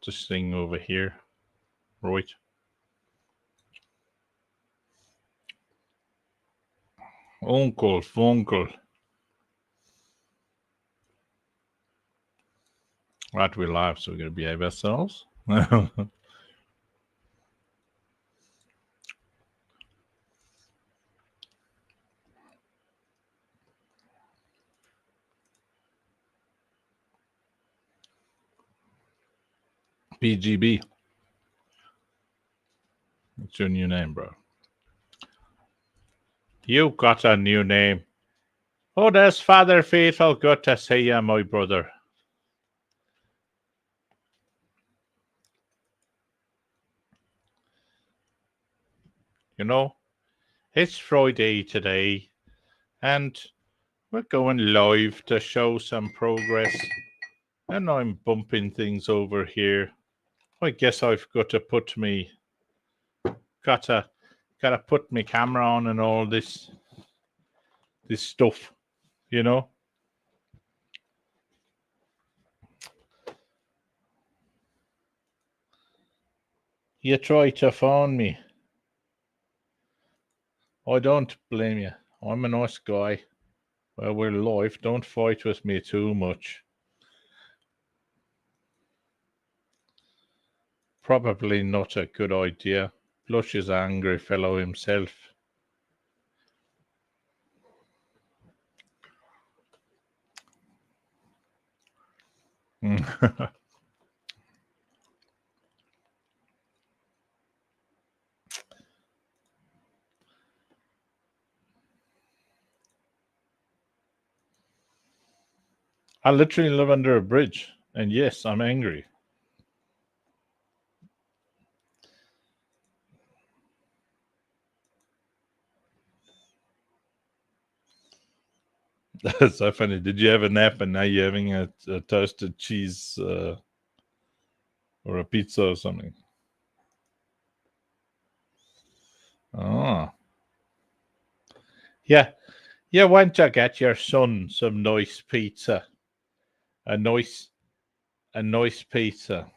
this thing over here. Right. Uncle, Funkel. Right, we live, so we're gonna behave ourselves. PGB. What's your new name, bro? You got a new name. Oh, there's Father Faithful. Good to see you, my brother. You know, it's Friday today, and we're going live to show some progress. And I'm bumping things over here. I guess I've got to put me gotta put my camera on and all this stuff, you know. You try to phone me. I don't blame you. I'm a nice guy. Well, we're live. Don't fight with me too much. Probably not a good idea. Blush is an angry fellow himself. I literally live under a bridge, and yes, I'm angry. That's so funny. Did you have a nap and now you're having a toasted cheese or a pizza or something? Oh. Yeah. Yeah, why don't you get your son some nice pizza? A nice pizza.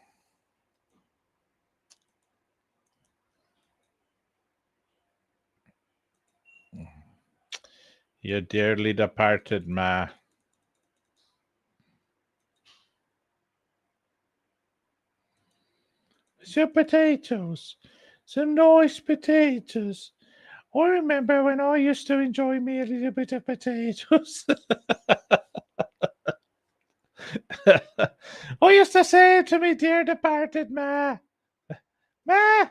Your dearly departed ma. Some potatoes. Some nice potatoes. I remember when I used to enjoy me a little bit of potatoes. I used to say to me dear departed ma. Ma.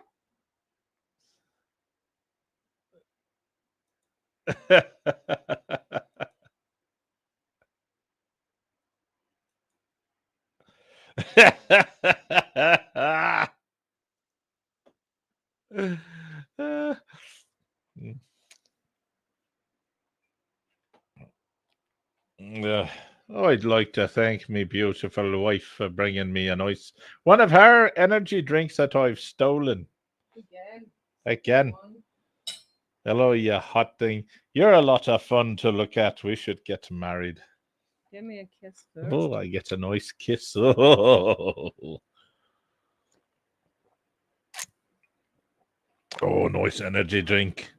Yeah. I'd like to thank my beautiful wife for bringing me a nice one of her energy drinks that I've stolen. Again. Hello, you hot thing. You're a lot of fun to look at. We should get married. Give me a kiss first. Oh, I get a nice kiss. Oh, oh, nice energy drink.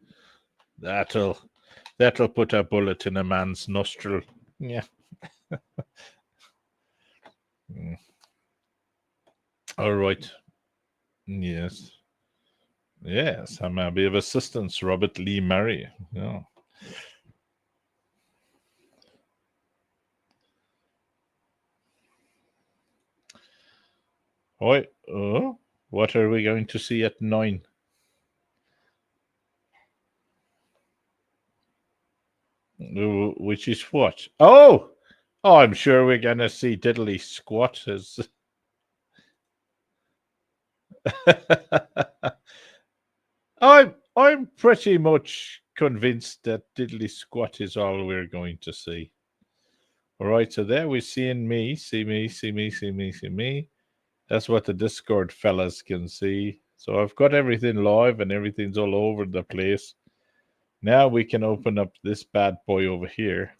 That'll put a bullet in a man's nostril. Yeah. All right. Yes. Yes, I'm a bit of assistance, Robert Lee Murray. Yeah. Oi, oh, what are we going to see at 9? Which is what? Oh, I'm sure we're gonna see Diddley Squat as. I'm pretty much convinced that Diddley Squat is all we're going to see. All right, so there we're seeing me, see me, see me, see me, see me. That's what the Discord fellas can see. So I've got everything live and everything's all over the place. Now we can open up this bad boy over here.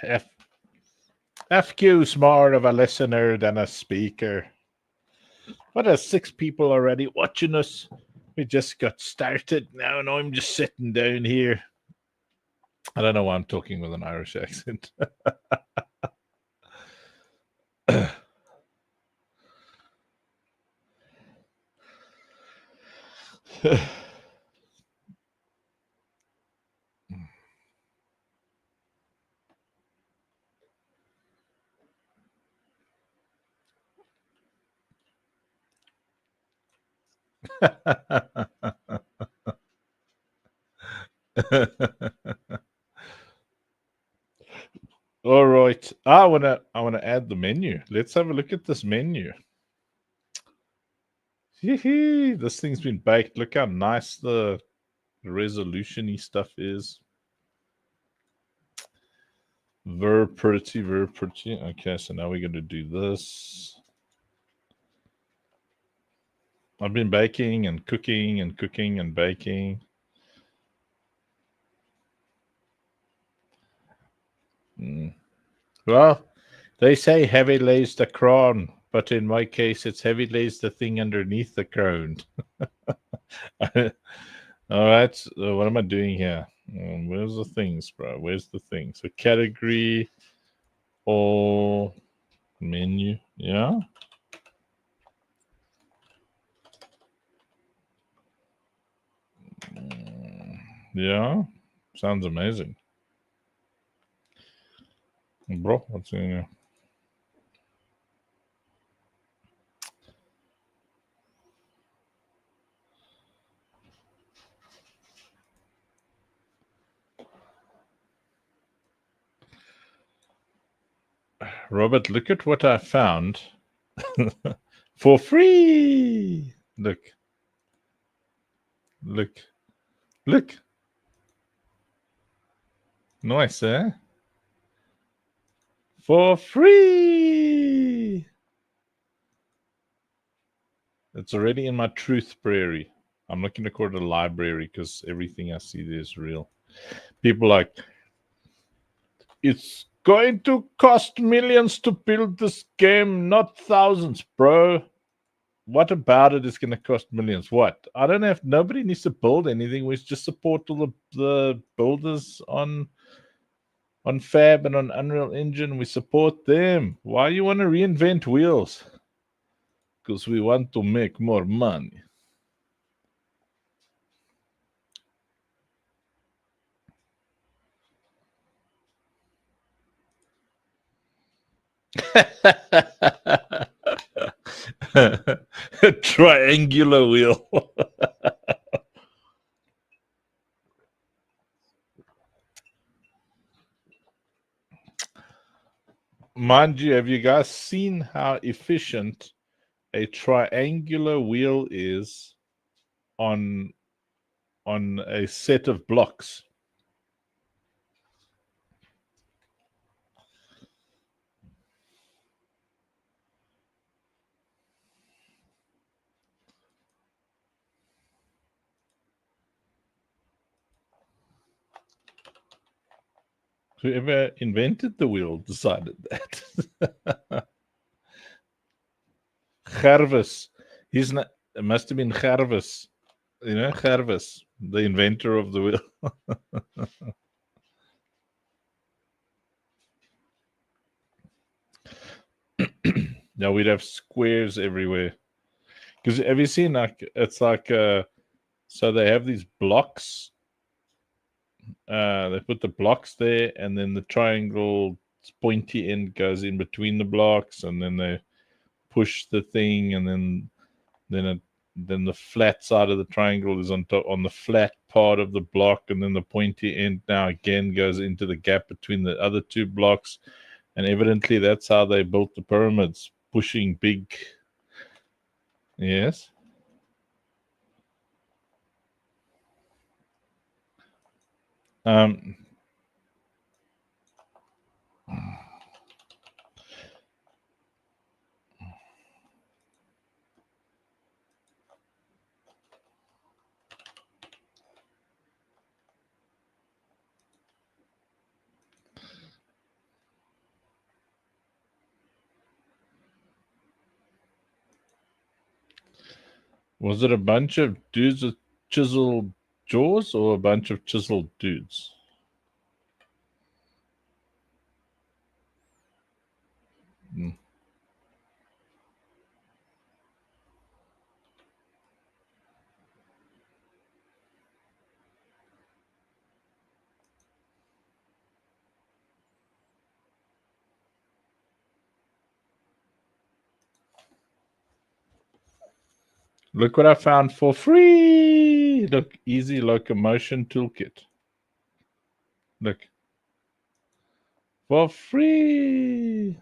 F- FQ's more of a listener than a speaker. What are 6 people already watching us? We just got started now, and I'm just sitting down here. I don't know why I'm talking with an Irish accent. All right. I wanna add the menu. Let's have a look at this menu. This thing's been baked. Look how nice the resolution-y stuff is. Very pretty, very pretty. Okay, so now we're gonna do this. I've been baking and cooking and cooking and baking. Well, they say heavy lays the crown, but in my case, it's heavy lays the thing underneath the crown. All right, so what am I doing here? Where's the things, bro? Where's the things? So category, all menu, yeah. Yeah, sounds amazing. Bro, what's in here? Robert, look at what I found for free. Look, look, look. Nice, eh? For free. It's already in my truth prairie. I'm not going to call it a library because everything I see there is real. People like, it's going to cost millions to build this game, not thousands, bro. What about it is going to cost millions? What? I don't have. Nobody needs to build anything. We just support all the builders on Fab and on Unreal Engine. We support them. Why you want to reinvent wheels? Because we want to make more money. Triangular wheel. Mind you, have you guys seen how efficient a triangular wheel is on a set of blocks? Whoever invented the wheel decided that. Gervais. He's not. It must have been Gervais. You know, Gervais, the inventor of the wheel. Now we'd have squares everywhere. Because have you seen it's like so they have these blocks. They put the blocks there, and then the triangle pointy end goes in between the blocks, and then they push the thing, and then the flat side of the triangle is on top on the flat part of the block, and then the pointy end now again goes into the gap between the other 2 blocks, and evidently that's how they built the pyramids, pushing big. Yes. Um Was it a bunch of dudes with chiseled jaws or a bunch of chiseled dudes? Hmm. Look what I found for free. Look, easy locomotion toolkit. Look. For free.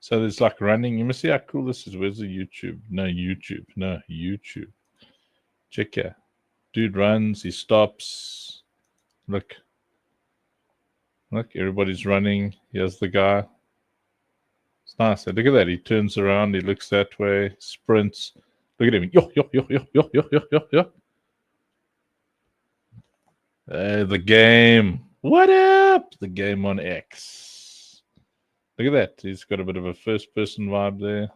So there's like running. You must see how cool this is. Where's the YouTube? No, YouTube. No, YouTube. Check here. Dude runs, he stops. Look. Look, everybody's running. Here's the guy. It's nice. Look at that. He turns around, he looks that way, sprints. Look at him. Yo, yo, yo, yo, yo, yo, yo, yo, yo. The game. What up? The game on X. Look at that. He's got a bit of a first person vibe there.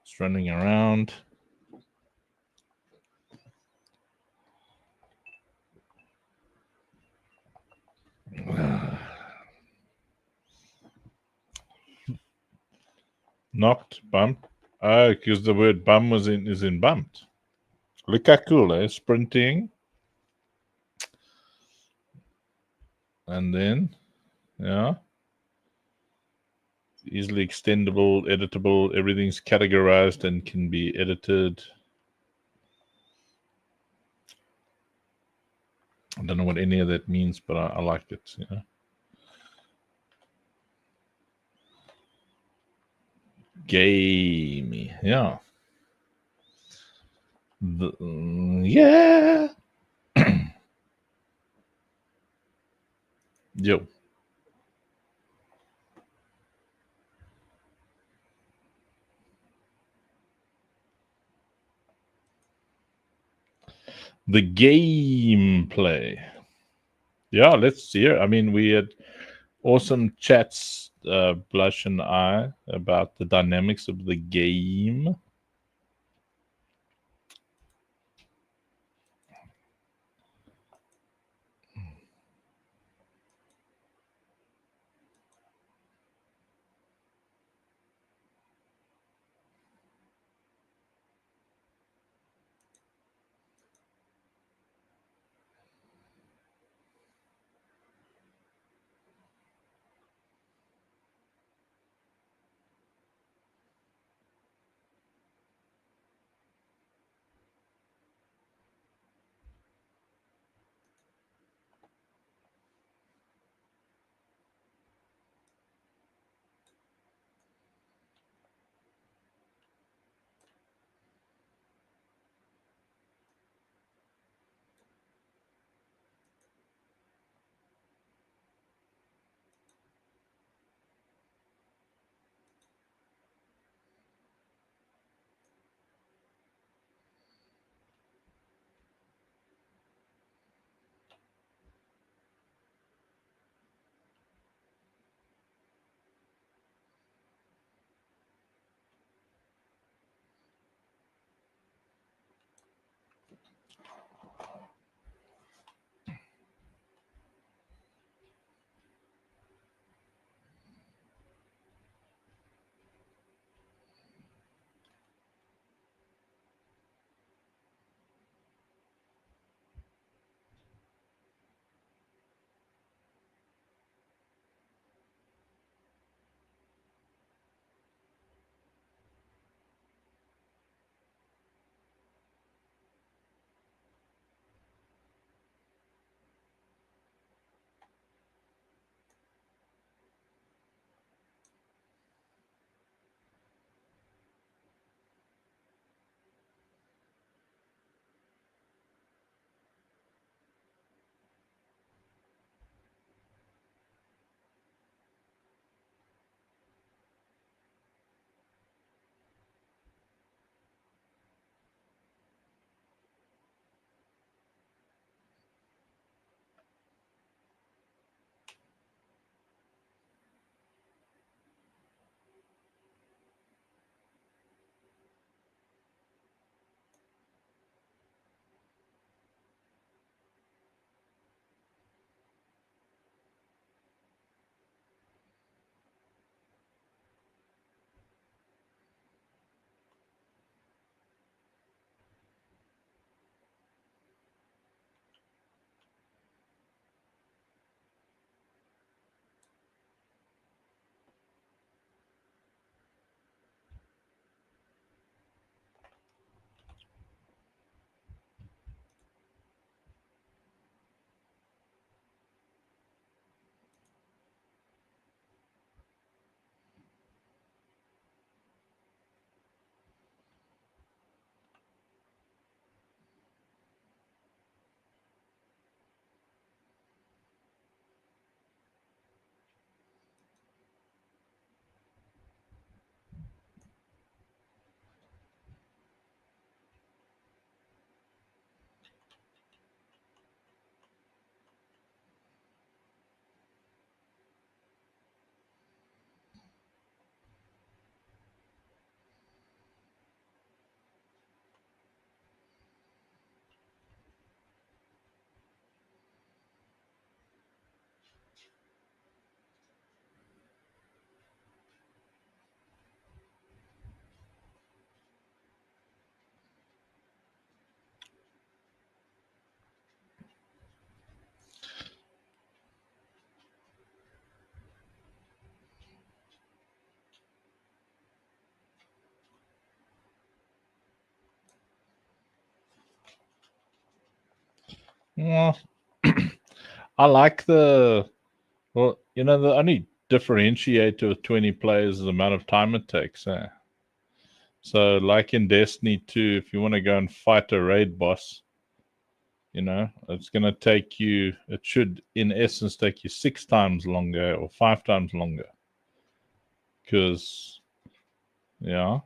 It's running around. Knocked, bumped. Oh, because the word bum is in bumped. Look how cool, eh? Sprinting. And then, yeah. Easily extendable, editable. Everything's categorized and can be edited. I don't know what any of that means, but I like it. Yeah. Gamey. Yeah. Yeah. Yo. The gameplay. Yeah, let's hear. I mean, we had awesome chats, Blush and I, about the dynamics of the game. Well, I like the the only differentiator with 20 players is the amount of time it takes. So, like in Destiny 2, if you want to go and fight a raid boss, it's going to take you, it should in essence take you 6 times longer or 5 times longer. Because, yeah.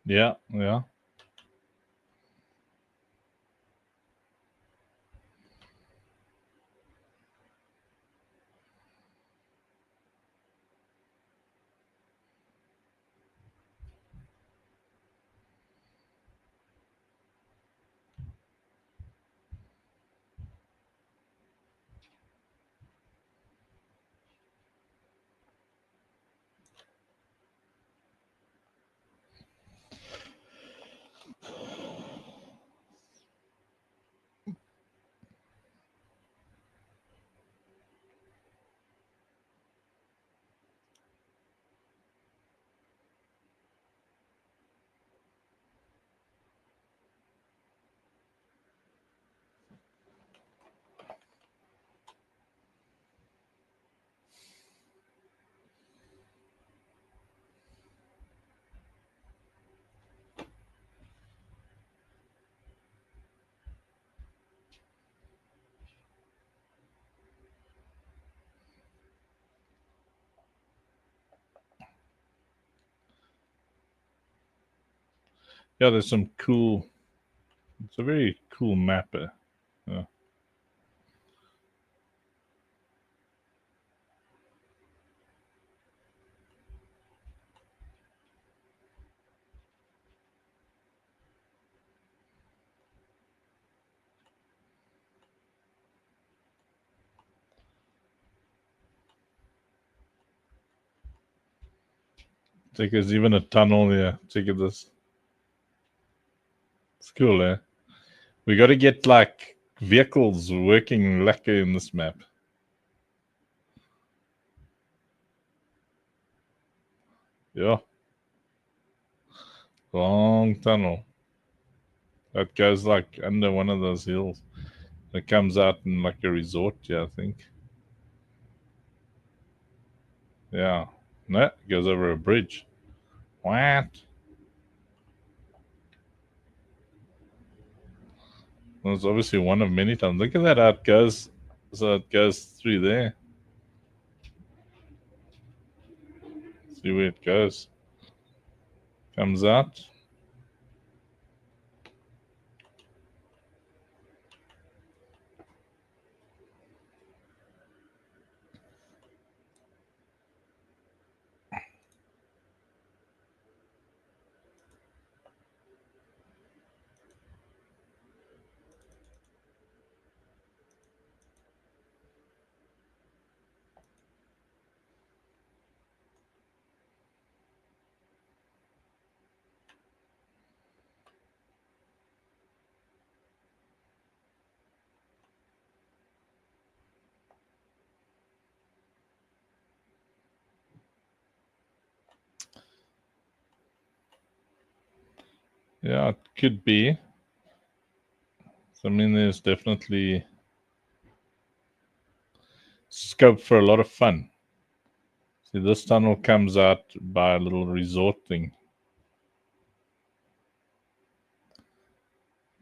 Yeah, yeah. Yeah, there's some cool, it's a very cool map. Yeah. Check, there's even a tunnel here. Check at this. It's cool, eh? We got to get like vehicles working lekker in this map. Yeah. Long tunnel. That goes like under one of those hills. It comes out in like a resort, yeah, I think. Yeah. No, it goes over a bridge. What? Well, it's obviously one of many tunnels. Look at that, how it goes. So it goes through there. See where it goes. Comes out. Yeah, it could be. So, I mean, there's definitely scope for a lot of fun. See, this tunnel comes out by a little resort thing.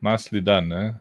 Nicely done, eh?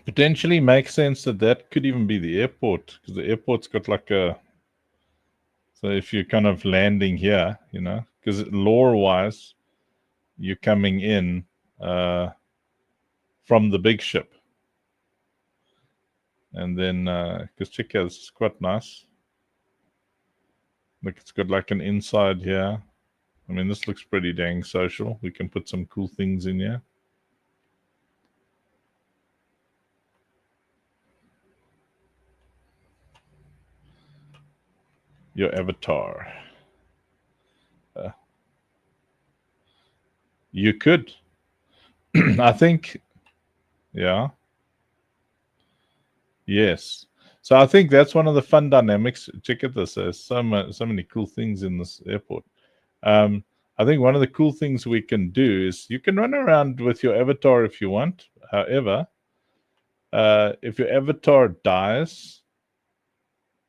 Potentially makes sense that could even be the airport, because the airport's got like a. So if you're kind of landing here, because lore wise, you're coming in from the big ship. And then, because check out, it's quite nice. Look, it's got like an inside here. I mean, this looks pretty dang social. We can put some cool things in here. Your avatar. You could. I think, yeah. Yes. So I think that's one of the fun dynamics. Check out this. There's so many cool things in this airport. I think one of the cool things we can do is you can run around with your avatar if you want. However, if your avatar dies,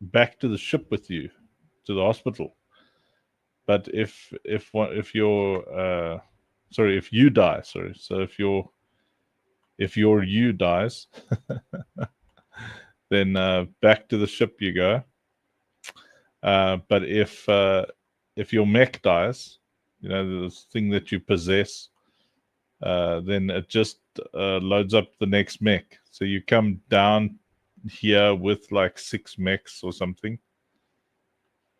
back to the ship with you to the hospital. But if you die, so if your you dies, then back to the ship you go. But if your mech dies, the thing that you possess, then it just loads up the next mech. So you come down here with like 6 mechs or something.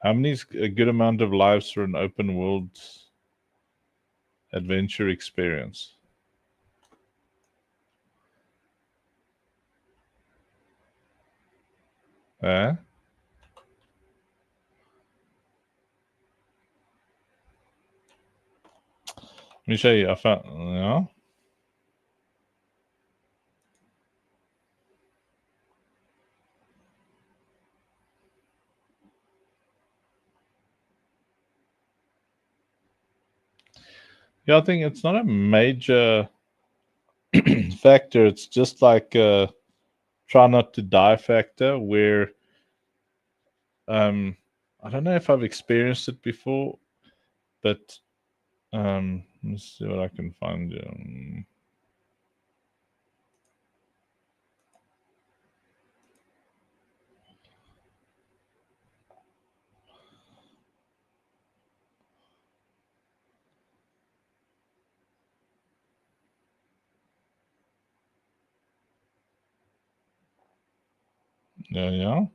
How many is a good amount of lives for an open world adventure experience? Let me show you. I found, I think it's not a major factor. It's just like a try not to die factor where I don't know if I've experienced it before, but Let's see what I can find. Yeah.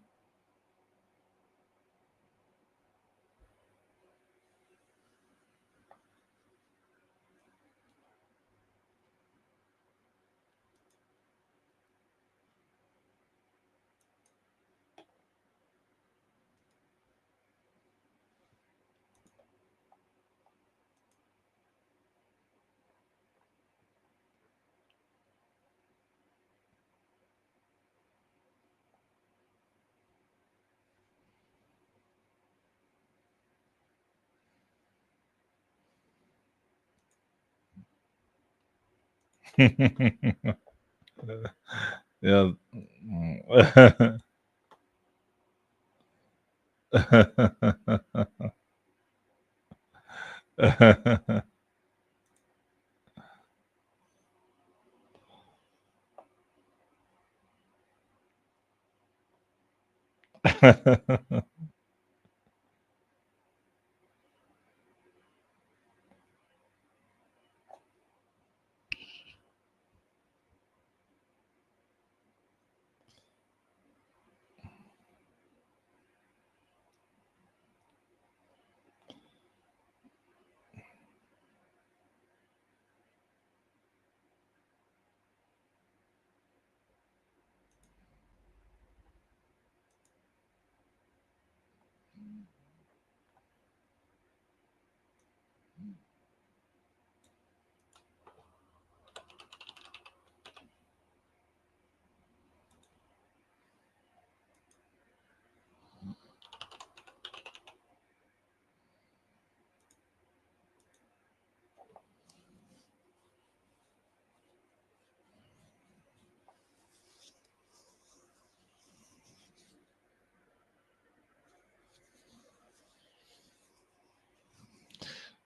Yeah.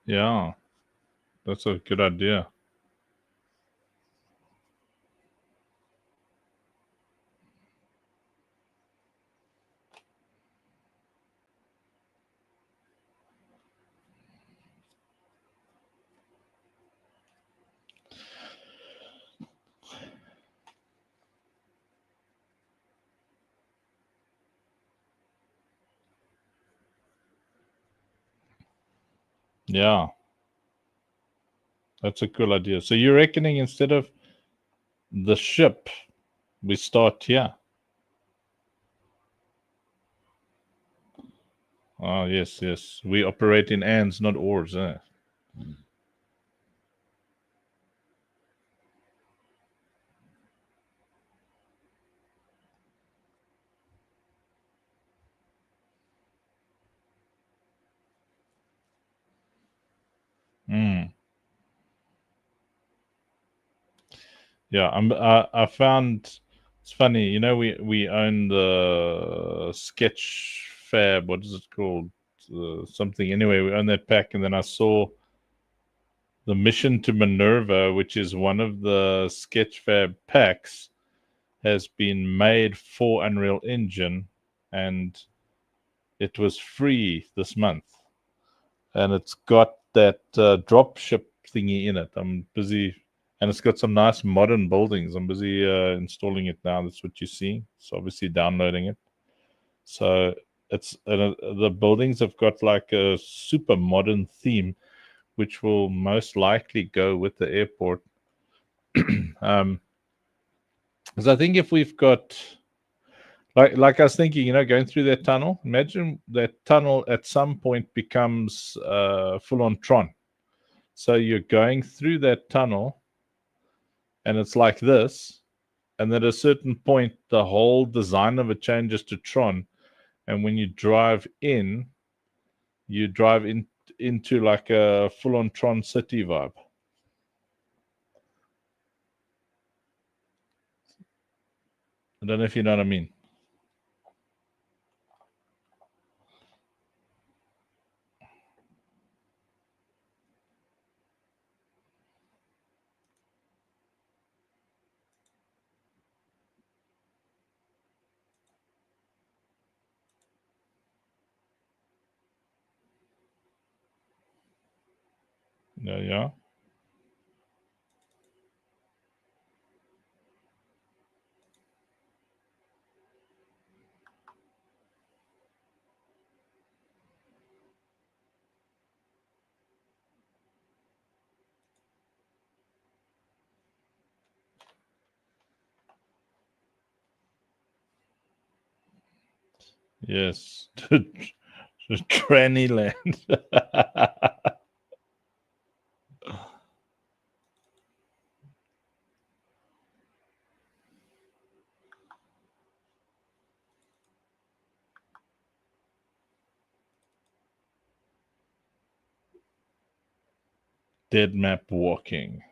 Yeah, that's a good idea. Yeah, that's a cool idea. So you're reckoning instead of the ship, we start here. Oh, yes. We operate in ands, not oars. Mm. Yeah, I found it's funny. We own the Sketch Fab. What is it called? Something. Anyway, we own that pack, and then I saw the Mission to Minerva, which is one of the Sketchfab packs, has been made for Unreal Engine, and it was free this month. And it's got that drop ship thingy in it. I'm busy, and it's got some nice modern buildings. I'm busy installing it now. That's what you see. It's obviously downloading it. So it's the buildings have got like a super modern theme, which will most likely go with the airport. Because I think if we've got like I was thinking, going through that tunnel, imagine that tunnel at some point becomes full on Tron. So you're going through that tunnel and it's like this, and at a certain point the whole design of it changes to Tron, and when you drive in, you drive into like a full on Tron city vibe. I don't know if you know what I mean. Yeah, yeah. Yes. The tranny land. Dead map walking.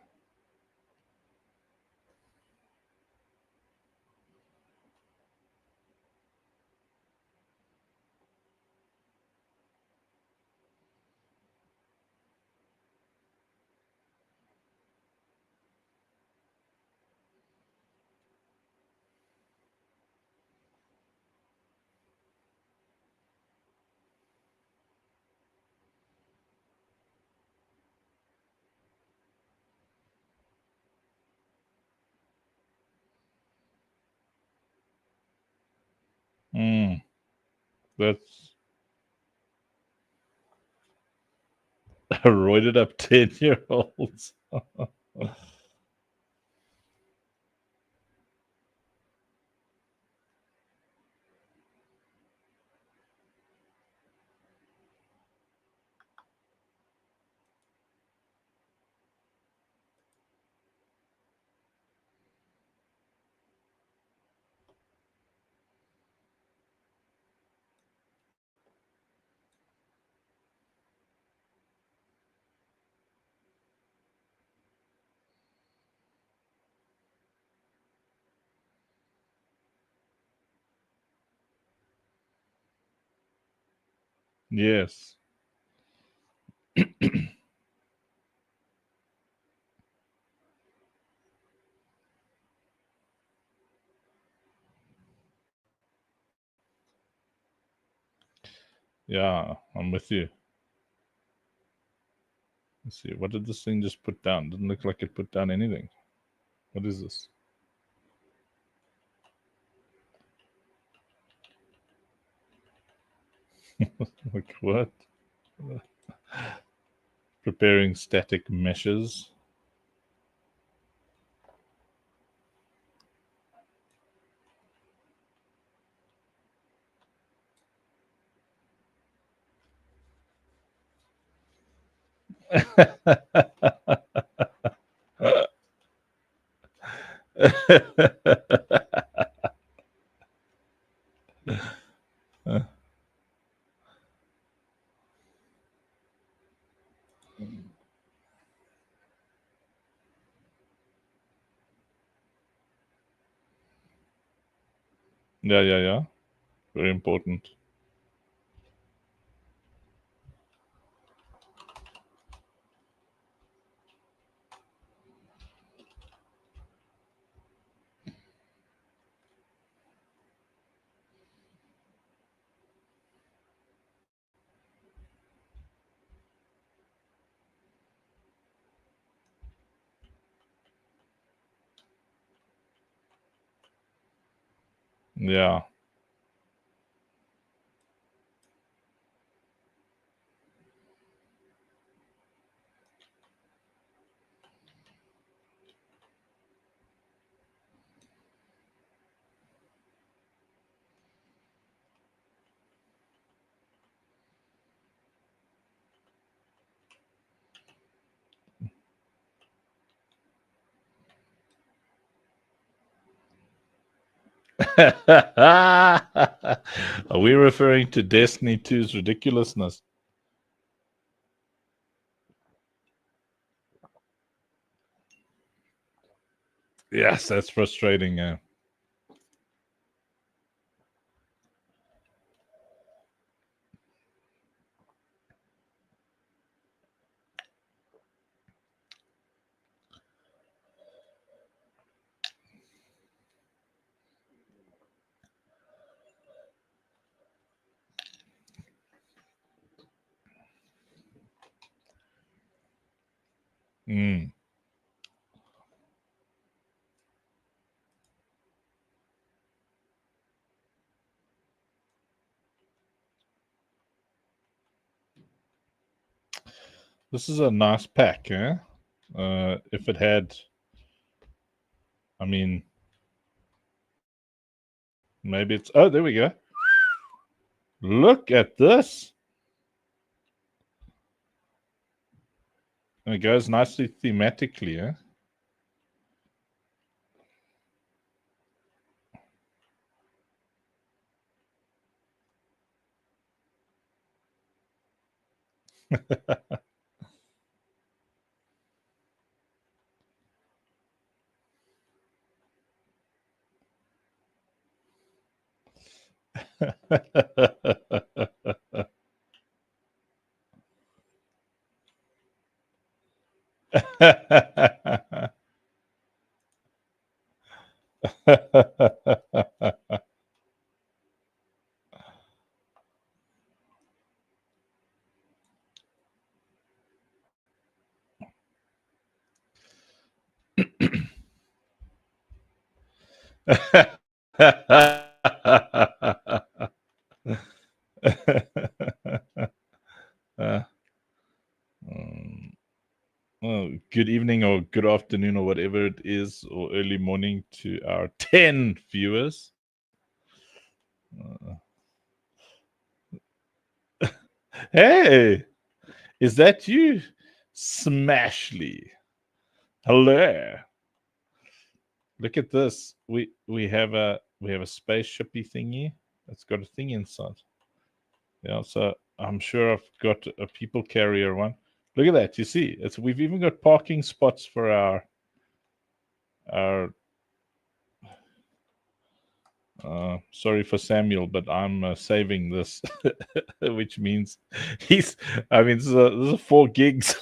Mm, that's roided up 10-year-olds. Yes. Yeah, I'm with you. Let's see. What did this thing just put down? Doesn't look like it put down anything. What is this? Like what? Preparing static meshes. Yeah, yeah, yeah. Very important. Yeah. Are we referring to Destiny 2's ridiculousness? Yes, that's frustrating. Mm. This is a nice pack, eh? If it had, I mean, maybe it's. Oh, there we go. Look at this. And it goes nicely thematically, eh? Uh, well, good evening or good afternoon or whatever it is, or early morning to our 10 viewers. Hey, is that you, Smashly? Hello. Look at this. We have a spaceshipy thingy. It's got a thing inside. Yeah, so I'm sure I've got a people carrier one. Look at that. You see, we've even got parking spots for our sorry for Samuel, but I'm saving this, which means he's. I mean, this is 4 gigs.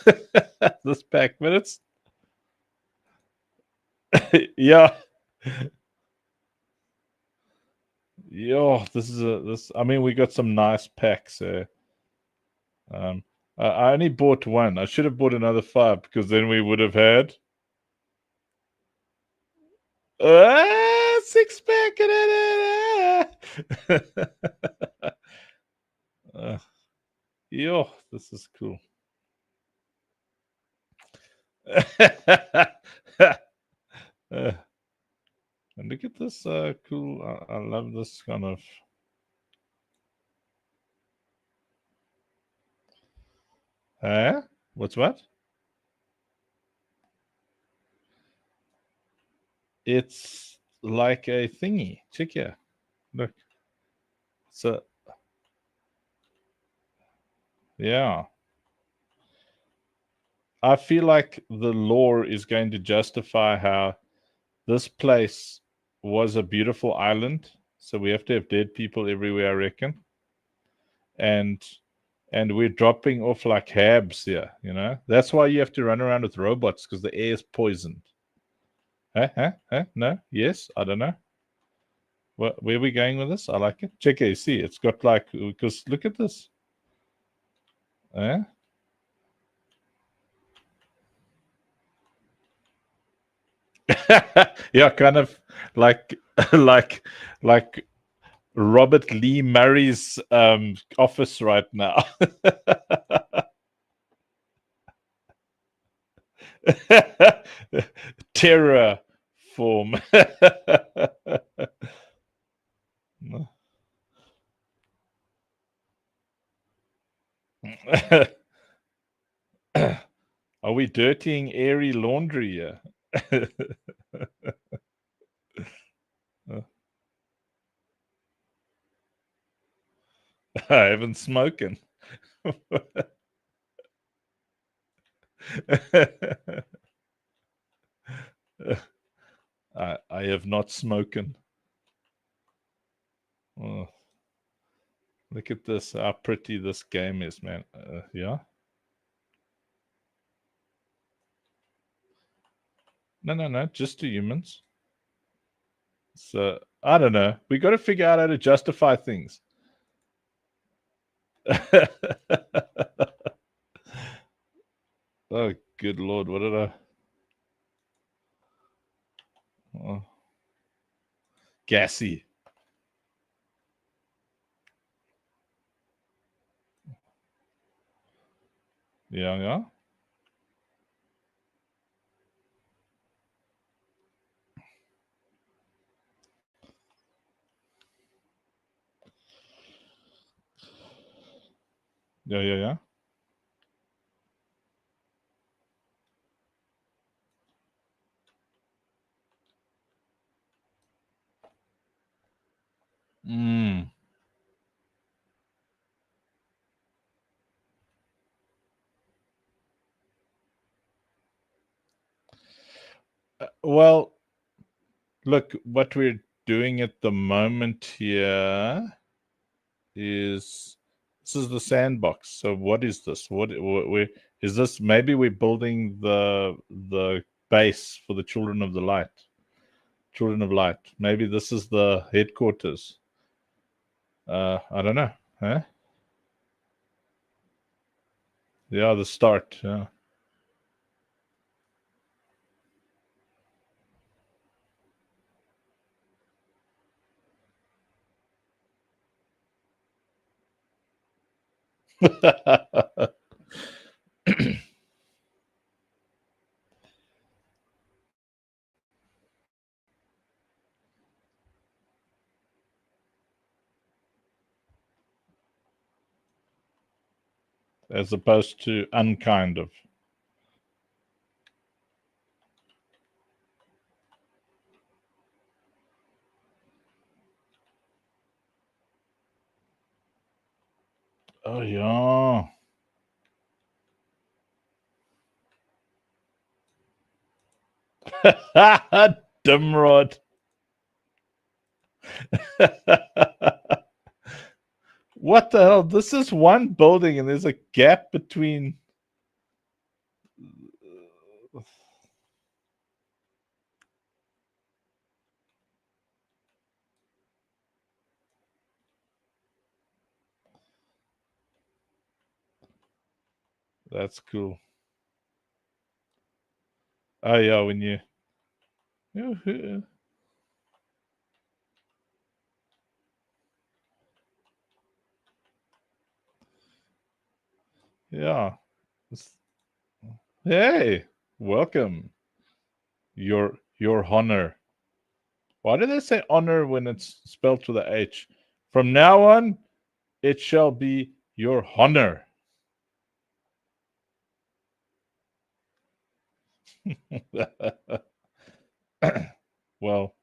This pack, but it's yeah, yeah. This is this. I mean, we got some nice packs. Um, I only bought one. I should have bought another 5 because then we would have had 6 pack. Yo, this is cool. And look at this cool. I love this kind of. What's what? It's like a thingy. Check here. Look. So yeah. I feel like the lore is going to justify how this place was a beautiful island. So we have to have dead people everywhere, I reckon. And we're dropping off like habs here, you know. That's why you have to run around with robots, because the air is poisoned. No? Yes? I don't know. Where are we going with this? I like it. Check it. See, it's got like, because look at this. Yeah, kind of like like Robert Lee Murray's office right now. Terror form. Are we dirtying airy laundry here? I haven't smoking. I have not smoking. Oh, look at this, how pretty this game is, man. Yeah. No, just to humans. So I don't know. We got to figure out how to justify things. Oh Good Lord, what did I? Oh. Gassy. Yeah, yeah. Yeah, yeah, yeah. Mm. Well, look, what we're doing at the moment here is this is the sandbox. So what is this? What we is this? Maybe we're building the base for the Children of the Light. Children of Light. Maybe this is the headquarters. I don't know. Huh? Yeah, the start. Yeah. As opposed to unkind of. Oh yeah. Dimrod. What the hell? This is one building and there's a gap between. That's cool. Oh yeah, when you. Yeah. Hey, welcome. Your honor. Why do they say honor when it's spelled with a H? From now on, it shall be your honor. Well,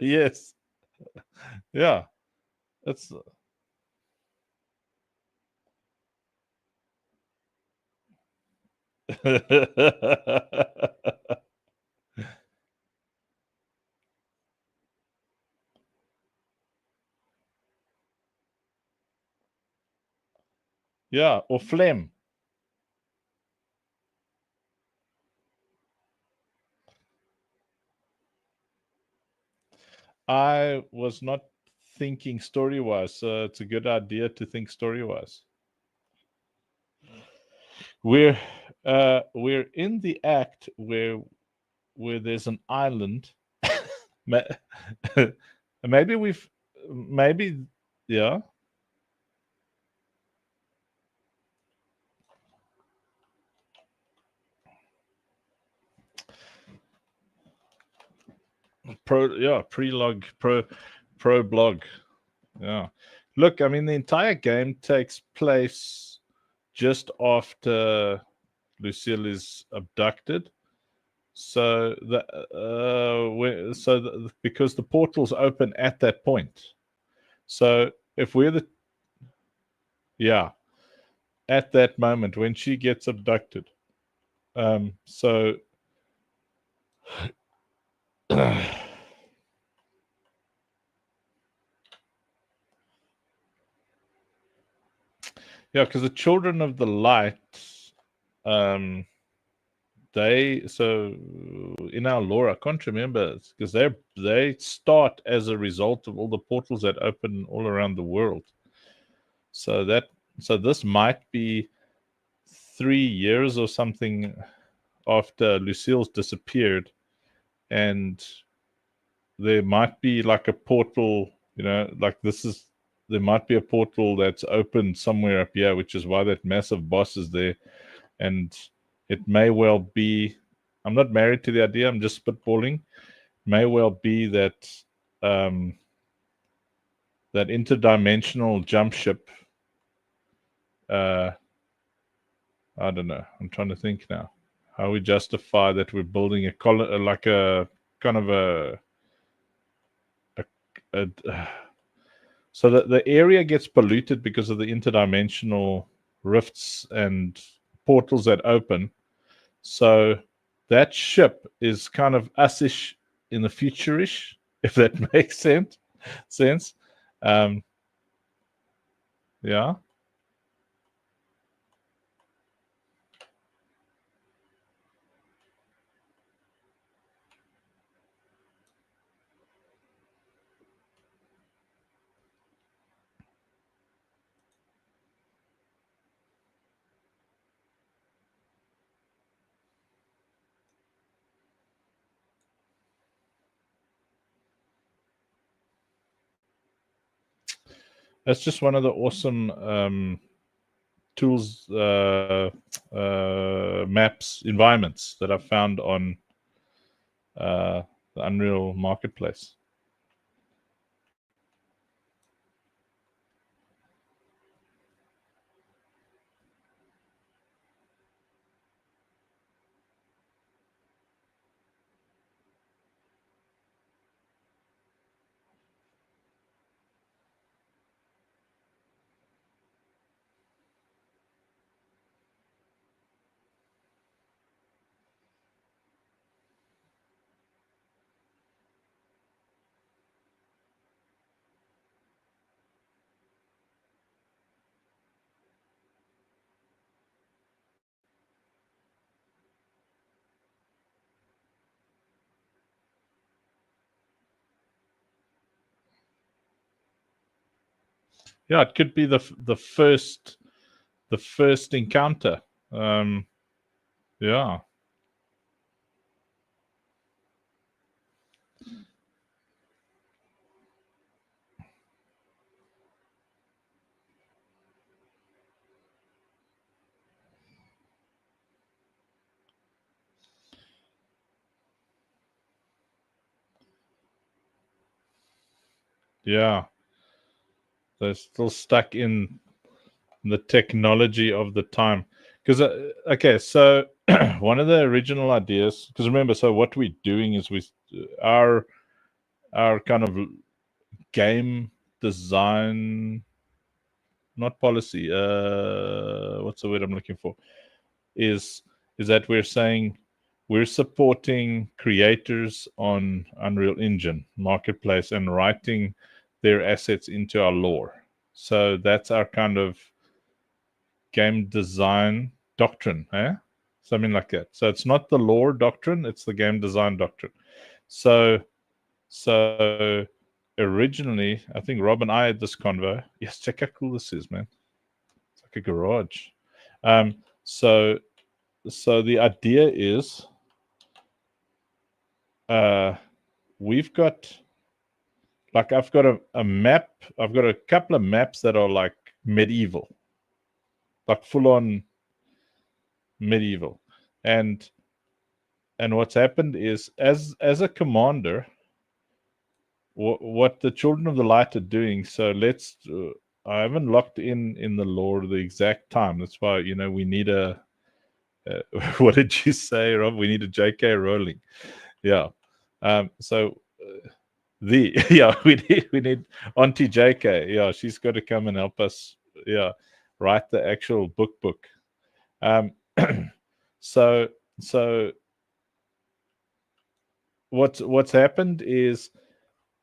yes. Yeah. That's yeah, or phlegm. I was not thinking story wise, so it's a good idea to think story wise. We're we're in the act where there's an island. Maybe we've maybe yeah. Pro blog. Yeah. Look, I mean the entire game takes place just after Lucille is abducted. So because the portals open at that point. So if we're the yeah, at that moment when she gets abducted. So yeah, because the Children of the Light, um, so in our lore, I can't remember because they start as a result of all the portals that open all around the world. So this might be 3 years or something after Lucille's disappeared, and there might be like a portal, like there might be a portal that's opened somewhere up here, which is why that massive boss is there. And it may well be, I'm not married to the idea, I'm just spitballing, may well be that that interdimensional jump ship, I don't know, I'm trying to think now how we justify that we're building like a kind of a so that the area gets polluted because of the interdimensional rifts and portals that open. So that ship is kind of us-ish in the future-ish, if that makes sense. Yeah. That's just one of the awesome tools, maps, environments that I've found on the Unreal Marketplace. Yeah, it could be the first encounter. Yeah. Yeah. They're still stuck in the technology of the time. Because, okay, so one of the original ideas, because remember, so what we're doing is our kind of game design, not policy, what's the word I'm looking for, is that we're saying we're supporting creators on Unreal Engine Marketplace and writing their assets into our lore. So that's our kind of game design doctrine, something like that. So it's not the lore doctrine, it's the game design doctrine. So originally, I think Rob and I had this convo. Yes, check how cool this is, man. It's like a garage. So the idea is we've got, like, I've got a map, I've got a couple of maps that are like medieval, like full on medieval. And what's happened is, as a commander, what the Children of the Light are doing. So let's. I haven't locked in the lore the exact time. That's why we need a. What did you say, Rob? We need a J.K. Rowling. Yeah. So yeah, we need Auntie J.K. Yeah, she's got to come and help us. Yeah, write the actual book. So what's happened is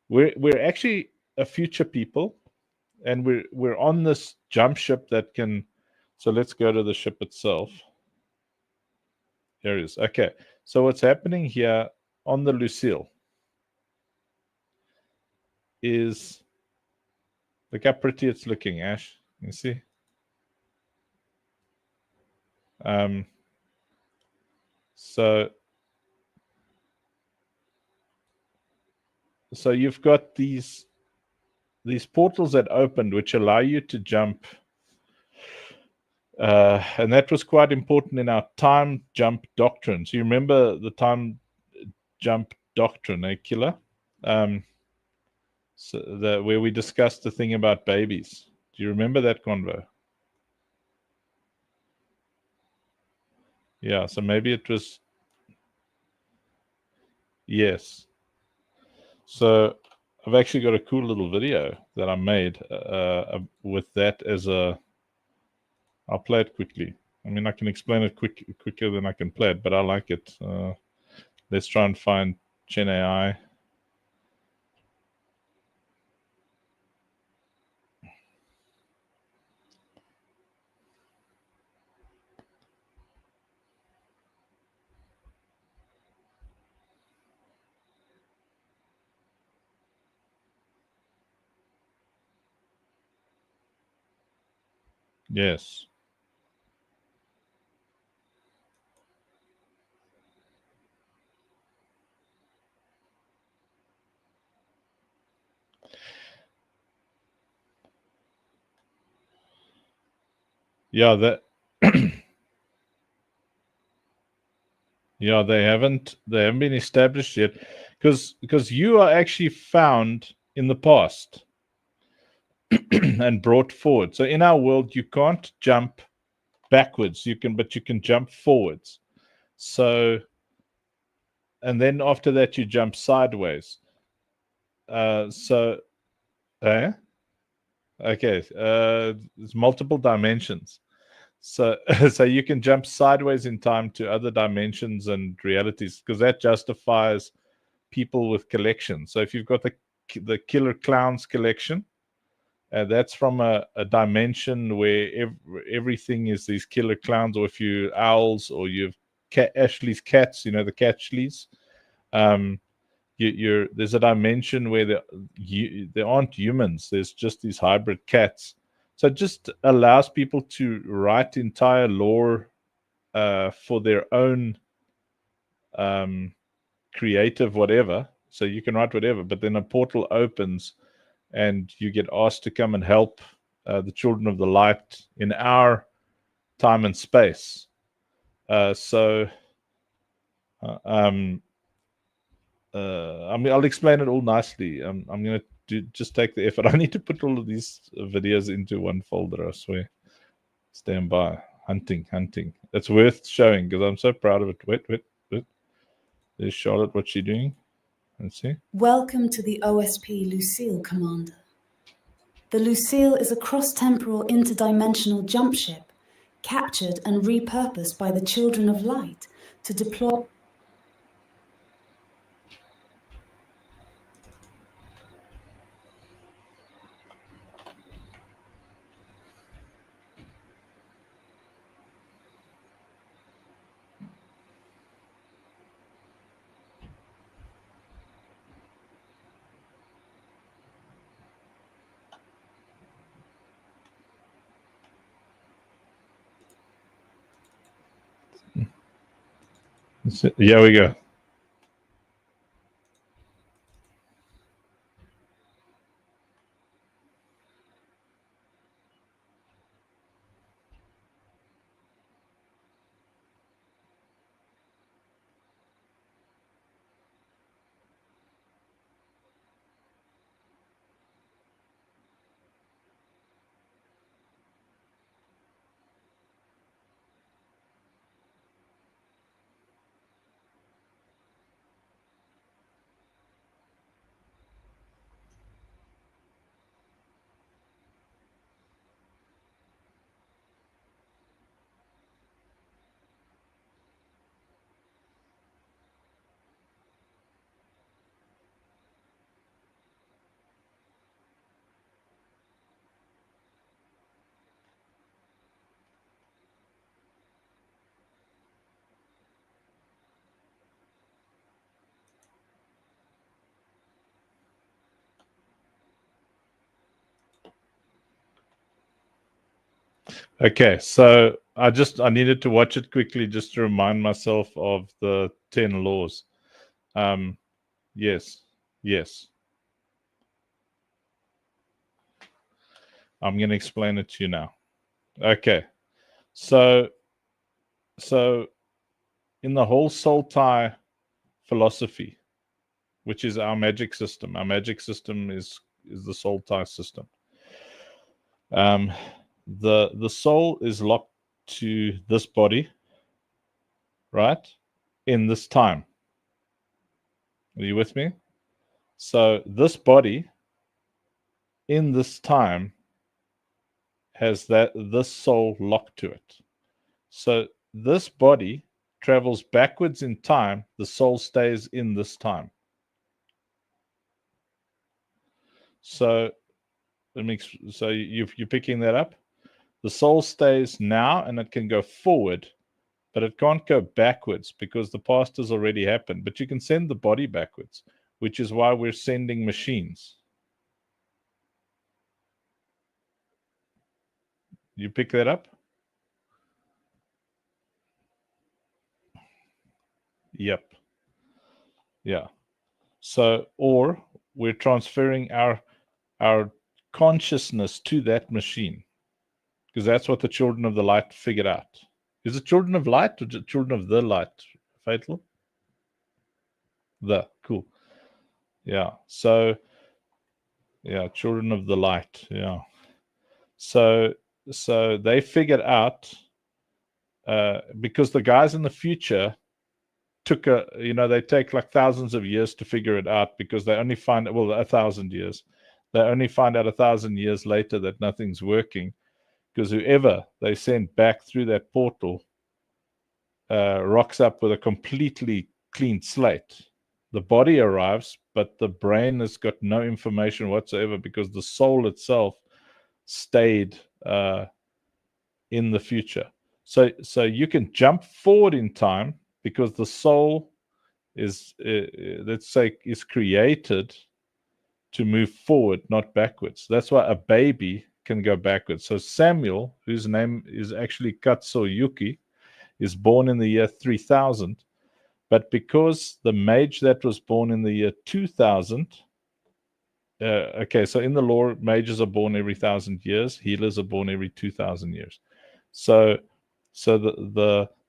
we're actually a future people, and we're on this jump ship that can. So let's go to the ship itself. areas. Okay, so what's happening here on the Lucille is, look how pretty it's looking, Ash. You see? So you've got these portals that opened, which allow you to jump. And that was quite important in our time jump doctrine. So you remember the time jump doctrine, eh, Killer? So where we discussed the thing about babies. Do you remember that convo? Yeah, so maybe it was, yes. So I've actually got a cool little video that I made with that as a, I'll play it quickly. I mean, I can explain it quicker than I can play it, but I like it. Let's try and find Gen AI. Yes. Yeah, that yeah, they haven't been established yet, because you are actually found in the past and brought forward. So in our world, you can't jump backwards. But you can jump forwards. So, and then after that, you jump sideways. So, okay, there's multiple dimensions. So, so you can jump sideways in time to other dimensions and realities, because that justifies people with collections. So if you've got the Killer Clowns collection, that's from a dimension where everything is these killer clowns, or if you owls, or you've Ashley's cats, the Catchleys. There's a dimension where there aren't humans. There's just these hybrid cats. So it just allows people to write entire lore for their own creative whatever. So you can write whatever, but then a portal opens and you get asked to come and help the children of the light in our time and space. I mean, I'll explain it all nicely. I'm going to just take the effort. I need to put all of these videos into one folder, I swear. Stand by. Hunting. It's worth showing because I'm so proud of it. Wait. There's Charlotte. What's she doing? Let's see. Welcome to the OSP Lucille, Commander. The Lucille is a cross-temporal interdimensional jump ship captured and repurposed by the Children of Light to deploy. Here we go. Okay, so I needed to watch it quickly just to remind myself of the 10 laws. Yes. I'm going to explain it to you now. Okay, so in the whole soul tie philosophy, which is our magic system is the soul tie system. The soul is locked to this body, right? In this time. Are you with me? So this body in this time has this soul locked to it. So this body travels backwards in time, the soul stays in this time. So you're picking that up? The soul stays now and it can go forward, but it can't go backwards because the past has already happened. But you can send the body backwards, which is why we're sending machines. You pick that up? Yep. Yeah. So, or we're transferring our consciousness to that machine, because that's what the children of the light figured out. Is it children of light or children of the light? Fatal? Cool. Yeah. So, yeah, children of the light. Yeah. So they figured out, because the guys in the future they take like thousands of years to figure it out, because they only find 1,000 years. They only find out 1,000 years later that nothing's working, because whoever they send back through that portal rocks up with a completely clean slate. The body arrives, but the brain has got no information whatsoever, because the soul itself stayed in the future. So you can jump forward in time, because the soul is let's say is created to move forward, not backwards. That's why a baby can go backwards. So Samuel, whose name is actually Katsoyuki, is born in the year 3000, but because the mage that was born in the year 2000, okay, so in the law, mages are born every 1,000 years, healers are born every 2,000 years. So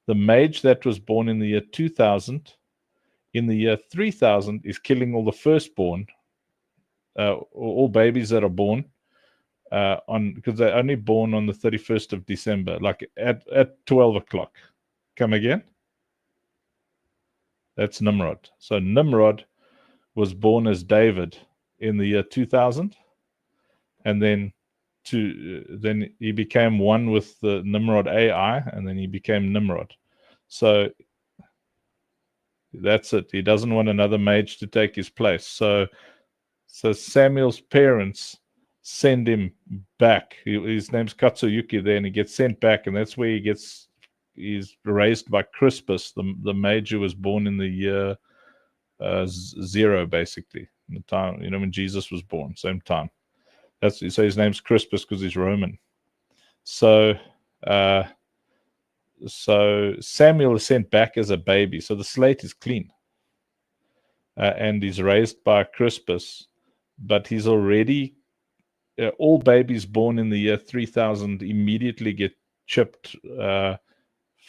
the mage that was born in the year 2000, in the year 3000 is killing all the firstborn, all babies that are born because they're only born on the 31st of December, like at 12 o'clock. Come again? That's Nimrod. So Nimrod was born as David in the year 2000, and then he became one with the Nimrod AI, and then he became Nimrod. So that's it. He doesn't want another mage to take his place. So Samuel's parents send him back. His name's Katsoyuki there, and he gets sent back, and that's where he's raised by Crispus, the mage who was born in the year 0, basically, in the time when Jesus was born, same time. So his name's Crispus because he's Roman. So Samuel is sent back as a baby, so the slate is clean, and he's raised by Crispus, but he's already all babies born in the year 3000 immediately get chipped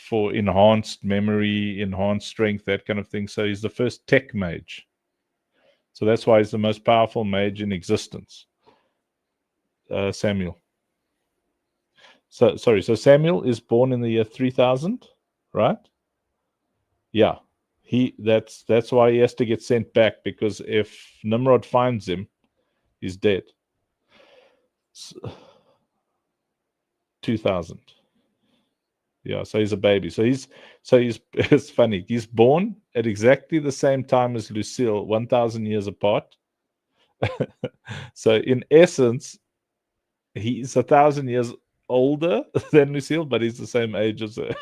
for enhanced memory, enhanced strength, that kind of thing. So he's the first tech mage. So that's why he's the most powerful mage in existence. Samuel. So Samuel is born in the year 3000, right? Yeah. That's why he has to get sent back, because if Nimrod finds him, he's dead. 2000. Yeah, so he's a baby. So he's it's funny. He's born at exactly the same time as Lucille, 1,000 years apart. So in essence, he's 1,000 years older than Lucille, but he's the same age as her.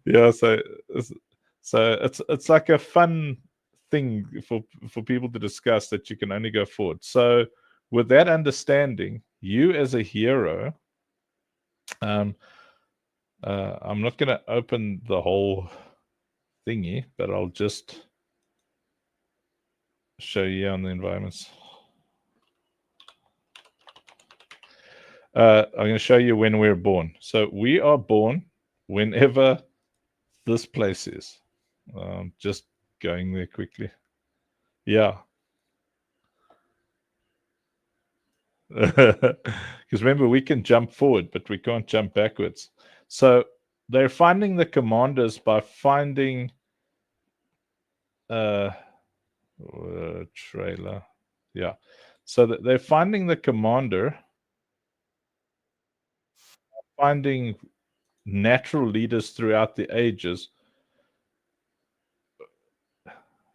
Yeah, so it's like a fun thing for people to discuss that you can only go forward. So with that understanding, you as a hero, I'm not going to open the whole thingy, but I'll just show you on the environments. I'm going to show you when we're born. So we are born whenever this place is. Just going there quickly. Yeah. Because remember, we can jump forward, but we can't jump backwards. So they're finding the commanders by finding trailer. Yeah. So they're finding the commander, finding natural leaders throughout the ages.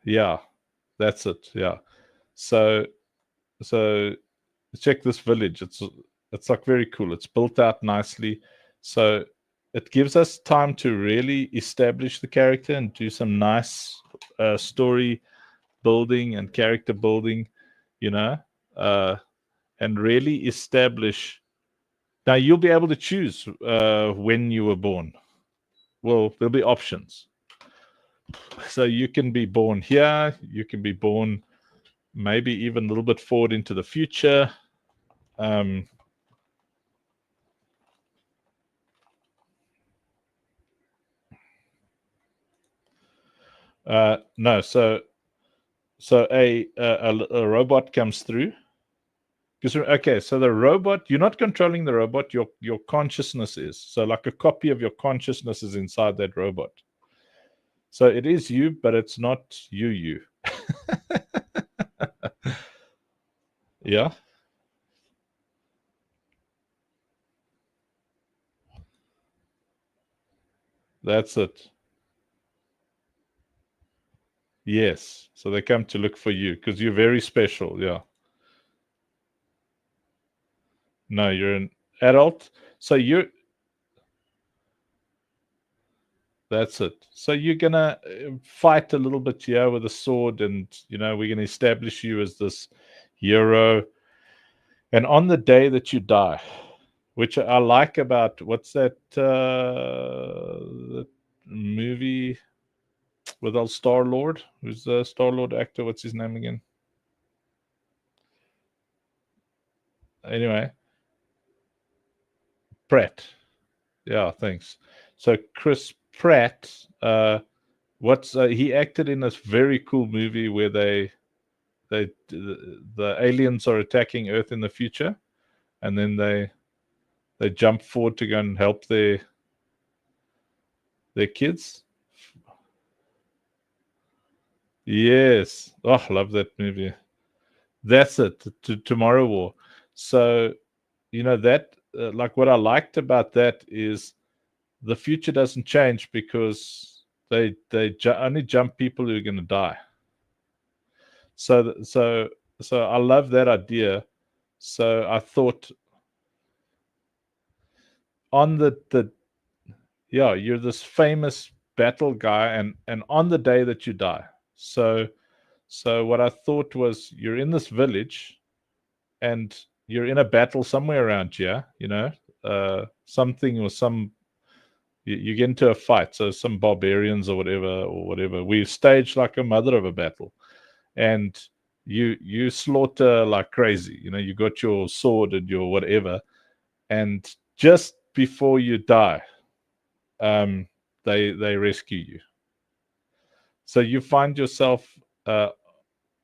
Yeah, that's it. Yeah. So check this village. It's like very cool. It's built out nicely. So it gives us time to really establish the character and do some nice story building and character building, and really establish. Now you'll be able to choose when you were born. Well, there'll be options. So you can be born here. You can be born maybe even a little bit forward into the future. No, so a robot comes through. Okay, so the robot, you're not controlling the robot. Your consciousness is. So like a copy of your consciousness is inside that robot. So it is you, but it's not you. Yeah. That's it. Yes. So they come to look for you because you're very special. Yeah. No, you're an adult. So that's it. So you're gonna fight a little bit here with a sword, and we're gonna establish you as this hero. And on the day that you die, which I like about what's that movie with old Star-Lord? Who's the Star-Lord actor? What's his name again? Anyway, Pratt. Yeah, thanks. So Chris Pratt, he acted in this very cool movie where the aliens are attacking Earth in the future, and then they jump forward to go and help their kids. Yes. Oh, I love that movie. That's it. Tomorrow War. So, that like what I liked about that is the future doesn't change because they only jump people who are going to die. So I love that idea. So I thought on yeah, you're this famous battle guy, and on the day that you die. So what I thought was you're in this village and you're in a battle somewhere around here, something or some you get into a fight, so some barbarians or whatever. We stage like a mother of a battle, and you slaughter like crazy. You got your sword and your whatever, and just before you die, they rescue you. So you find yourself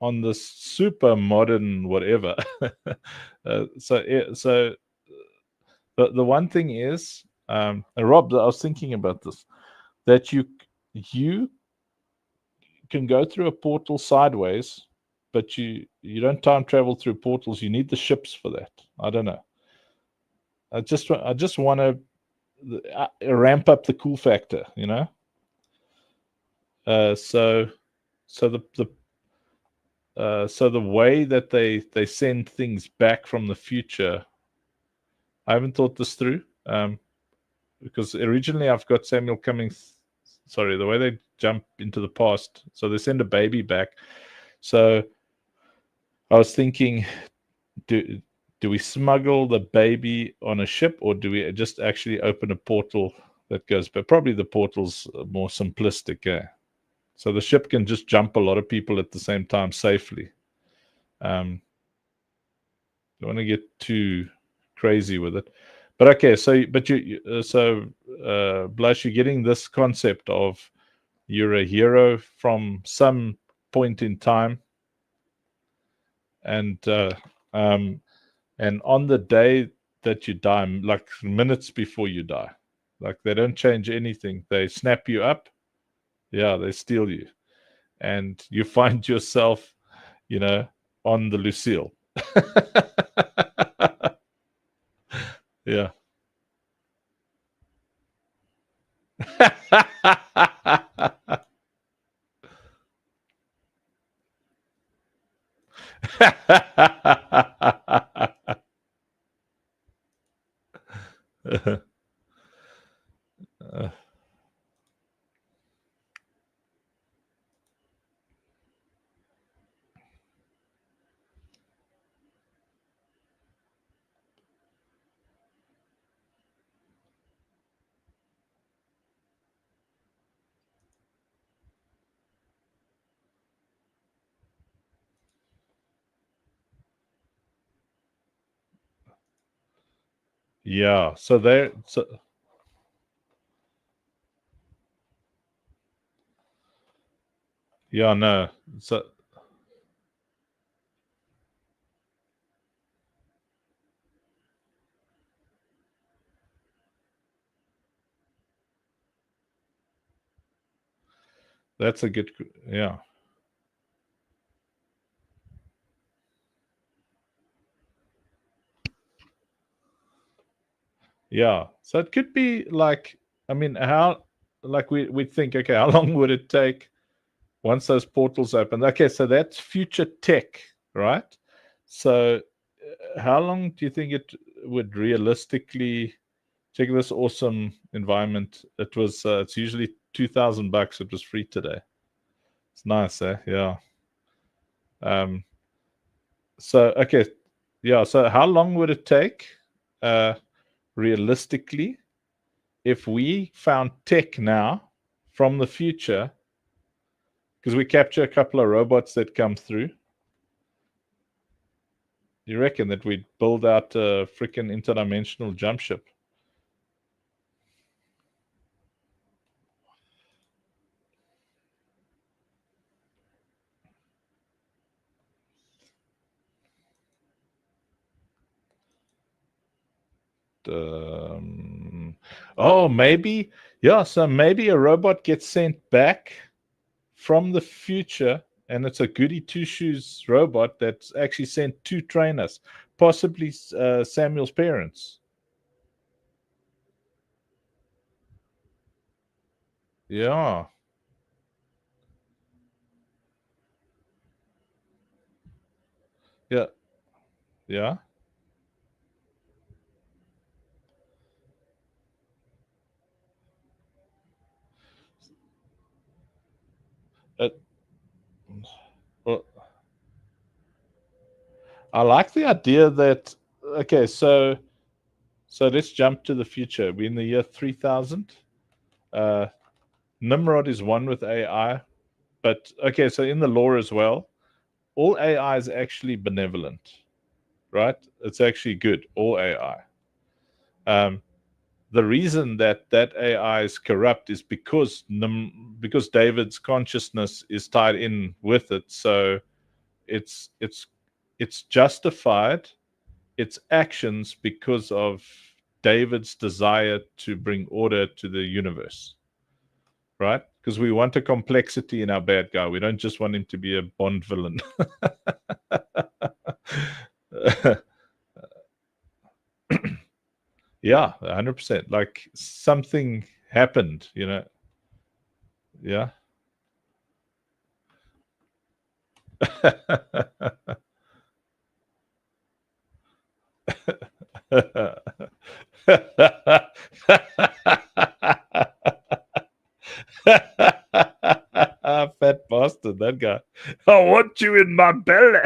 on this super modern whatever. So the one thing is, and Rob, I was thinking about this, that you can go through a portal sideways, but you don't time travel through portals. You need the ships for that. I don't know. I just want to ramp up the cool factor, So the way that they send things back from the future, I haven't thought this through, because originally I've got Samuel coming sorry, the way they jump into the past. So they send a baby back. So I was thinking, do we smuggle the baby on a ship, or do we just actually open a portal that goes? But probably the portal's more simplistic. So the ship can just jump a lot of people at the same time safely. Don't want to get too crazy with it. But okay, so Blush, you're getting this concept of you're a hero from some point in time, and on the day that you die, like minutes before you die, like they don't change anything. They snap you up, they steal you, and you find yourself, on the Lucille. Yeah. Yeah. So yeah, no. So that's a good, yeah. Yeah. So it could be like, I mean, how, like we think, okay, how long would it take once those portals open? Okay, so that's future tech, right? So how long do you think it would realistically check this awesome environment? It's usually $2,000. It was free today. It's nice, eh? Yeah. So okay, yeah. So how long would it take, realistically, if we found tech now from the future? Because we capture a couple of robots that come through. You reckon that we'd build out a freaking interdimensional jump ship? Oh, maybe. Yeah, so maybe a robot gets sent back from the future, and it's a goody two shoes robot that's actually sent to train us, possibly Samuel's parents. Yeah. Yeah. Yeah. Uh, well, I like the idea that, okay, so let's jump to the future. We're in the year 3000. Nimrod is one with AI, but okay, so in the lore as well, all AI is actually benevolent, right? It's actually good, all AI. The reason that AI is corrupt is because David's consciousness is tied in with it. So it's justified, its actions, because of David's desire to bring order to the universe, right? Because we want a complexity in our bad guy. We don't just want him to be a Bond villain. Yeah, 100%. Like something happened, Yeah. Fat bastard, that guy. I want you in my belly.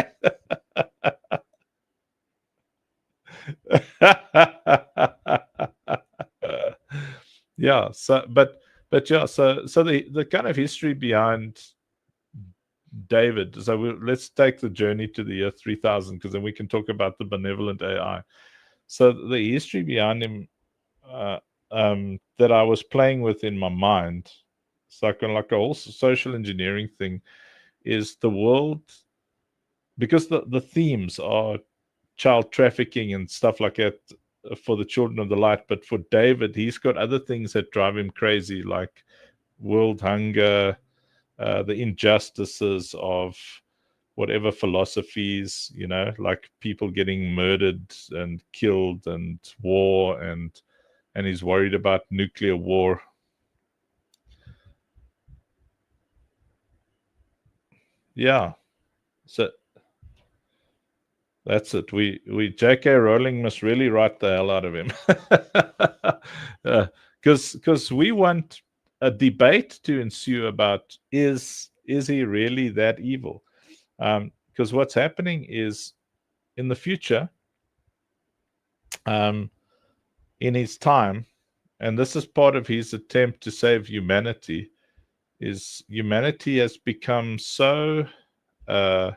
Yeah. So, but yeah. So the kind of history behind David. So let's take the journey to the year 3000, because then we can talk about the benevolent AI. So the history behind him, uh, that I was playing with in my mind, it's like a whole social engineering thing, is the world, because the themes are child trafficking and stuff like that for the children of the light. But for David, he's got other things that drive him crazy, like world hunger, the injustices of whatever philosophies, like people getting murdered and killed, and war, and he's worried about nuclear war. Yeah. So that's it. We J.K. Rowling must really write the hell out of him, because we want a debate to ensue about, is he really that evil? Because what's happening is, in the future, in his time, and this is part of his attempt to save humanity, is humanity has become so. I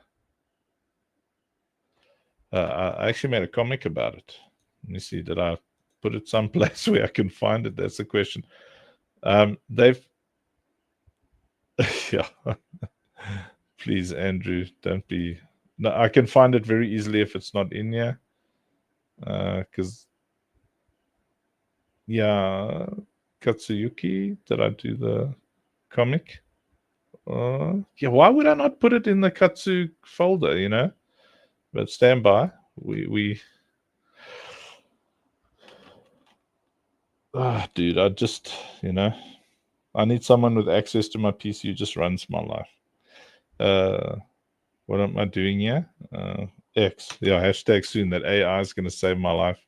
actually made a comic about it. Let me see. Did I put it someplace where I can find it? That's the question. They've, yeah. Please, Andrew, don't be. No, I can find it very easily if it's not in here. Because, yeah, Katsuyuki, did I do the comic? Yeah, why would I not put it in the Katsu folder, But stand by. We dude, I just, I need someone with access to my PC who just runs my life. What am I doing here? X. Yeah, hashtag soon. That AI is going to save my life.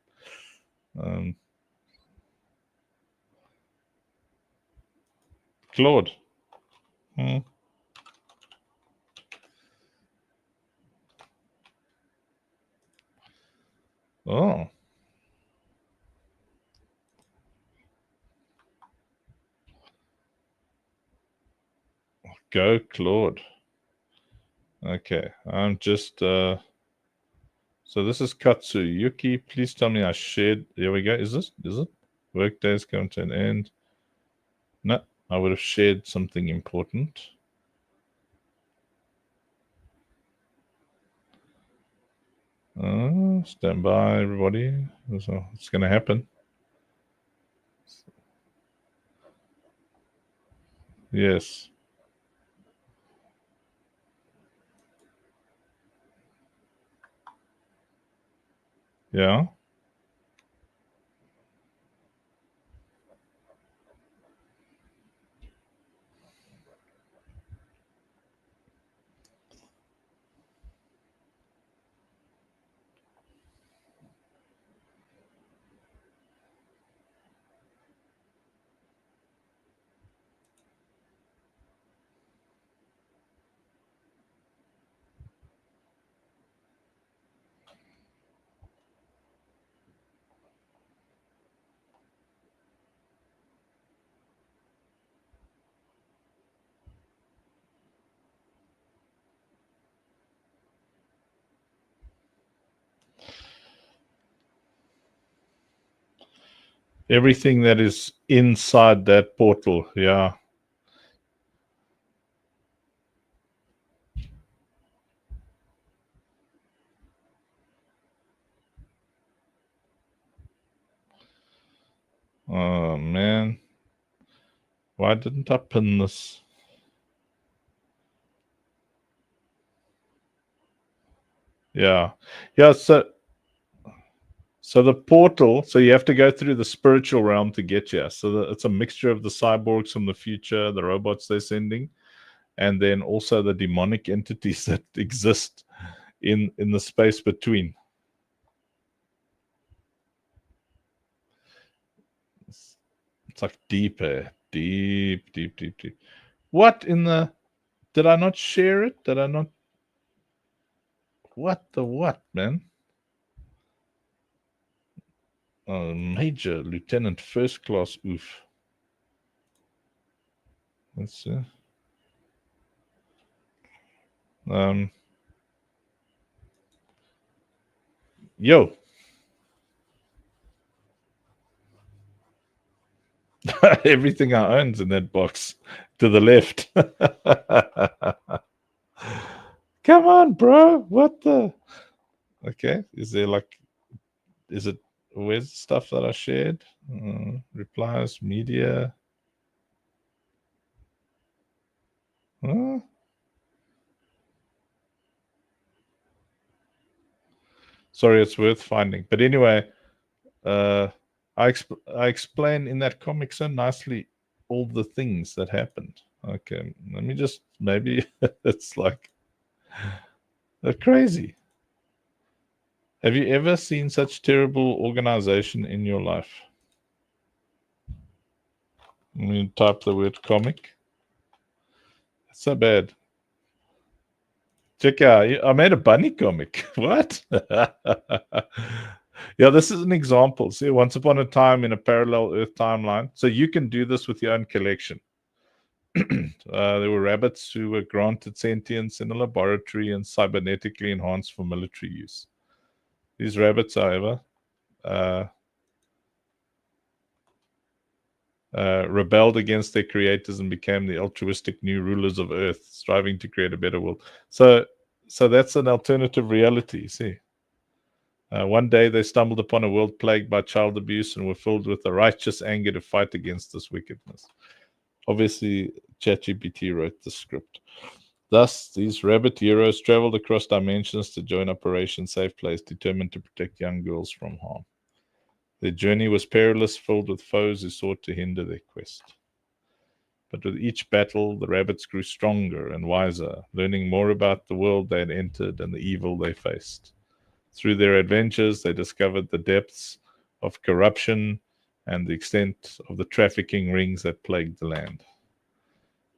Claude. Oh. Go, Claude. Okay. I'm just. So this is Katsuyuki. Please tell me I shared. There we go. Is it? Workday's come to an end. No, I would have shared something important. Stand by, everybody. So it's going to happen. Yes. Yeah. Everything that is inside that portal. Yeah. Oh, man. Why didn't I pin this? Yeah. Yeah. So the portal, so you have to go through the spiritual realm to get here. So it's a mixture of the cyborgs from the future, the robots they're sending, and then also the demonic entities that exist in the space between. It's like deep, Deep. What in the... Did I not share it? Did I not... What the what, man? Major, Lieutenant, First Class, oof. Let's see. Yo. Everything I own's in that box to the left. Come on, bro. What the... Okay. Is it... Where's the stuff that I shared? Replies, media. Huh? Sorry, it's worth finding. But anyway, I explain in that comic so nicely all the things that happened. Okay, let me just... Maybe it's like crazy. Have you ever seen such terrible organization in your life? I mean, type the word comic. It's so bad. Check out, I made a bunny comic. What? Yeah, this is an example. See, once upon a time in a parallel Earth timeline. So you can do this with your own collection. There were rabbits who were granted sentience in a laboratory and cybernetically enhanced for military use. These rabbits, however, rebelled against their creators and became the altruistic new rulers of Earth, striving to create a better world. So that's an alternative reality. See, one day they stumbled upon a world plagued by child abuse and were filled with a righteous anger to fight against this wickedness. Obviously, ChatGPT wrote the script. Thus, these rabbit heroes traveled across dimensions to join Operation Safe Place, determined to protect young girls from harm. Their journey was perilous, filled with foes who sought to hinder their quest. But with each battle, the rabbits grew stronger and wiser, learning more about the world they had entered and the evil they faced. Through their adventures, they discovered the depths of corruption and the extent of the trafficking rings that plagued the land.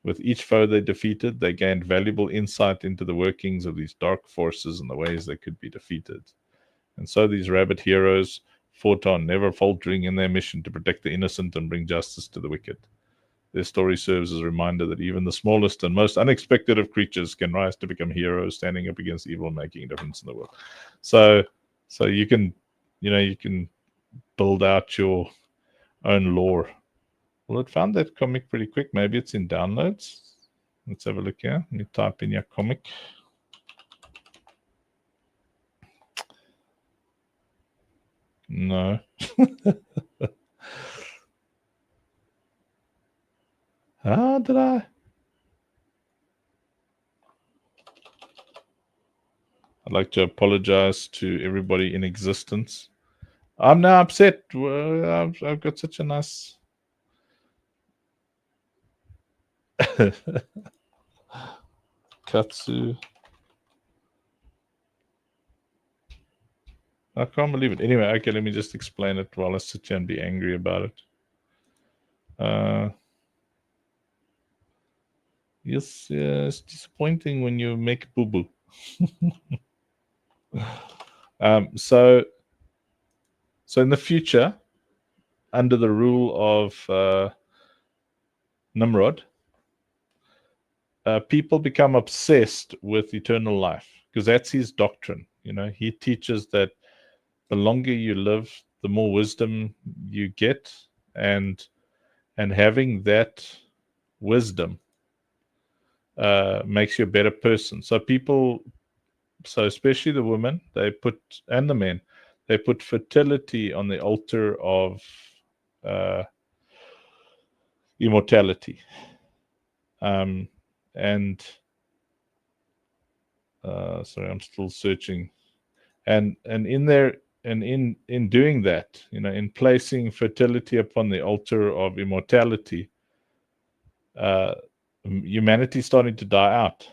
With each foe they defeated, they gained valuable insight into the workings of these dark forces and the ways they could be defeated. And so these rabbit heroes fought on, never faltering in their mission to protect the innocent and bring justice to the wicked. Their story serves as a reminder that even the smallest and most unexpected of creatures can rise to become heroes, standing up against evil and making a difference in the world. So you can build out your own lore. Well, it found that comic pretty quick. Maybe it's in downloads. Let's have a look here. You type in your comic. No. How did I? I'd like to apologize to everybody in existence. I'm now upset. I've got such a nice... Katsu. I can't believe it. Anyway, okay, let me just explain it while I sit here and be angry about it. Yes, it's disappointing when you make boo-boo. So in the future, under the rule of Nimrod, people become obsessed with eternal life because that's his doctrine. He teaches that the longer you live, the more wisdom you get, and having that wisdom makes you a better person. So especially the women, and the men, they put fertility on the altar of immortality. Sorry, I'm still searching. And in there, and in doing that, in placing fertility upon the altar of immortality, humanity's starting to die out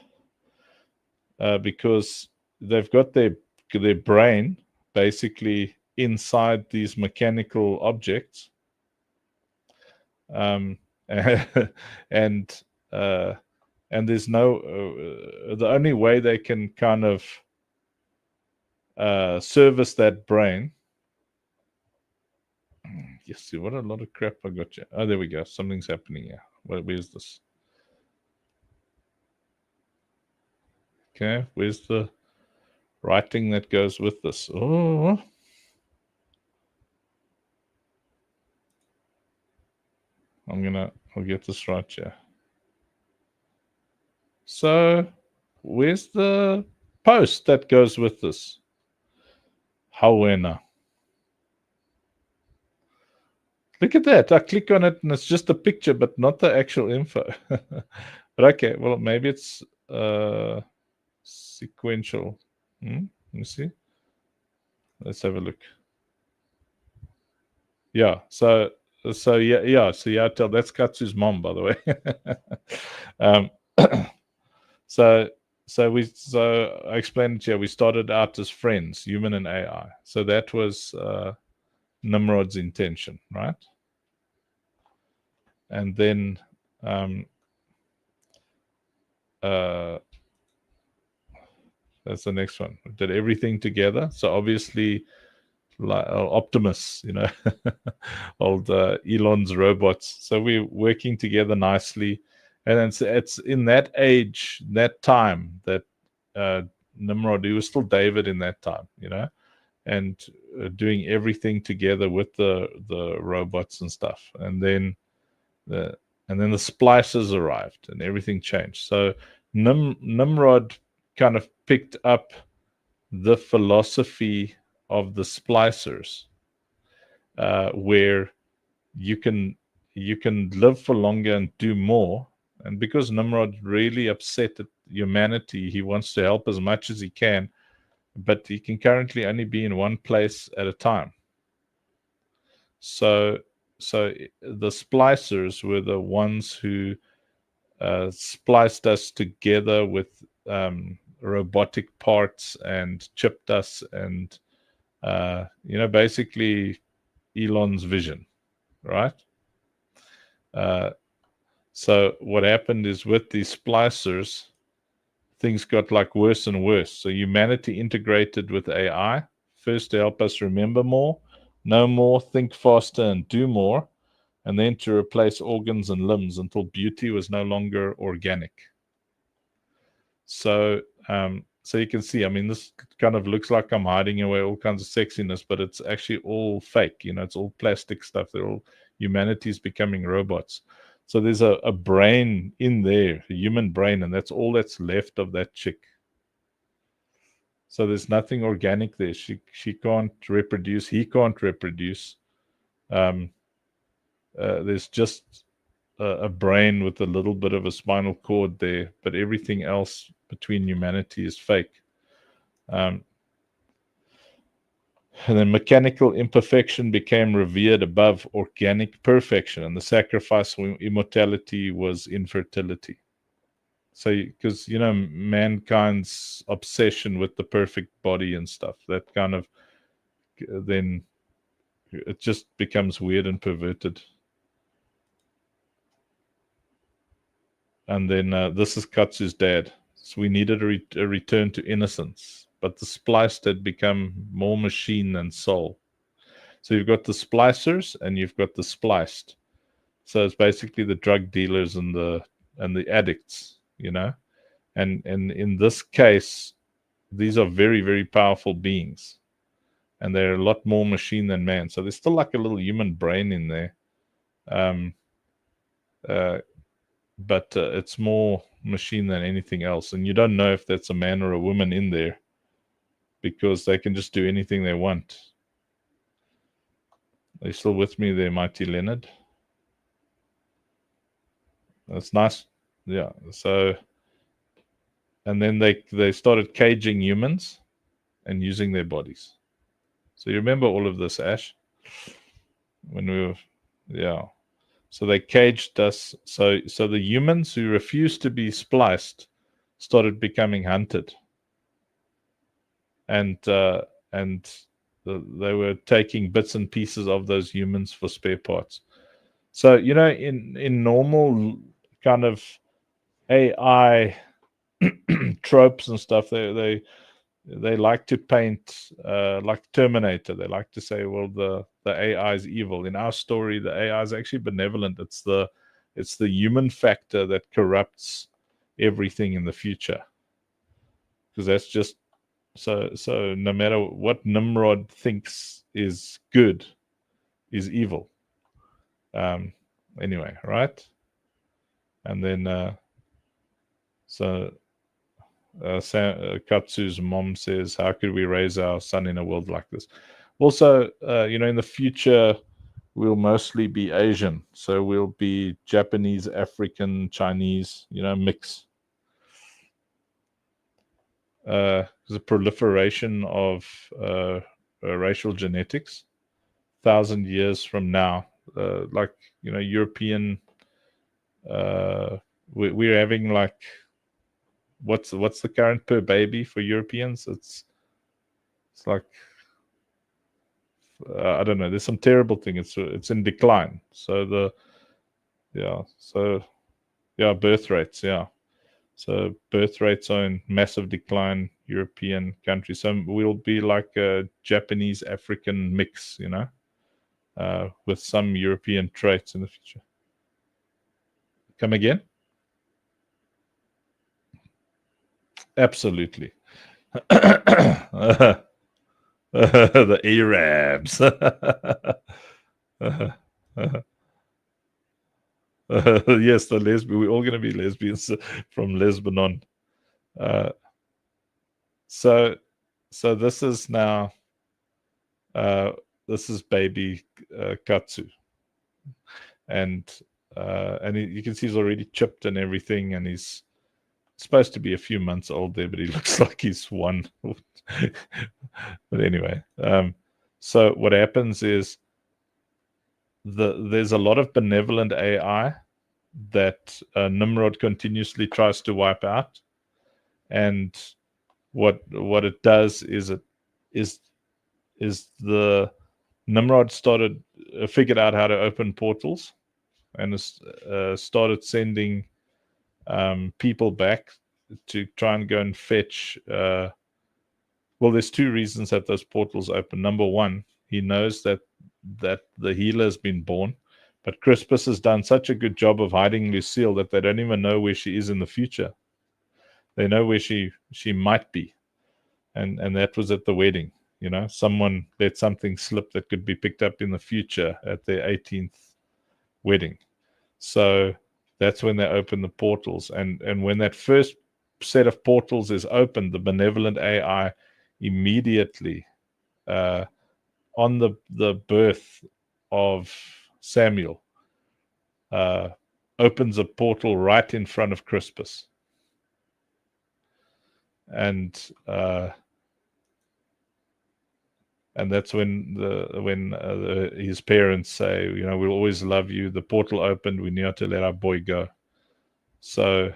because they've got their brain basically inside these mechanical objects, and and there's no the only way they can kind of service that brain. You see, what a lot of crap I got you. Oh, there we go. Something's happening here. Where's this? Okay, where's the writing that goes with this? Oh, I'll get this right here. So, where's the post that goes with this? Hawena. Look at that. I click on it and it's just a picture, but not the actual info. But okay, well, maybe it's sequential. Let me see. Let's have a look. Yeah, so yeah. So yeah, that's Katsu's mom, by the way. So I explained to you, we started out as friends, human and AI. So that was Nimrod's intention, right? And then that's the next one. We did everything together. So obviously, like Optimus, old Elon's robots. So we're working together nicely, and it's in that age, that time, that Nimrod, he was still David in that time, and doing everything together with the robots and stuff, and then the splicers arrived and everything changed. So Nimrod kind of picked up the philosophy of the splicers, where you can live for longer and do more. And because Nimrod really upset at humanity, he wants to help as much as he can, but he can currently only be in one place at a time. So the splicers were the ones who spliced us together with robotic parts and chipped us, and basically Elon's vision, right? So what happened is, with these splicers, things got like worse and worse. So humanity integrated with AI, first to help us remember more, know more, think faster, and do more, and then to replace organs and limbs until beauty was no longer organic. So you can see, I mean, this kind of looks like I'm hiding away all kinds of sexiness, but it's actually all fake. It's all plastic stuff. Humanity's becoming robots. So there's a brain in there, a human brain, and that's all that's left of that chick. So there's nothing organic there. She can't reproduce. He can't reproduce. There's just a brain with a little bit of a spinal cord there, but everything else between humanity is fake. And then mechanical imperfection became revered above organic perfection, and the sacrifice for immortality was infertility. So, because, mankind's obsession with the perfect body and stuff, that kind of, then it just becomes weird and perverted. And then this is Katsu's dad. So we needed a return to innocence, but the spliced had become more machine than soul. So you've got the splicers and you've got the spliced. So it's basically the drug dealers and the addicts, And in this case, these are very, very powerful beings, and they're a lot more machine than man. So there's still like a little human brain in there, but it's more machine than anything else. And you don't know if that's a man or a woman in there, because they can just do anything they want. Are you still with me there, Mighty Leonard? That's nice. Yeah. So, and then they started caging humans and using their bodies. So you remember all of this, Ash? When we were, yeah. So they caged us. So the humans who refused to be spliced started becoming hunted, and they were taking bits and pieces of those humans for spare parts. So in normal kind of AI tropes and stuff, they like to paint like Terminator. They like to say, well, the AI is evil. In our story, the AI is actually benevolent. It's the human factor that corrupts everything in the future, because that's just so no matter what Nimrod thinks is good is evil. Anyway, right? And then Katsu's mom says, how could we raise our son in a world like this? Also, in the future, we'll mostly be Asian. So we'll be Japanese, African, Chinese, mix. The proliferation of racial genetics, 1,000 years from now, like, European, we're having like, what's the current per baby for Europeans? It's like, I don't know. There's some terrible thing. It's in decline. So birth rates. Yeah. So birth rates are in massive decline, European countries. So we'll be like a Japanese African mix, with some European traits in the future. Come again? Absolutely. The Arabs. Yes, the lesbian. We're all going to be lesbians from Lebanon. So this is now. This is baby Katsu, and you can see he's already chipped and everything, and he's supposed to be a few months old there, but he looks like he's one. But anyway, so what happens is there's a lot of benevolent AI that Nimrod continuously tries to wipe out, and what it does is the Nimrod figured out how to open portals, and started sending people back to try and go and fetch. Well, there's two reasons that those portals open. Number one, he knows that the healer has been born, but Crispus has done such a good job of hiding Lucille that they don't even know where she is in the future. They know where she might be, and that was at the wedding. Someone let something slip that could be picked up in the future at their 18th wedding. So that's when they open the portals. And when that first set of portals is opened, the benevolent AI immediately, on the birth of Samuel, opens a portal right in front of Crispus. And that's when his parents say, we'll always love you. The portal opened. We knew how to let our boy go. So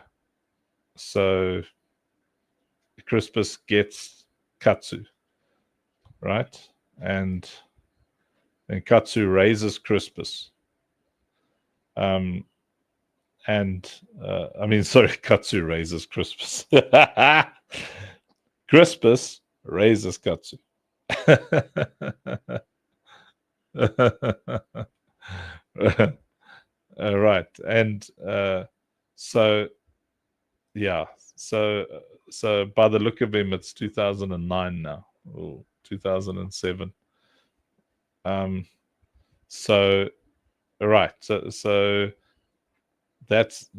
Crispus gets Katsu, right? And Katsu raises Crispus. Katsu raises Crispus. Crispus raises Katsu. Right. And so by the look of him, it's 2009 now, or 2007. So that's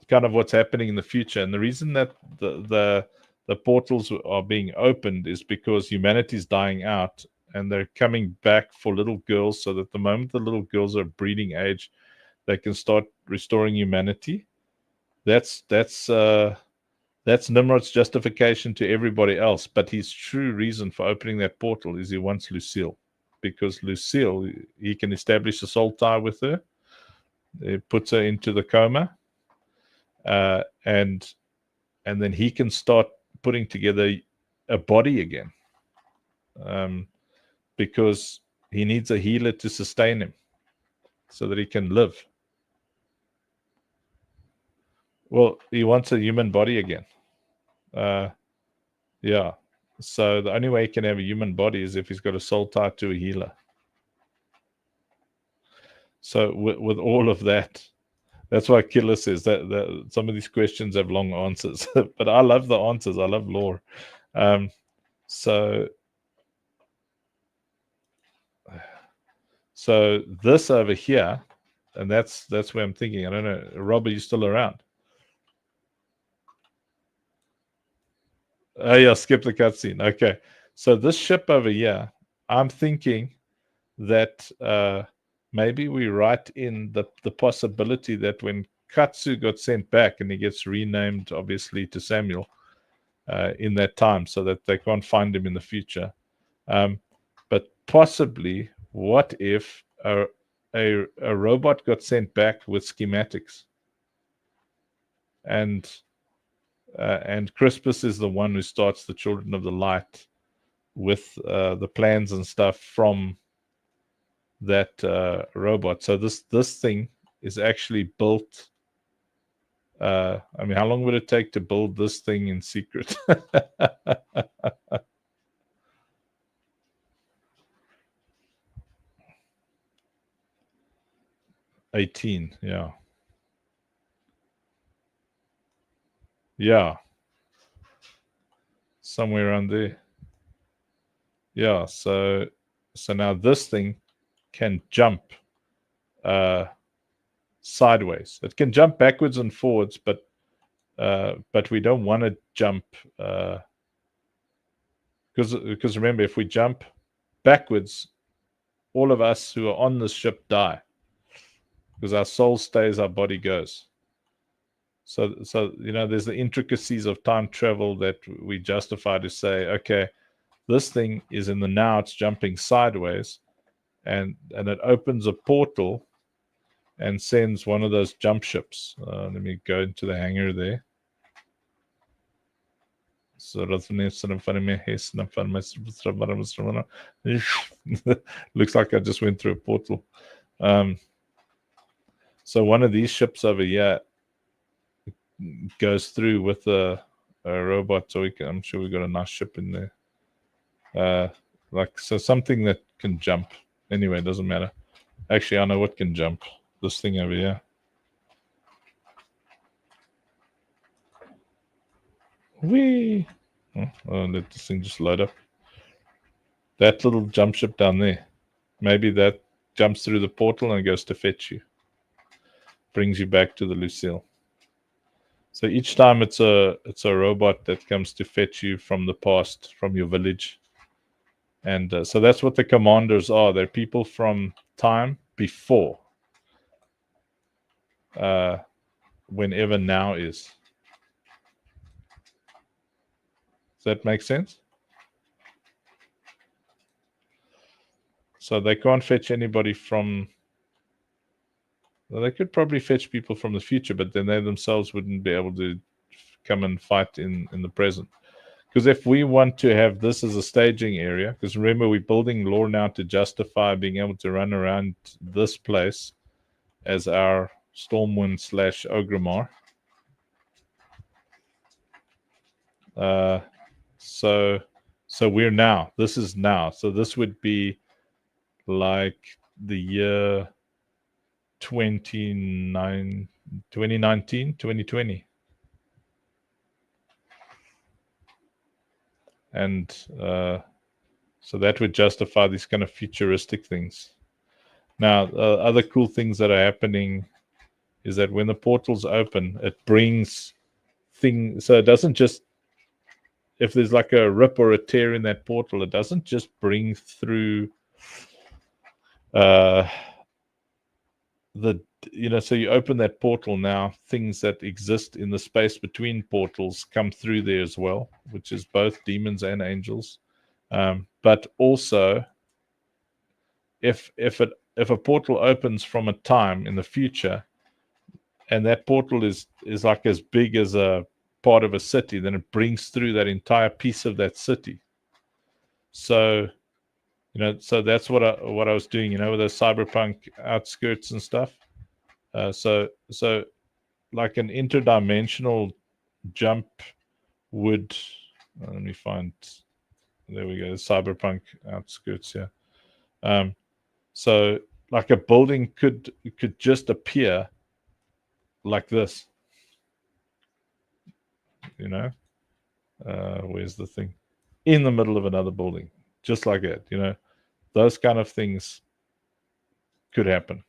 kind of what's happening in the future. And the reason that the portals are being opened is because humanity is dying out, and they're coming back for little girls, so that the moment the little girls are breeding age, they can start restoring humanity. That's Nimrod's justification to everybody else. But his true reason for opening that portal is he wants Lucille, because Lucille, he can establish a soul tie with her. It puts her into the coma, and then he can start putting together a body again, because he needs a healer to sustain him. so that he can live. Well, he wants a human body again. Yeah. So the only way he can have a human body is if he's got a soul tied to a healer. So with all of that, that's why Killer says that some of these questions have long answers. But I love the answers. I love lore. So this over here, and that's where I'm thinking. I don't know, Rob, are you still around? Oh yeah, skip the cutscene. Okay, so this ship over here, I'm thinking that maybe we write in the possibility that when Katsu got sent back and he gets renamed, obviously, to Samuel in that time, so that they can't find him in the future. But possibly, what if a robot got sent back with schematics, and Crispus is the one who starts the Children of the Light with the plans and stuff from that robot. So this thing is actually built. I mean, how long would it take to build this thing in secret? 18, yeah. Yeah. Somewhere around there. Yeah, so now this thing can jump sideways. It can jump backwards and forwards, but we don't want to jump because remember, if we jump backwards, all of us who are on this ship die because our soul stays, our body goes. So there's the intricacies of time travel that we justify to say, okay, this thing is in the now, it's jumping sideways, and it opens a portal and sends one of those jump ships. Let me go into the hangar there. So looks like I just went through a portal. So one of these ships over here goes through with a robot, so I'm sure we got a nice ship in there. So something that can jump. Anyway, it doesn't matter. Actually, I know what can jump. This thing over here. Whee! Oh, let this thing just load up. That little jump ship down there. Maybe that jumps through the portal and goes to fetch you. Brings you back to the Lucille. So each time it's a robot that comes to fetch you from the past, from your village. And so that's what the commanders are. They're people from time before, whenever now is. Does that make sense? So they can't fetch anybody from... Well, they could probably fetch people from the future, but then they themselves wouldn't be able to come and fight in the present. Because if we want to have this as a staging area, because remember, we're building lore now to justify being able to run around this place as our Stormwind / Ogrimmar. So we're now. This is now. So this would be like the year 2019, 2020. And so that would justify these kind of futuristic things. Now, other cool things that are happening is that when the portals open, it brings things. So it doesn't just, if there's like a rip or a tear in that portal, it doesn't just bring through so you open that portal now, things that exist in the space between portals come through there as well, which is both demons and angels. But also, if a portal opens from a time in the future, and that portal is like as big as a part of a city, then it brings through that entire piece of that city. So So that's what I was doing, with the cyberpunk outskirts and stuff. So like an interdimensional jump would, let me find, there we go, the cyberpunk outskirts here. So like a building could just appear like this, where's the thing, in the middle of another building, just like that. Those kind of things could happen,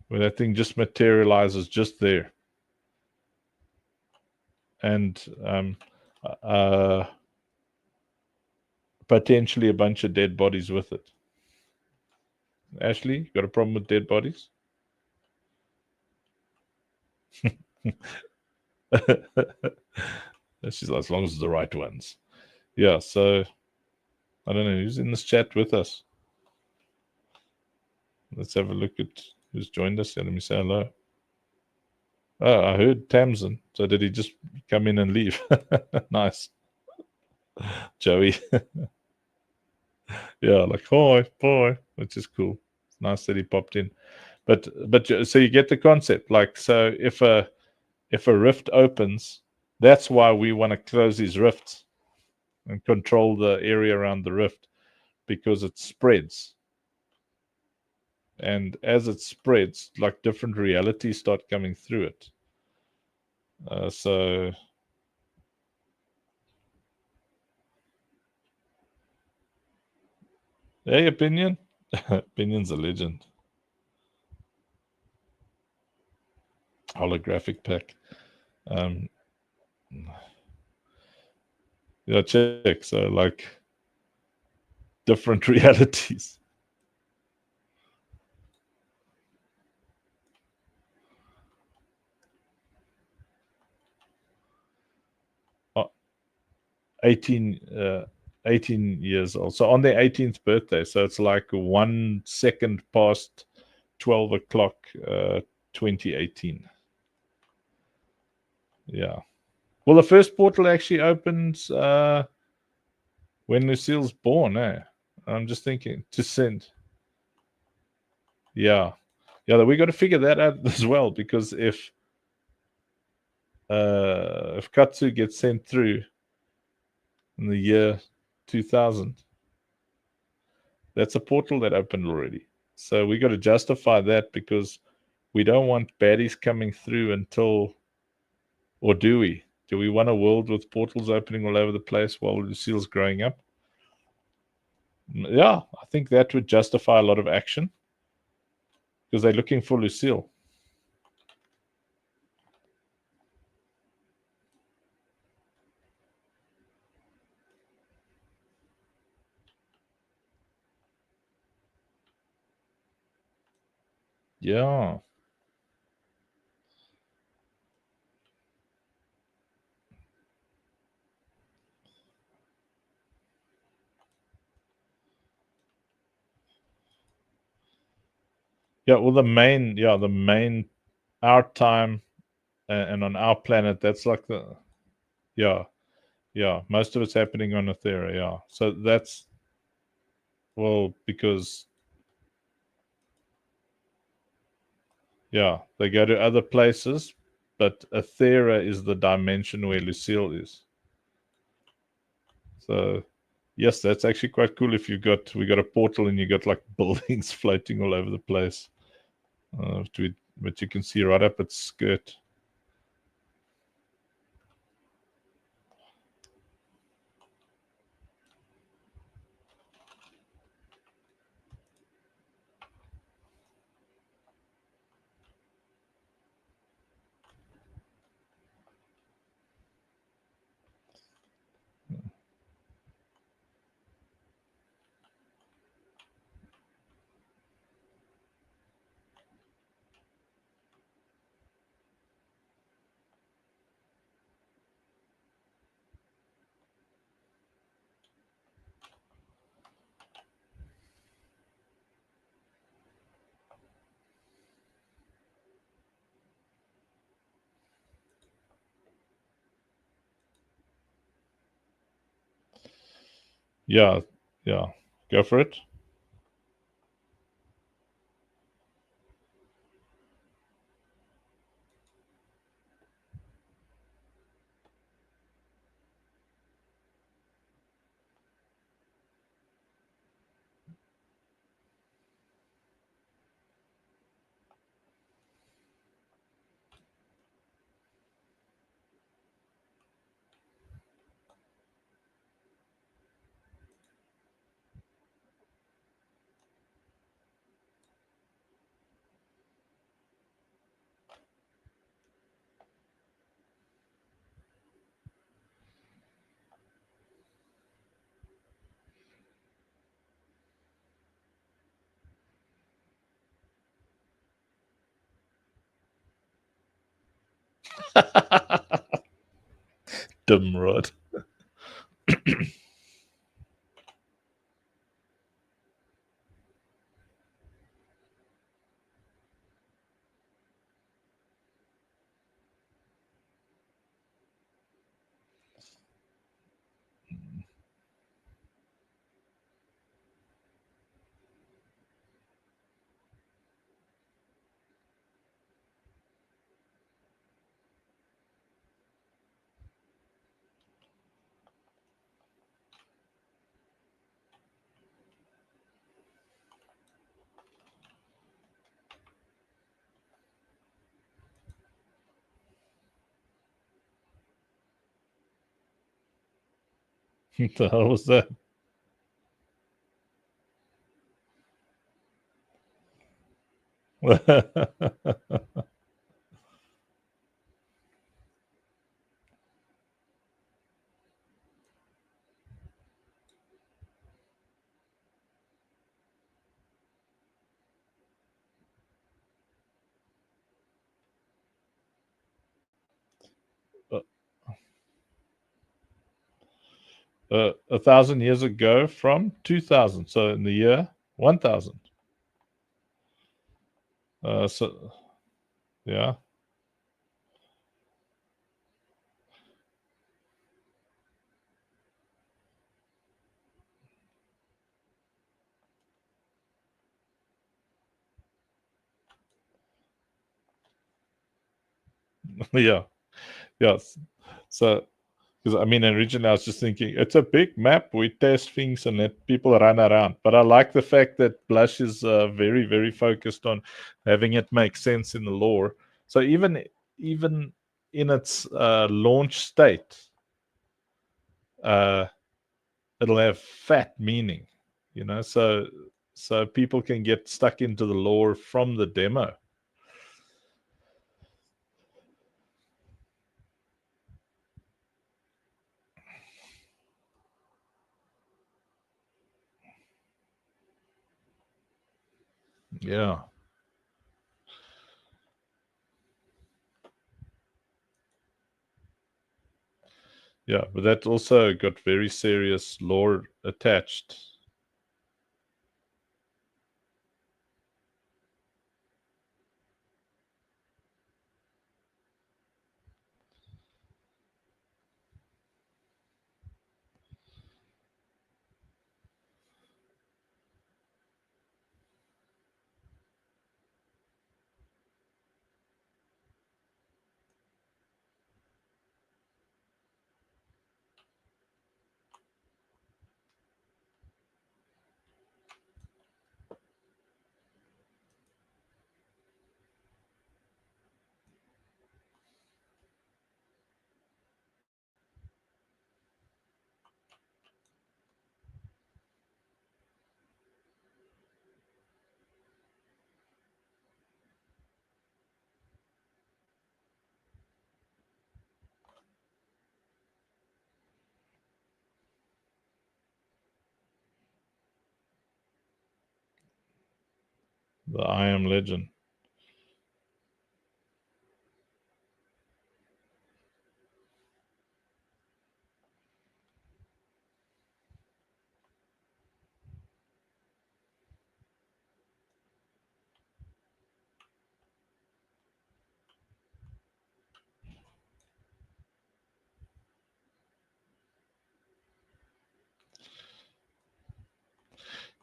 where that thing just materializes just there, and potentially a bunch of dead bodies with it. Ashley, got a problem with dead bodies? She's like, as long as it's the right ones. Yeah, so I don't know who's in this chat with us. Let's have a look at who's joined us. Let me say hello. Oh, I heard Tamsin. So did he just come in and leave? Nice. Joey. Yeah, like, hi, bye, which is cool. It's nice that he popped in. But so you get the concept. Like, so if a rift opens, that's why we want to close these rifts and control the area around the rift, because it spreads. And as it spreads, like, different realities start coming through it. So hey, Opinion. Opinion's a legend. Holographic pack. Yeah, check. So like different realities. Oh, 18 years old. So on their 18th birthday. So it's like 1 second past 12 o'clock, 2018. Yeah. Well, the first portal actually opens when Lucille's born, eh? I'm just thinking to send. Yeah. Yeah, we got to figure that out as well, because if Katsu gets sent through in the year 2000, that's a portal that opened already. So we got to justify that, because we don't want baddies coming through until, or do we? Do we want a world with portals opening all over the place while Lucille's growing up? Yeah, I think that would justify a lot of action, because they're looking for Lucille. Yeah. Yeah, well, the main, our time and on our planet, that's like yeah, most of it's happening on Ethera, yeah. So that's, well, because, yeah, they go to other places, but Ethera is the dimension where Lucille is. So, yes, that's actually quite cool if we got a portal and you got like buildings floating all over the place. But you can see right up its skirt. Yeah, Yeah, go for it. Dimrod. What the hell was that? Uh, 1,000 years ago from 2000. So in the year 1000. So yeah, yeah, yes. So because I mean, originally I was just thinking it's a big map. We test things and let people run around. But I like the fact that Blush is very, very focused on having it make sense in the lore. So even in its launch state, uh, it'll have fat meaning. So people can get stuck into the lore from the demo. Yeah. Yeah, but that also got very serious lore attached. The I Am Legend.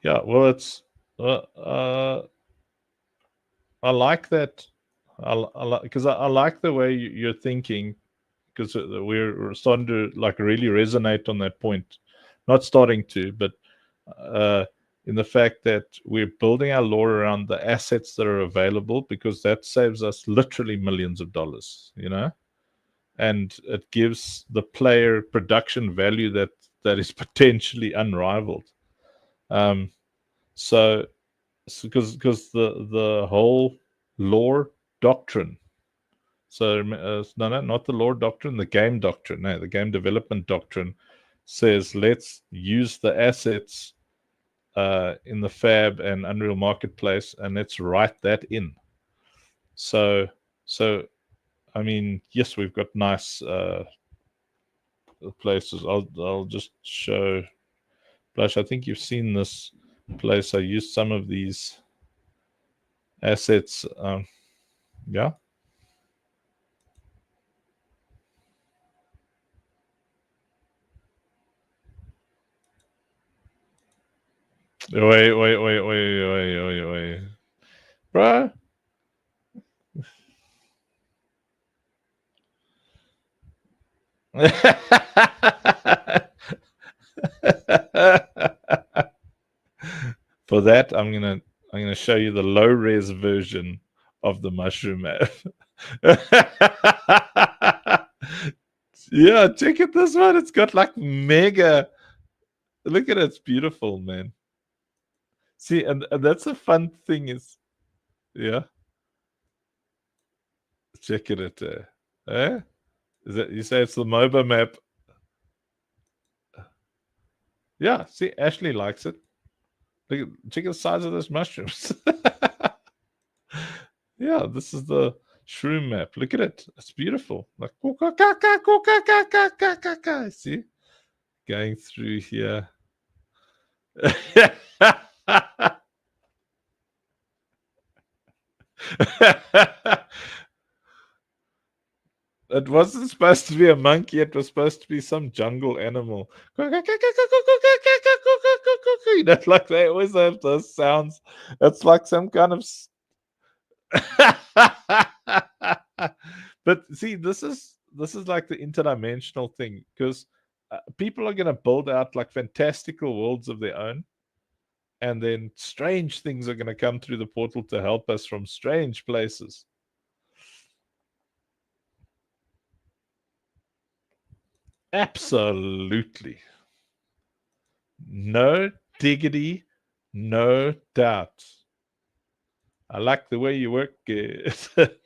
Yeah, well, it's I like that. Because I like the way you're thinking, because we're starting to like really resonate on that point. Not starting to, but in the fact that we're building our lore around the assets that are available, because that saves us literally millions of dollars, you know, and it gives the player production value that is potentially unrivaled. So because the whole lore doctrine. So no, not the lore doctrine, the game doctrine. No, the game development doctrine says let's use the assets in the Fab and Unreal Marketplace, and let's write that in. So I mean, yes, we've got nice places. I'll just show. Blush, I think you've seen this place. I used some of these assets. Yeah. Wait. Bruh. For that, I'm gonna show you the low res version of the mushroom app. Yeah, check it this one. It's got like mega. Look at it, it's beautiful, man. See, and that's a fun thing is, yeah. Check it out there. Eh? Is that you say it's the MOBA map? Yeah. See, Ashley likes it. Look, check the size of those mushrooms. Yeah, this is the shroom map. Look at it. It's beautiful. Like see, going through here. It wasn't supposed to be a monkey, it was supposed to be some jungle animal. You know, like they always have those sounds. It's like some kind of but see, this is like the interdimensional thing, because people are going to build out like fantastical worlds of their own, and then strange things are going to come through the portal to help us from strange places. Absolutely. No diggity, no doubt. I like the way you work. Check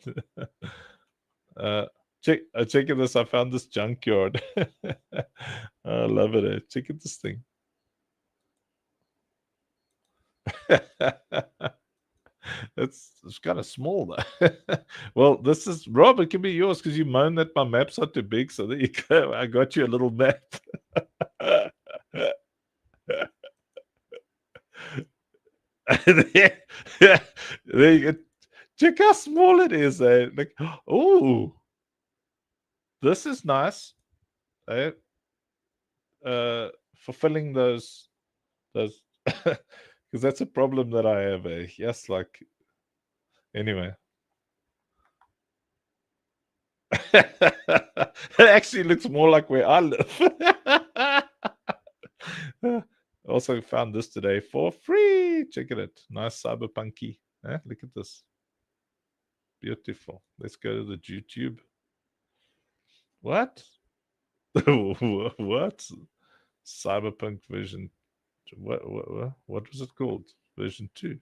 this. I found this junkyard. I love it. Check this thing. It's kind of small though. Well, this is Rob. It can be yours because you moaned that my maps are too big. So there you go. I got you a little map. there you go. Check how small it is. Like, oh, this is nice. Fulfilling those because that's a problem that I have. Yes, like anyway. It actually looks more like where I live. Also found this today for free. Check it out. Nice cyberpunky. Look at this. Beautiful. Let's go to the YouTube. What? What? Cyberpunk version. What was it called? Version 2.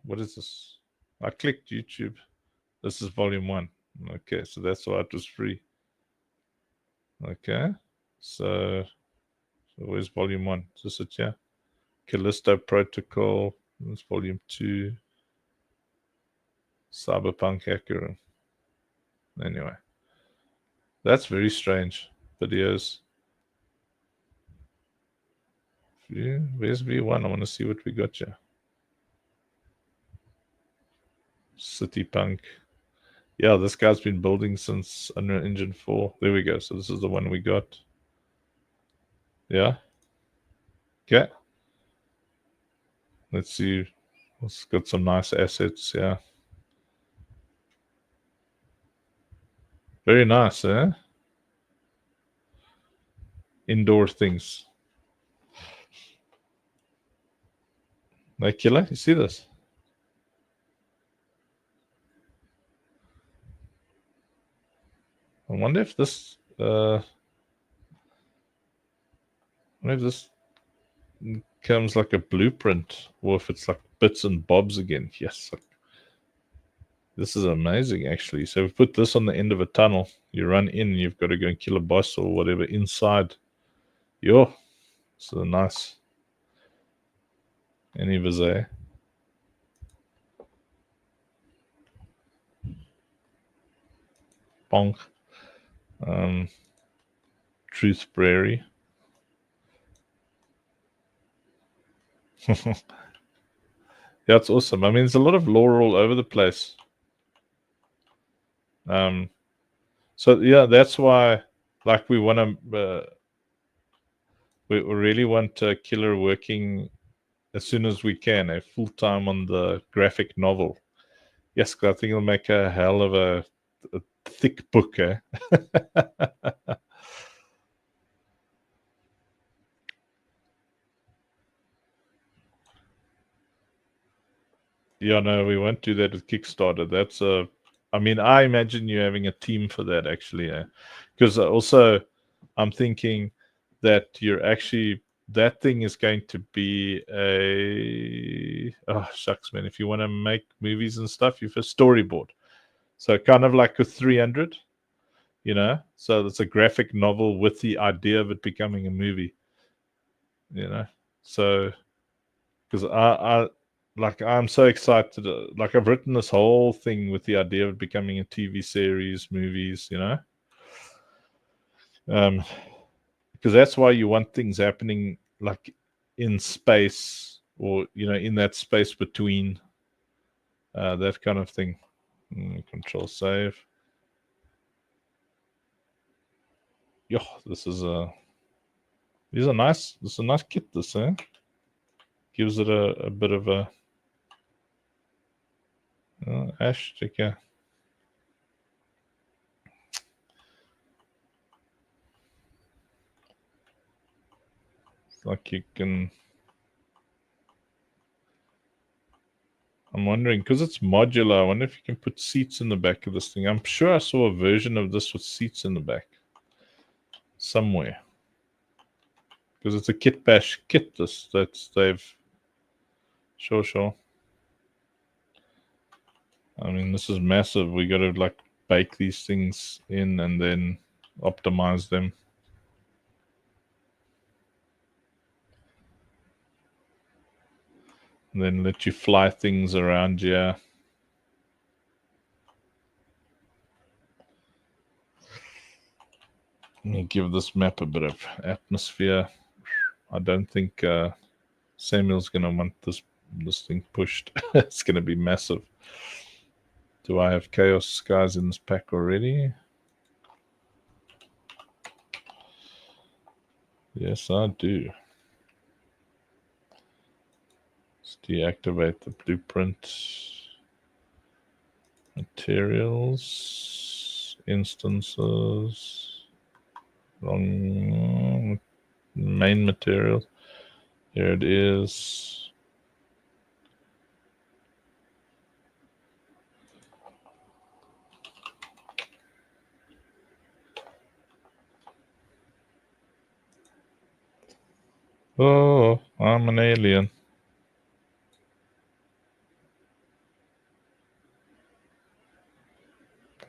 What is this? I clicked YouTube. This is volume 1. Okay, so that's why it was free. Okay, so where's volume 1? Is this it? Yeah. Callisto Protocol. That's volume 2. Cyberpunk Acura. Anyway, that's very strange. Videos. Where's V1? I want to see what we got here. City Punk. Yeah, this guy's been building since Unreal Engine 4. There we go. So this is the one we got. Yeah. Okay. Let's see. It's got some nice assets, yeah. Very nice, eh? Indoor things. Hey, killer, you see this? I wonder if this comes like a blueprint, or if it's like bits and bobs again. Yes, this is amazing, actually. So we put this on the end of a tunnel. You run in, you've got to go and kill a boss or whatever inside. Yo, so nice. Any visit? Bonk. Truth Prairie. Yeah, it's awesome. I mean, there's a lot of lore all over the place. So yeah, that's why, like, we want to, we really want Killer working as soon as we can, full time on the graphic novel. Yes, I think it'll make a hell of a thick book, eh? Yeah, no, we won't do that with Kickstarter. That's I mean, I imagine you having a team for that, actually, because also I'm thinking that you're actually, that thing is going to be shucks, man. If you want to make movies and stuff, you have a storyboard. So kind of like a 300, you know. So it's a graphic novel with the idea of it becoming a movie, you know. So because I'm so excited. Like, I've written this whole thing with the idea of it becoming a TV series, movies, you know. Because that's why you want things happening like in space, or, you know, in that space between, that kind of thing. Control save. Yo, this is a nice kit, this, eh? Gives it a bit of a ash sticker. It's like you can, I'm wondering, because it's modular, I wonder if you can put seats in the back of this thing. I'm sure I saw a version of this with seats in the back somewhere. Because it's a kit bash kit, they've... Sure. I mean, this is massive. We got to, like, bake these things in and then optimize them. And then let you fly things around here. Let me give this map a bit of atmosphere. I don't think Samuel's going to want this thing pushed. It's going to be massive. Do I have Chaos Skies in this pack already? Yes, I do. Let's deactivate the blueprint. Materials. Instances. Wrong. Main materials. Here it is. Oh, I'm an alien.